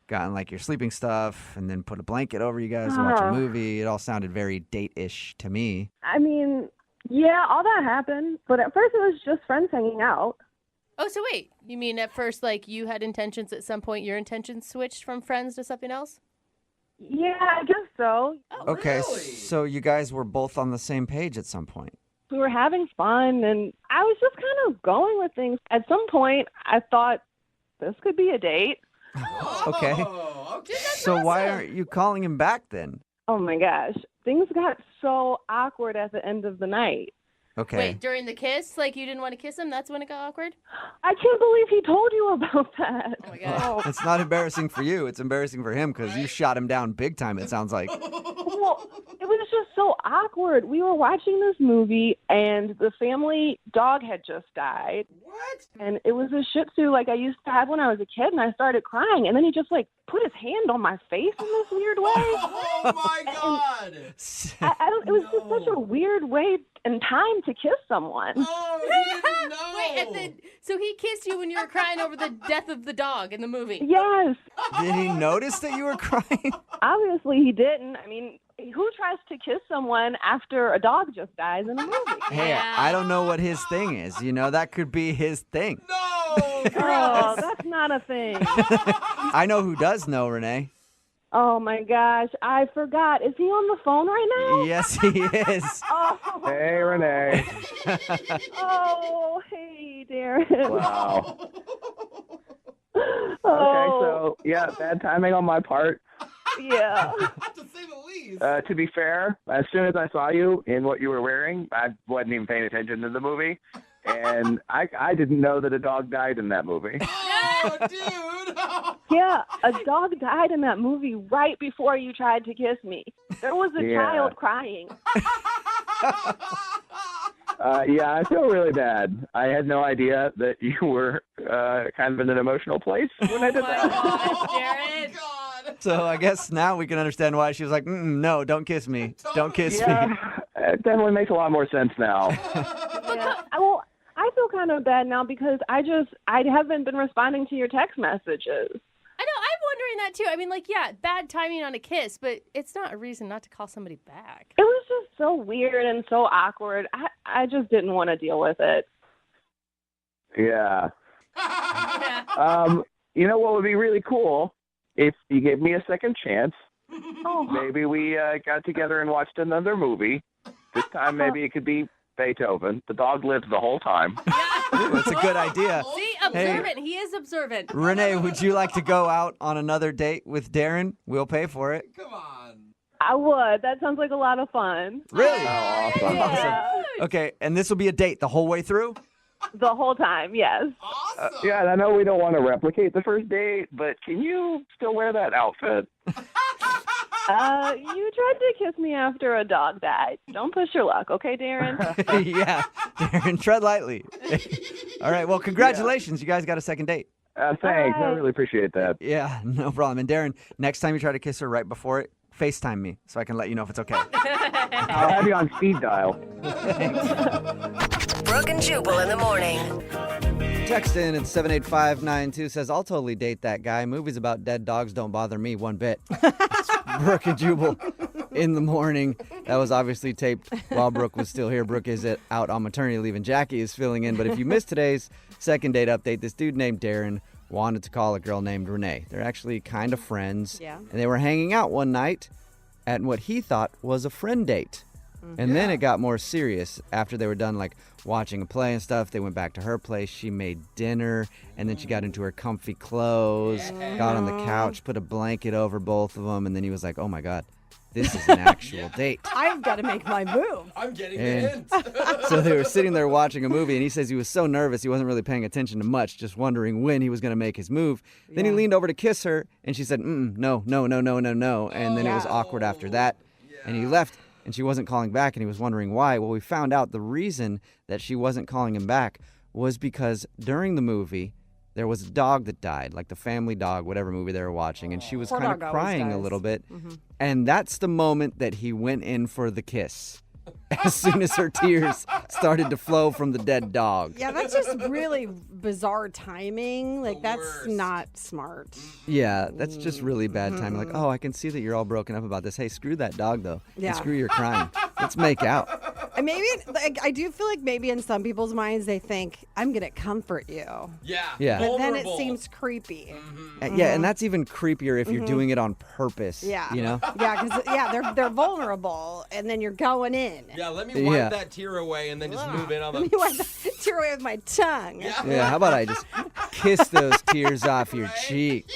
got in like your sleeping stuff and then put a blanket over you guys to watch a movie. It all sounded very date-ish to me. I mean, yeah, all that happened, but at first it was just friends hanging out. Oh, so wait. You mean at first, like, you had intentions at some point, your intentions switched from friends to something else? Yeah, I guess so. Okay, really? so you guys were both on the same page at some point. We were having fun, and I was just kind of going with things. At some point, I thought this could be a date. Okay. Oh, okay. So why aren't you calling him back then? Oh my gosh. Things got so awkward at the end of the night. Okay. Wait, during the kiss, like you didn't want to kiss him? That's when it got awkward? I can't believe he told you about that. Oh, my God. It's not embarrassing for you. It's embarrassing for him because you shot him down big time, it sounds like. Well, it was just so awkward. We were watching this movie, and the family dog had just died. What? And it was a Shih Tzu like I used to have when I was a kid, and I started crying. And then he just, like, put his hand on my face in this weird way. Oh, my God. I don't. It was just such a weird way and time to kiss someone. Oh, he didn't know. Wait, and then, so he kissed you when you were crying over the death of the dog in the movie? Yes. Did he notice that you were crying? Obviously, he didn't. I mean, who tries to kiss someone after a dog just dies in a movie? Hey, I don't know what his thing is. You know, that could be his thing. No. Oh, that's not a thing. I know who does know, Renee. Oh my gosh, I forgot. Is he on the phone right now? Yes, he is. Oh, Hey, Renee. oh, hey, Darren. Wow. Oh, Okay, so, yeah, bad timing on my part. yeah. To say the least. To be fair, as soon as I saw you in what you were wearing, I wasn't even paying attention to the movie. And I didn't know that a dog died in that movie. Oh, dude! Yeah, a dog died in that movie right before you tried to kiss me. There was a Yeah. child crying. Yeah, I feel really bad. I had no idea that you were kind of in an emotional place when I did that. Jared. So I guess now we can understand why she was like, no, don't kiss me. Don't kiss me. Yeah, it definitely makes a lot more sense now. Yeah. Well, I feel kind of bad now because I haven't been responding to your text messages. I know, I'm wondering that too. I mean, like, yeah, bad timing on a kiss, but it's not a reason not to call somebody back. It was just so weird and so awkward. I just didn't want to deal with it. Yeah. You know what would be really cool? If you gave me a second chance, maybe we got together and watched another movie. This time, maybe it could be Beethoven. The dog lived the whole time. Ooh, that's a good idea. See, observant. He is observant. Renee, would you like to go out on another date with Darren? We'll pay for it. I would. That sounds like a lot of fun. Really? Oh, awesome. Awesome. Okay, and this will be a date the whole way through? The whole time, yes. Yeah, and I know we don't want to replicate the first date, but can you still wear that outfit? You tried to kiss me after a dog died. Don't push your luck, okay, Darren? Yeah, Darren, tread lightly. All right, well, congratulations. You guys got a second date. Thanks. I really appreciate that. Yeah, no problem. And Darren, next time you try to kiss her right before it, FaceTime me so I can let you know if it's okay. I'll have you on speed dial. Brooke and Jubal in the morning. Text in at 78592 says, I'll totally date that guy. Movies about dead dogs don't bother me one bit. It's Brooke and Jubal in the morning. That was obviously taped while Brooke was still here. Brooke is out on maternity leave and Jackie is filling in. But if you missed today's second date update, this dude named Darren wanted to call a girl named Renee. They're actually kind of friends. Yeah. And they were hanging out one night at what he thought was a friend date. And then it got more serious after they were done, like, watching a play and stuff. They went back to her place. She made dinner, and then she got into her comfy clothes, got on the couch, put a blanket over both of them, and then he was like, oh, my God, this is an actual date. I've got to make my move. I'm getting the And hint. so they were sitting there watching a movie, and he says he was so nervous he wasn't really paying attention to much, just wondering when he was going to make his move. Then he leaned over to kiss her, and she said, no. And then it was awkward after that, and he left. And she wasn't calling back, and he was wondering why. Well, we found out the reason that she wasn't calling him back was because during the movie, there was a dog that died, like the family dog, whatever movie they were watching, and she was Poor kind of dog always crying a dies. little bit. And that's the moment that he went in for the kiss. As soon as her tears started to flow from the dead dog. Yeah, that's just really bizarre timing. Like, that's not smart. Yeah, that's just really bad timing. Like, oh, I can see that you're all broken up about this. Hey, screw that dog, though. Yeah. And screw your crying. Let's make out. And maybe, like, I do feel like maybe in some people's minds they think, I'm going to comfort you. Yeah. Yeah. But then it Vulnerable. seems creepy. Yeah, and that's even creepier if you're doing it on purpose. Yeah. You know? Yeah, because they're vulnerable, and then you're going in. Yeah, let me wipe that tear away and then just move in on Let me the... wipe the tear away with my tongue. Yeah, how about I just kiss those tears off your cheek?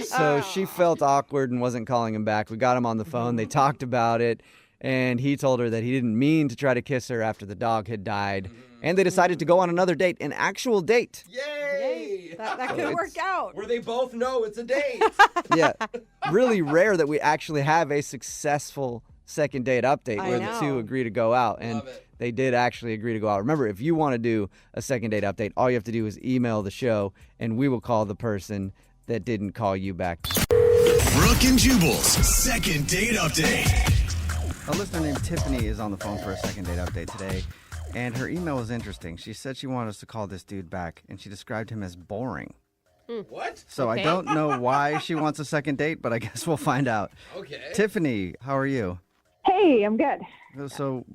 So she felt awkward and wasn't calling him back. We got him on the phone. They talked about it, and he told her that he didn't mean to try to kiss her after the dog had died. And they decided to go on another date, an actual date. Yay! That could work out. Where they both know it's a date. Yeah, really rare that we actually have a successful second date update I where the know. two agree to go out. And they did actually agree to go out. Remember, if you want to do a second date update, all you have to do is email the show, and we will call the person that didn't call you back. Brooke and Jubal's second date update. A listener named Tiffany is on the phone for a second date update today, and her email was interesting. She said she wanted us to call this dude back, and she described him as boring. What? So I don't know why she wants a second date, but I guess we'll find out. Okay. Tiffany, how are you? Hey, I'm good. So,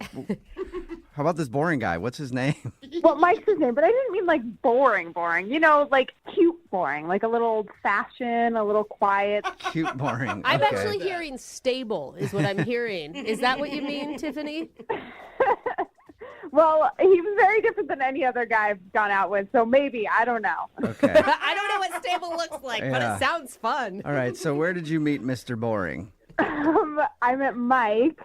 how about this boring guy? What's his name? Well, Mike's his name, but I didn't mean like boring. You know, like cute boring, like a little old-fashioned, a little quiet. Cute boring. I'm Okay. actually hearing stable is what I'm hearing. Is that what you mean, Tiffany? Well, he was very different than any other guy I've gone out with, so maybe, I don't know. Okay. I don't know what stable looks like, but Yeah. it sounds fun. All right. So, where did you meet Mr. Boring? I met Mike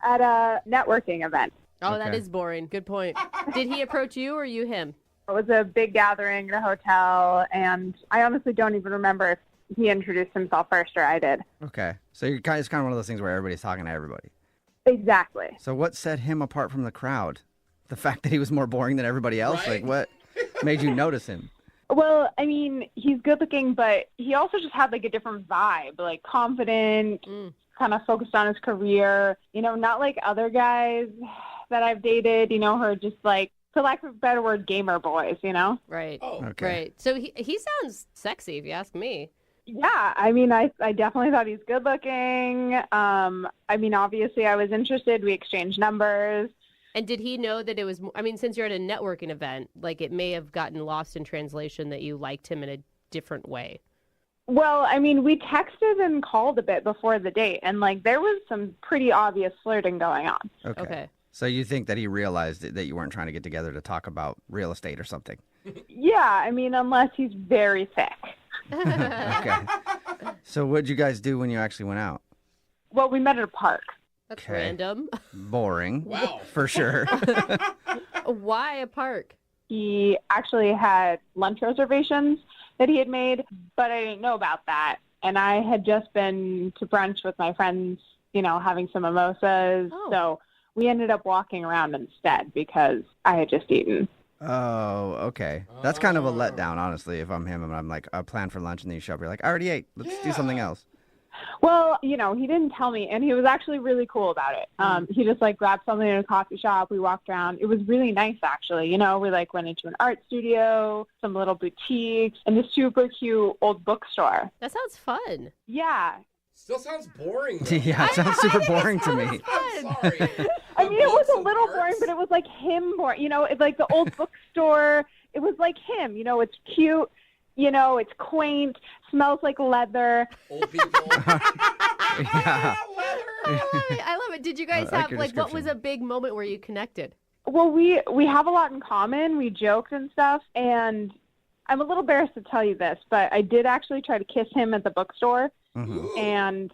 at a networking event. Oh, that is boring. Good point. Did he approach you or you him? It was a big gathering at a hotel, and I honestly don't even remember if he introduced himself first or I did. Okay. So it's kind of one of those things where everybody's talking to everybody. Exactly. So what set him apart from the crowd? The fact that he was more boring than everybody else? Right. Like, what made you notice him? Well, I mean, he's good looking, but he also just had like a different vibe, like confident, kind of focused on his career, not like other guys that I've dated, who are just like, for lack of a better word, gamer boys, Right. Oh. Okay. Right. So he sounds sexy, if you ask me. Yeah, I mean, I definitely thought he's good looking. I mean, obviously I was interested. We exchanged numbers. And did he know that it was, I mean, since you're at a networking event, like it may have gotten lost in translation that you liked him in a different way? Well, I mean, we texted and called a bit before the date, and like there was some pretty obvious flirting going on. Okay. So you think that he realized that you weren't trying to get together to talk about real estate or something? Yeah, I mean, unless he's very thick. Okay. So what'd you guys do when you actually went out? Well, we met at a park. That's Okay. random. Boring. Wow. For sure. Why a park? He actually had lunch reservations that he had made, but I didn't know about that. And I had just been to brunch with my friends, having some mimosas. So we ended up walking around instead because I had just eaten. Oh, okay. That's kind of a letdown, honestly, if I'm him and I'm like, I plan for lunch and then you show up, you're like, I already ate. Let's do something else. Well, he didn't tell me, and he was actually really cool about it. He just like grabbed something in a coffee shop. We walked around. It was really nice, actually. We like went into an art studio, some little boutiques, and this super cute old bookstore. That sounds fun. Yeah. Still sounds boring, though. Yeah, it sounds super boring to me. I'm sorry. I mean, it was a little boring, but it was like him boring. It's like the old bookstore. It was like him. It's cute. It's quaint, smells like leather. Old people. Yeah. I love it. Did you guys I like have, your like, what was description. a big moment where you connected? Well, we have a lot in common. We joked and stuff, and I'm a little embarrassed to tell you this, but I did actually try to kiss him at the bookstore, and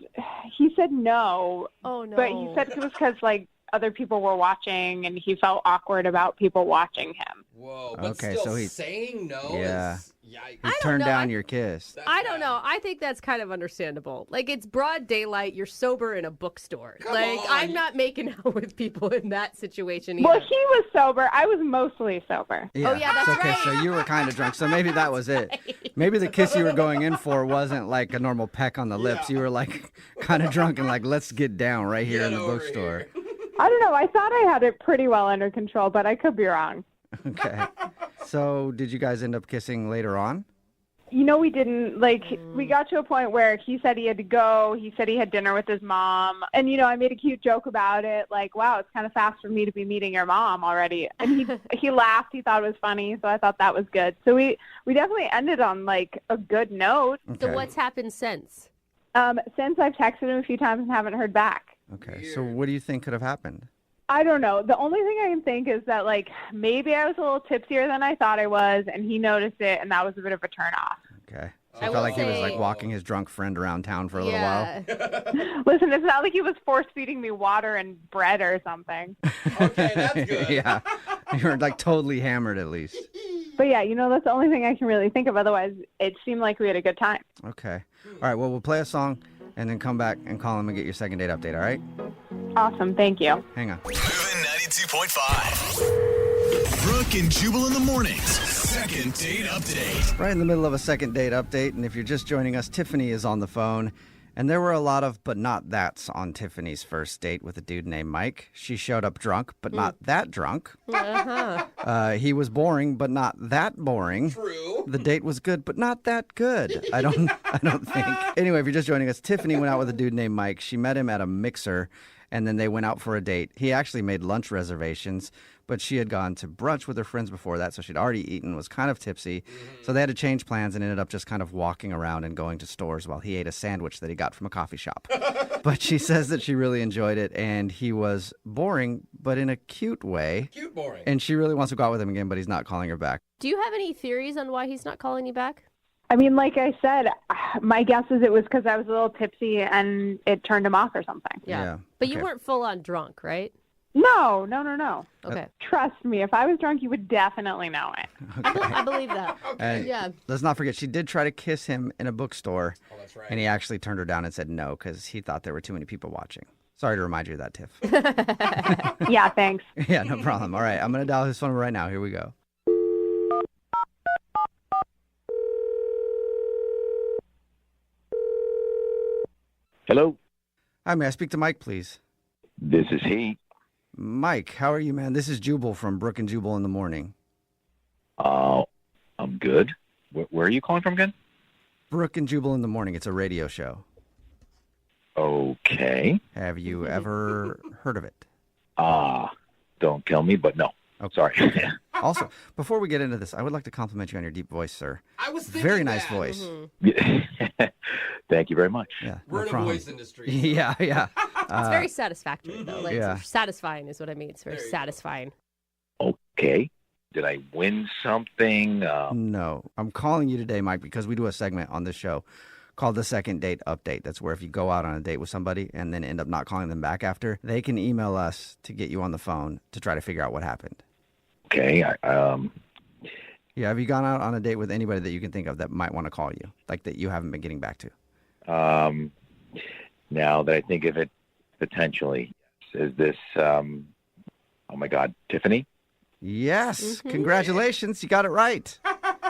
he said no. Oh, no. But he said it was because, like, other people were watching, and he felt awkward about people watching him. Whoa, but Okay, still so he- saying no Yeah. is... Yikes. He turned down your kiss. I don't know. I think that's kind of understandable. Like, it's broad daylight. You're sober in a bookstore. I'm not making out with people in that situation either. Well, he was sober. I was mostly sober. Yeah. Oh, yeah, that's okay, right. so you were kind of drunk. So maybe that was it. Maybe the kiss you were going in for wasn't like a normal peck on the lips. You were like kind of drunk and like, let's get down right here in the bookstore. I don't know. I thought I had it pretty well under control, but I could be wrong. Okay. So did you guys end up kissing later on? We didn't. Like, we got to a point where he said he had to go. He said he had dinner with his mom. And, I made a cute joke about it. Like, wow, it's kind of fast for me to be meeting your mom already. And he laughed. He thought it was funny. So I thought that was good. So we definitely ended on, like, a good note. So what's happened since? Since I've texted him a few times and haven't heard back. Okay. So what do you think could have happened? I don't know. The only thing I can think is that, like, maybe I was a little tipsier than I thought I was, and he noticed it, and that was a bit of a turnoff. Okay. So I felt like he was like walking his drunk friend around town for a little while. Listen, it's not like he was force-feeding me water and bread or something. Okay, that's good. Yeah. You were like totally hammered at least. But yeah, that's the only thing I can really think of. Otherwise, it seemed like we had a good time. Okay. All right. Well, we'll play a song and then come back and call him and get your second date update. All right. Awesome. Thank you. Hang on. Moving 92.5. Brooke and Jubal in the mornings. Second date update. Right in the middle of a second date update. And if you're just joining us, Tiffany is on the phone. And there were a lot of but not that's on Tiffany's first date with a dude named Mike. She showed up drunk, but not that drunk. He was boring, but not that boring. True. The date was good, but not that good. I don't think. Anyway, if you're just joining us, Tiffany went out with a dude named Mike. She met him at a mixer, and then they went out for a date. He actually made lunch reservations, but she had gone to brunch with her friends before that, so she'd already eaten, was kind of tipsy. So they had to change plans and ended up just kind of walking around and going to stores while he ate a sandwich that he got from a coffee shop. But she says that she really enjoyed it, and he was boring, but in a cute way. Cute boring. And she really wants to go out with him again, but he's not calling her back. Do you have any theories on why he's not calling you back? I mean, like I said, my guess is it was because I was a little tipsy and it turned him off or something. Yeah. But you weren't full on drunk, right? No. Okay. Trust me, if I was drunk, you would definitely know it. I believe that. And Yeah. let's not forget, she did try to kiss him in a bookstore. Oh, that's right. And he actually turned her down and said no because he thought there were too many people watching. Sorry to remind you of that, Tiff. Yeah, thanks. Yeah, no problem. All right, I'm going to dial his phone right now. Here we go. Hello. Hi, may I speak to Mike, please? This is he. Mike, how are you, man? This is Jubal from Brooke and Jubal in the morning. I'm good. Where are you calling from again? Brooke and Jubal in the morning. It's a radio show. Okay. Have you ever heard of it? Don't kill me, but no. Oh, sorry. Also, before we get into this, I would like to compliment you on your deep voice, sir. I was thinking Very nice that. voice. Thank you very much. Yeah, We're in a problem. voice industry. Yeah. It's very satisfactory, though. Like, Yeah. satisfying is what I mean. It's very satisfying. Okay. Did I win something? No. I'm calling you today, Mike, because we do a segment on this show called the Second Date Update. That's where if you go out on a date with somebody and then end up not calling them back after, they can email us to get you on the phone to try to figure out what happened. Okay. Yeah, have you gone out on a date with anybody that you can think of that might want to call you, like that you haven't been getting back to? Now that I think of it, potentially, is this, oh my God, Tiffany? Yes. Congratulations. You got it right.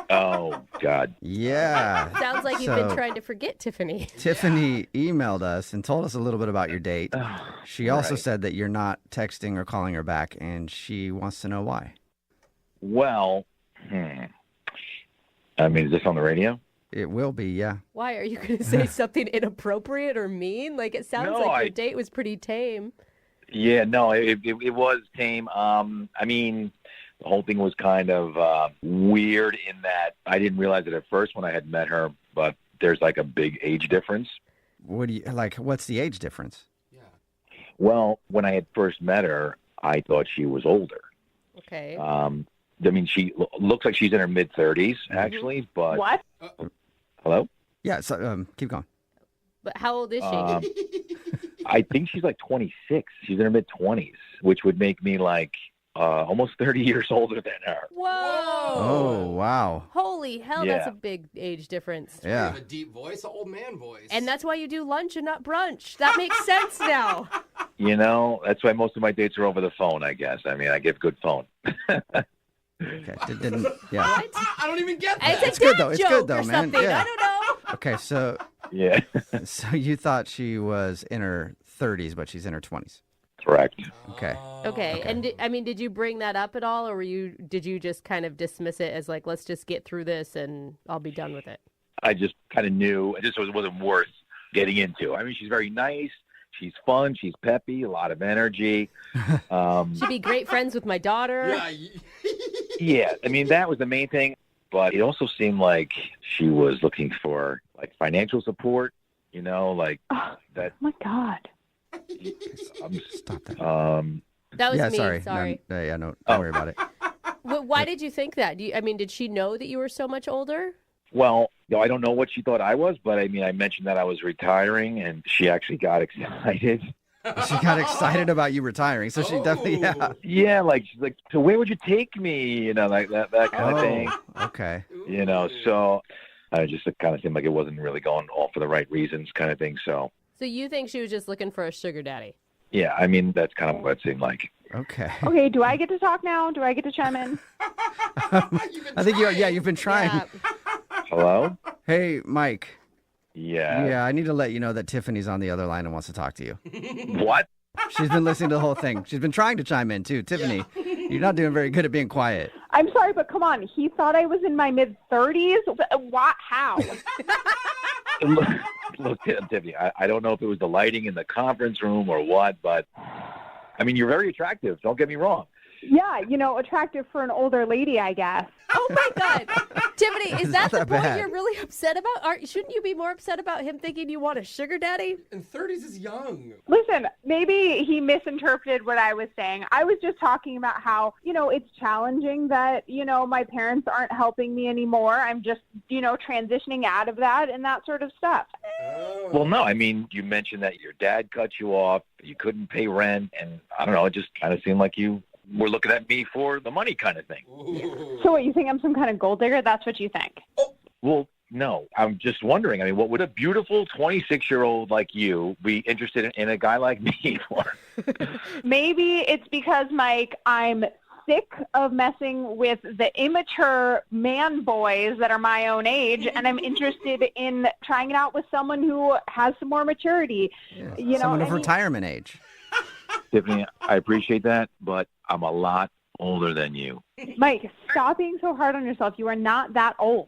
Oh, God. Yeah. Sounds like you've been trying to forget Tiffany. Tiffany emailed us and told us a little bit about your date. She also right. said that you're not texting or calling her back, and she wants to know why. Well, I mean, is this on the radio? It will be, yeah. Why? Are you going to say something inappropriate or mean? Like, it sounds No, like your date was pretty tame. Yeah, no, it was tame. I mean, the whole thing was kind of weird in that I didn't realize it at first when I had met her, but there's like a big age difference. What do you like? What's the age difference? Well, when I had first met her, I thought she was older. Okay. I mean, she looks like she's in her mid-30s, actually, but... What? Hello? Yeah, so keep going. But how old is she? I think she's like 26. She's in her mid-20s, which would make me like almost 30 years older than her. Whoa. Oh, wow. Holy hell, that's Yeah. a big age difference. You have a deep voice, an old man voice. And that's why you do lunch and not brunch. That makes sense now. You know, that's why most of my dates are over the phone, I guess. I mean, I give good phone. Okay, didn't, yeah. What? I don't even get that. It's a good dad though. It's joke good though, or man. something. Yeah. I don't know. Okay, so Yeah. so you thought she was in her 30s, but she's in her 20s. Correct. Okay. Okay. And did you bring that up at all, or did you just kind of dismiss it as like, let's just get through this and I'll be done with it? I just kind of knew it just wasn't worth getting into. I mean, she's very nice. She's fun. She's peppy. A lot of energy. She'd be great friends with my daughter. Yeah, I mean, that was the main thing. But it also seemed like she was looking for like financial support. You know, like that. Oh my God. Stop that. That was yeah, me. sorry. Sorry. No, yeah, no, don't worry about it. Why did you think that? Did she know that you were so much older? Well, I don't know what she thought I was, but I mean, I mentioned that I was retiring, and she actually got excited. She got excited about you retiring, so she definitely, yeah. Yeah, like she's like, so where would you take me? You know, like that kind of thing. Okay. You know, so I just it kind of seemed like it wasn't really going all for the right reasons, kind of thing. So you think she was just looking for a sugar daddy? yeah, I mean, that's kind of what it seemed like. Okay. Okay, do I get to talk now? Do I get to chime in? I think you've been trying. Yeah. Hello? Hey, Mike. Yeah. Yeah, I need to let you know that Tiffany's on the other line and wants to talk to you. What? She's been listening to the whole thing. She's been trying to chime in, too. Tiffany, you're not doing very good at being quiet. I'm sorry, but come on. He thought I was in my mid-30s? What? How? Look, Tiffany, I don't know if it was the lighting in the conference room or what, but, I mean, you're very attractive. Don't get me wrong. Yeah, attractive for an older lady, I guess. Oh, my God. Tiffany, daddy. Is that the not that point bad. you're really upset about? Shouldn't you be more upset about him thinking you want a sugar daddy? And 30s is young. Listen, maybe he misinterpreted what I was saying. I was just talking about how, it's challenging that, my parents aren't helping me anymore. I'm just, transitioning out of that and that sort of stuff. Well, no, I mean, you mentioned that your dad cut you off, you couldn't pay rent, and I don't know, it just kind of seemed like you were looking at me for the money kind of thing. So what, you think I'm some kind of gold digger? That's what you think? Well, no, I'm just wondering, I mean, what would a beautiful 26-year-old like you be interested in a guy like me for? Maybe it's because, Mike, I'm sick of messing with the immature man boys that are my own age, and I'm interested in trying it out with someone who has some more maturity. Someone of retirement age. Tiffany, I appreciate that, but I'm a lot older than you. Mike, stop being so hard on yourself. You are not that old.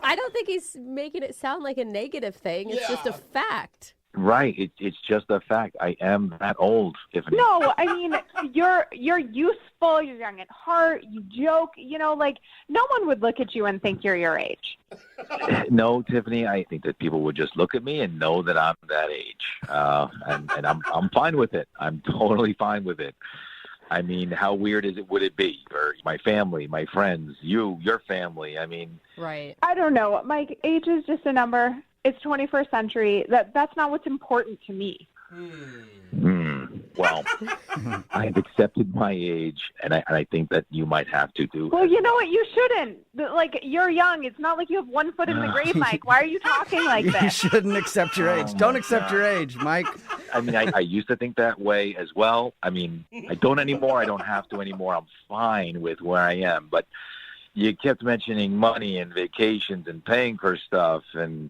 I don't think he's making it sound like a negative thing. It's just a fact. Right. It's just a fact. I am that old, Tiffany. No, I mean, you're useful, you're young at heart, you joke, no one would look at you and think you're your age. No, Tiffany, I think that people would just look at me and know that I'm that age. And I'm fine with it. I'm totally fine with it. I mean, how weird would it be for my family, my friends, your family? I mean, right. I don't know. Mike, age is just a number. It's 21st century. That's not what's important to me. Well, I've accepted my age, and I think that you might have to do. Well, you know what? You shouldn't. You're young. It's not like you have one foot in the grave, Mike. Why are you talking like You this? shouldn't accept your age. Don't accept your age, Mike. I mean, I used to think that way as well. I mean, I don't anymore. I don't have to anymore. I'm fine with where I am. But you kept mentioning money and vacations and paying for stuff, and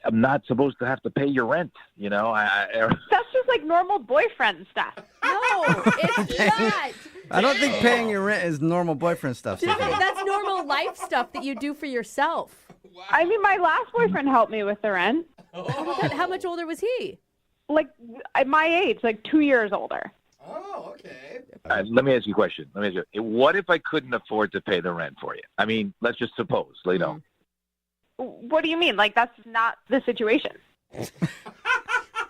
I'm not supposed to have to pay your rent, That's just like normal boyfriend stuff. No, it's not. I don't think paying your rent is normal boyfriend stuff. Tiffany. That's normal life stuff that you do for yourself. I mean, my last boyfriend helped me with the rent. Oh my God, how much older was he? Like, at my age, like 2 years older. Oh, okay. Let me ask you a question. What if I couldn't afford to pay the rent for you? I mean, let's just suppose, What do you mean? Like, that's not the situation.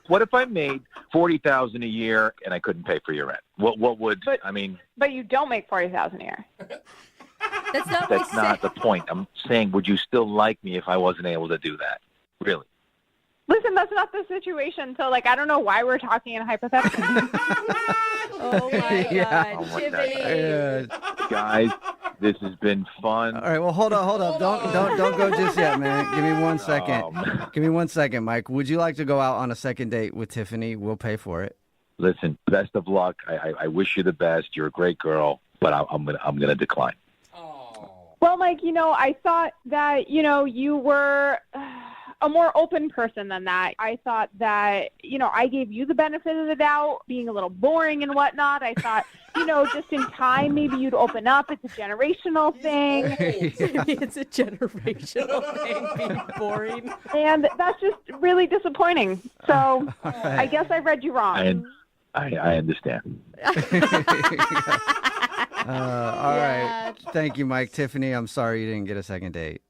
What if I made $40,000 a year and I couldn't pay for your rent? What would I mean? But you don't make $40,000 a year. That's not the point. I'm saying, would you still like me if I wasn't able to do that? Really? Listen, that's not the situation. So, I don't know why we're talking in hypotheticals. Oh my God, Oh my Tiffany. God. Guys, this has been fun. All right, well, hold up. Don't go just yet, man. Give me 1 second. Give me 1 second, Mike. Would you like to go out on a second date with Tiffany? We'll pay for it. Listen, best of luck. I wish you the best. You're a great girl, but I'm gonna decline. Well, Mike, I thought that, you were a more open person than that. I thought that, I gave you the benefit of the doubt, being a little boring and whatnot. I thought, just in time, maybe you'd open up. It's a generational thing. It's a generational thing, being boring. And that's just really disappointing. So I guess I read you wrong. I understand. All right. Thank you, Mike. Tiffany, I'm sorry you didn't get a second date.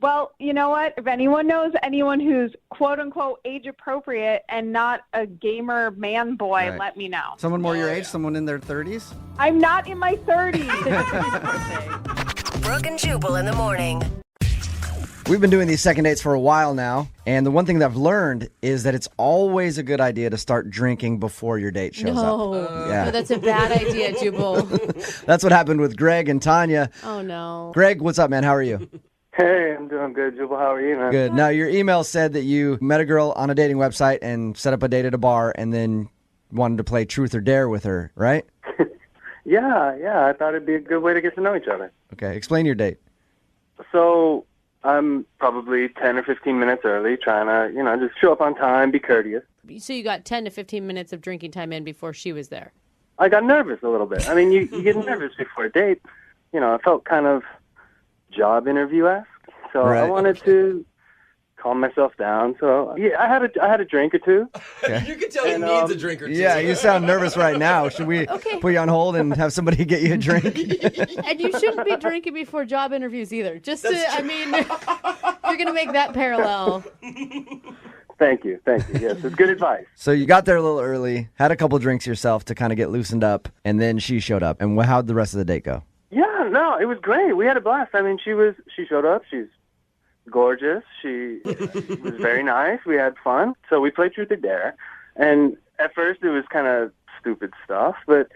Well, you know what? If anyone knows anyone who's quote-unquote age-appropriate and not a gamer man boy, Right. let me know. Someone more your age? Someone in their 30s? I'm not in my 30s. Brooke and Jubal in the morning. We've been doing these second dates for a while now, and the one thing that I've learned is that it's always a good idea to start drinking before your date shows up. No, that's a bad idea, Jubal. That's what happened with Greg and Tanya. Oh, no. Greg, what's up, man? How are you? Hey, I'm doing good, Jubal. How are you, man? Good. Now, your email said that you met a girl on a dating website and set up a date at a bar and then wanted to play truth or dare with her, right? Yeah. I thought it'd be a good way to get to know each other. Okay, explain your date. So I'm probably 10 or 15 minutes early, trying to, just show up on time, be courteous. So you got 10 to 15 minutes of drinking time in before she was there. I got nervous a little bit. I mean, you get nervous before a date. I felt kind of job interview-esque. So I Right. wanted to calm myself down. So yeah, I had a drink or two. You can tell he needs a drink or two. Yeah, you sound nervous right now. Should we put you on hold and have somebody get you a drink? And you shouldn't be drinking before job interviews either. Just I mean, you're going to make that parallel. Thank you. Yes, it's good advice. So you got there a little early, had a couple drinks yourself to kind of get loosened up, and then she showed up. And how'd the rest of the date go? Yeah, no, it was great. We had a blast. I mean, she showed up. She's gorgeous. She was very nice. We had fun. So we played Truth or Dare. And at first it was kind of stupid stuff, but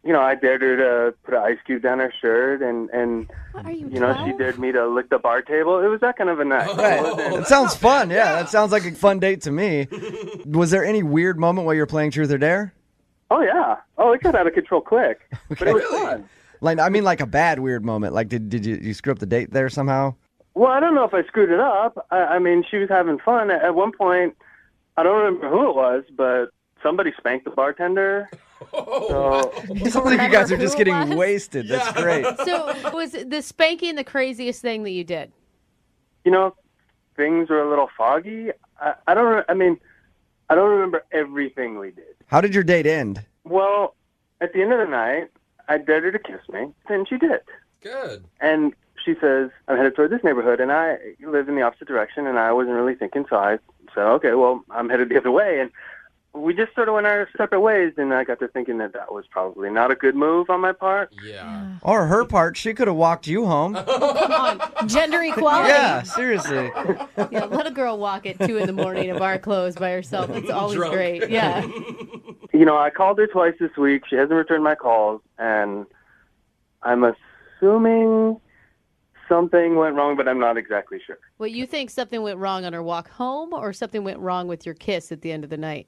I dared her to put an ice cube down her shirt, and she dared me to lick the bar table. It was that kind of a night. That sounds fun. Yeah, that sounds like a fun date to me. Was there any weird moment while you were playing Truth or Dare? Oh, yeah. Oh, it got out of control quick. Okay. But it was fun. Like a bad weird moment. Like, did you screw up the date there somehow? Well, I don't know if I screwed it up. I mean, she was having fun. At one point, I don't remember who it was, but somebody spanked the bartender. So it sounds like you guys are just getting wasted. That's great. So was the spanking the craziest thing that you did? Things were a little foggy. I don't remember everything we did. How did your date end? Well, at the end of the night, I dared her to kiss me, and she did. Good. And she says, I'm headed toward this neighborhood, and I live in the opposite direction, and I wasn't really thinking, so I said, okay, well, I'm headed the other way. And we just sort of went our separate ways, and I got to thinking that was probably not a good move on my part. Yeah. Or her part. She could have walked you home. Come on. Gender equality. Yeah, seriously. Yeah, let a girl walk at 2 a.m. in bar clothes by herself. It's always Drunk. great. Yeah. I called her twice this week. She hasn't returned my calls, and I'm assuming something went wrong, but I'm not exactly sure. Well, you think something went wrong on her walk home, or something went wrong with your kiss at the end of the night?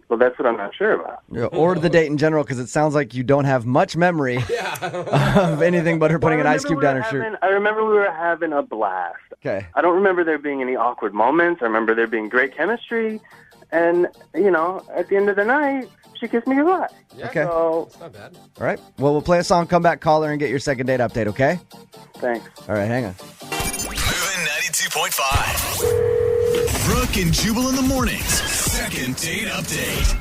Well, that's what I'm not sure about. Yeah, or the date in general, because it sounds like you don't have much memory of anything but her putting an ice cube down her shirt. I remember we were having a blast. Okay. I don't remember there being any awkward moments. I remember there being great chemistry. And, at the end of the night, she kissed me goodbye. Yeah, Okay. So, it's not bad. All right. Well, we'll play a song, come back, call her, and get your second date update, okay? Thanks. All right, hang on. Moving 92.5. Brooke and Jubal in the mornings. Second date update.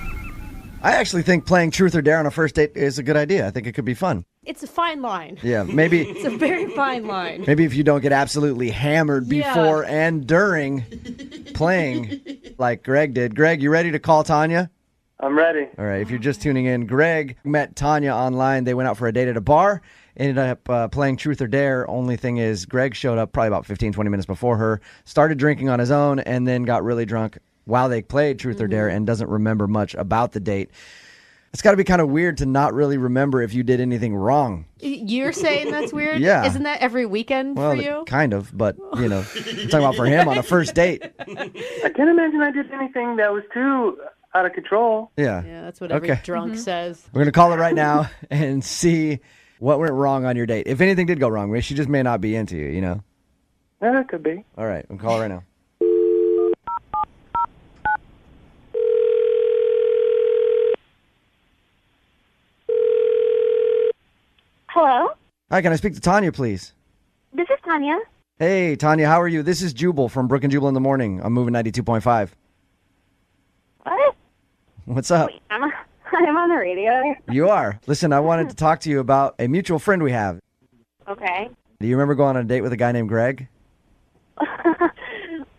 I actually think playing Truth or Dare on a first date is a good idea. I think it could be fun. It's a fine line. Yeah, maybe. It's a very fine line. Maybe if you don't get absolutely hammered before and during playing like Greg did. Greg, you ready to call Tanya? I'm ready. All right, if you're just tuning in, Greg met Tanya online. They went out for a date at a bar, ended up playing Truth or Dare. Only thing is, Greg showed up probably about 15, 20 minutes before her, started drinking on his own, and then got really drunk while they played Truth or Dare and doesn't remember much about the date. It's got to be kind of weird to not really remember if you did anything wrong. You're saying that's weird? Yeah. Isn't that every weekend for you? Kind of, but, I'm talking about for him on a first date. I can't imagine I did anything that was too out of control. Yeah. Yeah, that's what every drunk says. We're going to call her right now and see what went wrong on your date. If anything did go wrong, she just may not be into you, Yeah, it could be. All right, we'll call her right now. Hello? Hi, can I speak to Tanya, please? This is Tanya. Hey, Tanya, how are you? This is Jubal from Brooke and Jubal in the morning. I'm moving 92.5. What? What's up? I'm on the radio. You are. Listen, I wanted to talk to you about a mutual friend we have. Okay. Do you remember going on a date with a guy named Greg?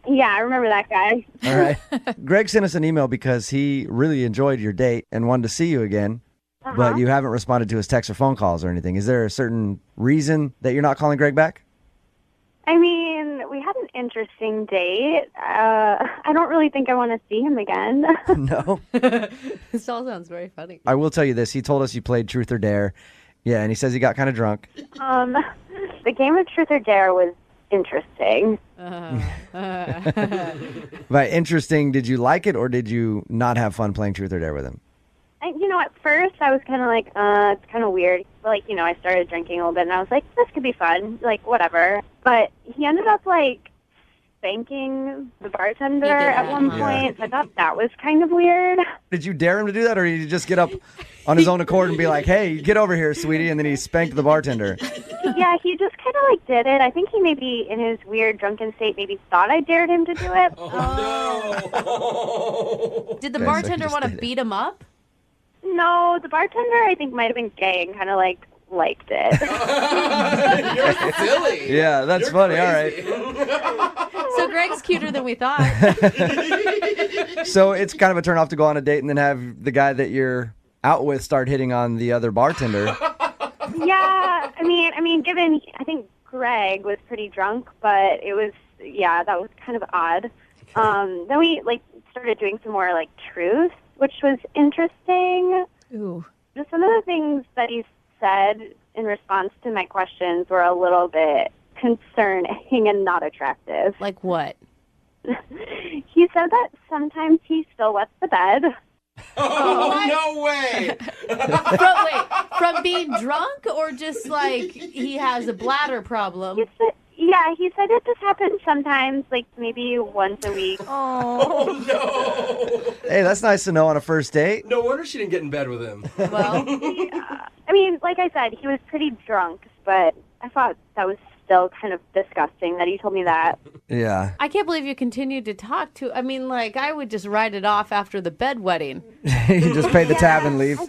Yeah, I remember that guy. All right. Greg sent us an email because he really enjoyed your date and wanted to see you again, but you haven't responded to his texts or phone calls or anything. Is there a certain reason that you're not calling Greg back? I mean, we had an interesting date. I don't really think I want to see him again. No. This all sounds very funny. I will tell you this. He told us you played Truth or Dare. Yeah, and he says he got kind of drunk. The game of Truth or Dare was interesting. By interesting, did you like it or did you not have fun playing Truth or Dare with him? At first I was kind of like, it's kind of weird. Like, I started drinking a little bit and I was like, this could be fun, like, whatever. But he ended up, like, spanking the bartender He did at that, one huh? point. I thought that was kind of weird. Did you dare him to do that, or did you just get up on his own accord and be like, hey, get over here, sweetie, and then he spanked the bartender? Yeah, he just kind of like did it. I think he maybe, in his weird drunken state, maybe thought I dared him to do it. Did the Okay, so he bartender just want to did it. beat him up? No, the bartender I think might have been gay and kind of like liked it. You're silly. Yeah, that's funny. All right. So Greg's cuter than we thought. So it's kind of a turn off to go on a date and then have the guy that you're out with start hitting on the other bartender. Yeah, I mean, given I think Greg was pretty drunk, but it was that was kind of odd. Then we like started doing some more like truth, which was interesting. Ooh. Just some of the things that he said in response to my questions were a little bit concerning and not attractive. Like what? He said that sometimes he still wets the bed. Oh, no way. From being drunk or just like he has a bladder problem? He said it just happens sometimes, like maybe once a week. Oh, no. Hey, that's nice to know on a first date. No wonder she didn't get in bed with him. Well, I mean, like I said, he was pretty drunk, but I thought that was still kind of disgusting that he told me that. Yeah. I can't believe you continued to talk to. I mean, like I would just write it off after the bedwetting. You just pay the tab and leave.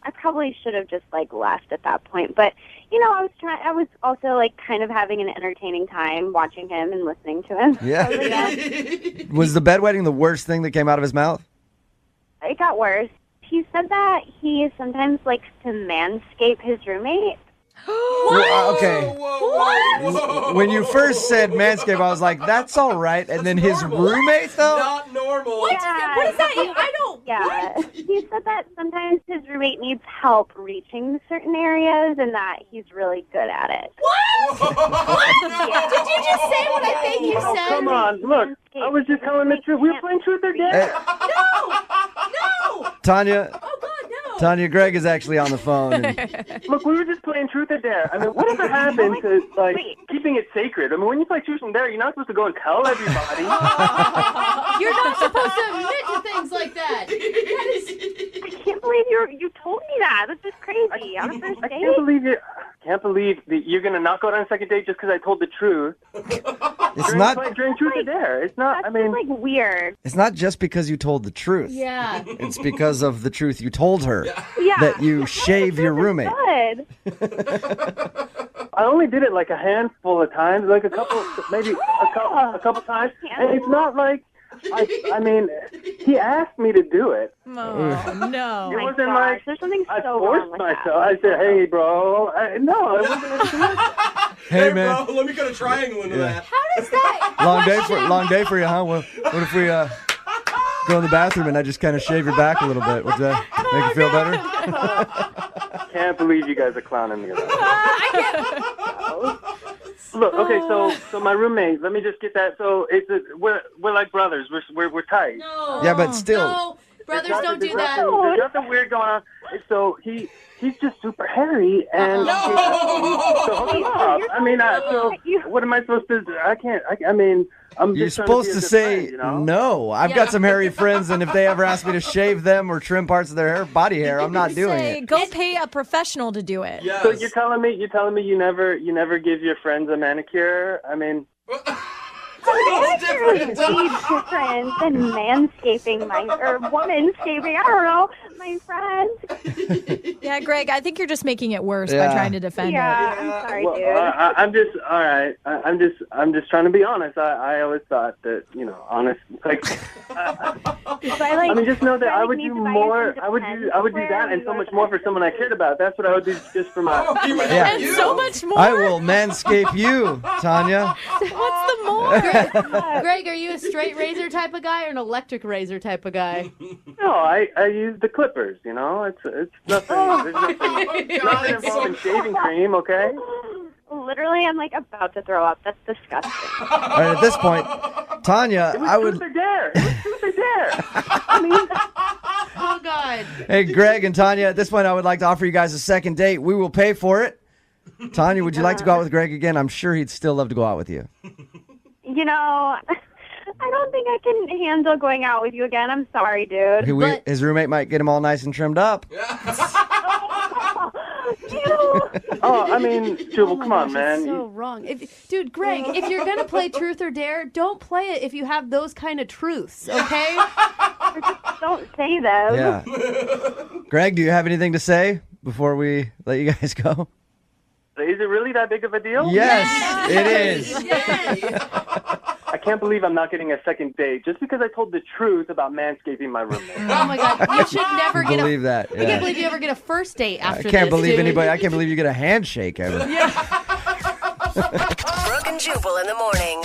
I probably should have just like left at that point, but I was also like kind of having an entertaining time watching him and listening to him. Yeah. So, like, Was the bedwetting the worst thing that came out of his mouth? it got worse. He said that he sometimes likes to manscape his roommate. Well, okay. What? When you first said manscape, I was like, that's all right. And then his roommate, though? Not normal. What is that? I don't. Yeah. He said that sometimes his roommate needs help reaching certain areas and that he's really good at it. What? What? Did you just say what I think you Oh, said? come on. Look, I was just telling the truth. We were playing truth or dare. No! Tanya, Oh, God, no. Tanya, Greg is actually on the phone. And Look, we were just playing truth or dare. I mean, whatever happened to, like, keeping it sacred? I mean, when you play truth and dare, you're not supposed to go and tell everybody. You're not supposed to admit to things like that. I can't believe you told me that. This is crazy. On a first I date. can't believe that you're going to not go on a second date just because I told the truth. It's not during truth or dare. It's not, That's just, like, weird. It's not just because you told the truth. Yeah. It's because of the truth you told her Yeah. that you shave your roommate. Good. I only did it like a handful of times, like a couple, maybe a couple times. And it's not like, I mean, he asked me to do it. Oh, no. It wasn't like there's something I so forced wrong with myself. that. I said, "Hey, bro." No, it wasn't. Hey, man. Bro, let me cut a triangle into that. How does that? Long day for you, huh? What if we go in the bathroom and I just kind of shave your back a little bit? Would that make you feel better? Can't believe you guys are clowning me. Look, okay, so my roommate. Let me just get that. So we're like brothers. We're tight. No. Yeah, but still. No. Brothers There's don't do nothing- that. There's nothing weird going on. So he's just super hairy, and so hold up. I mean, so what am I supposed to do? I can't. I mean, I'm You're just trying supposed be a to good say friend, you know? no. I've got some hairy friends, and if they ever ask me to shave them or trim parts of their hair, body hair, I'm not doing Say, it. go pay a professional to do it. Yes. So you're telling me you never give your friends a manicure? I mean. It's different. different than manscaping or womanscaping. I don't know, my friend. Yeah, Greg, I think you're just making it worse by Yeah. trying to defend Yeah, it. I'm sorry, Well, dude. I'm just all right. I'm just trying to be honest. I always thought that honest. Like, I mean, just know that I would do more. I would do that and so much more for someone I cared about. That's what I would do just for my. Yeah. And so much more. I will manscape you, Tanya. What's the more? Greg, are you a straight razor type of guy or an electric razor type of guy? No, I use the clippers. It's nothing. There's nothing involving shaving cream. Okay. Literally, I'm like about to throw up. That's disgusting. All right, at this point, Tanya, It was I would. truth or dare. It was truth or dare. I mean. Oh, God. Hey, Greg and Tanya, at this point, I would like to offer you guys a second date. We will pay for it. Tanya, would you like to go out with Greg again? I'm sure he'd still love to go out with you. you know, I don't think I can handle going out with you again. I'm sorry, dude. His roommate might get him all nice and trimmed up. Oh, I mean, Jubal, come on, man. So wrong. Dude, Greg, if you're going to play Truth or Dare, don't play it if you have those kind of truths, okay? Don't say them. Yeah. Greg, do you have anything to say before we let you guys go? Is it really that big of a deal? Yes, it is. I can't believe I'm not getting a second date just because I told the truth about manscaping my roommate. Oh my God, you should never get believe that. I can't believe you ever get a first date after I can't this, believe dude. I can't believe you get a handshake ever. Brooke and Jubal in the morning.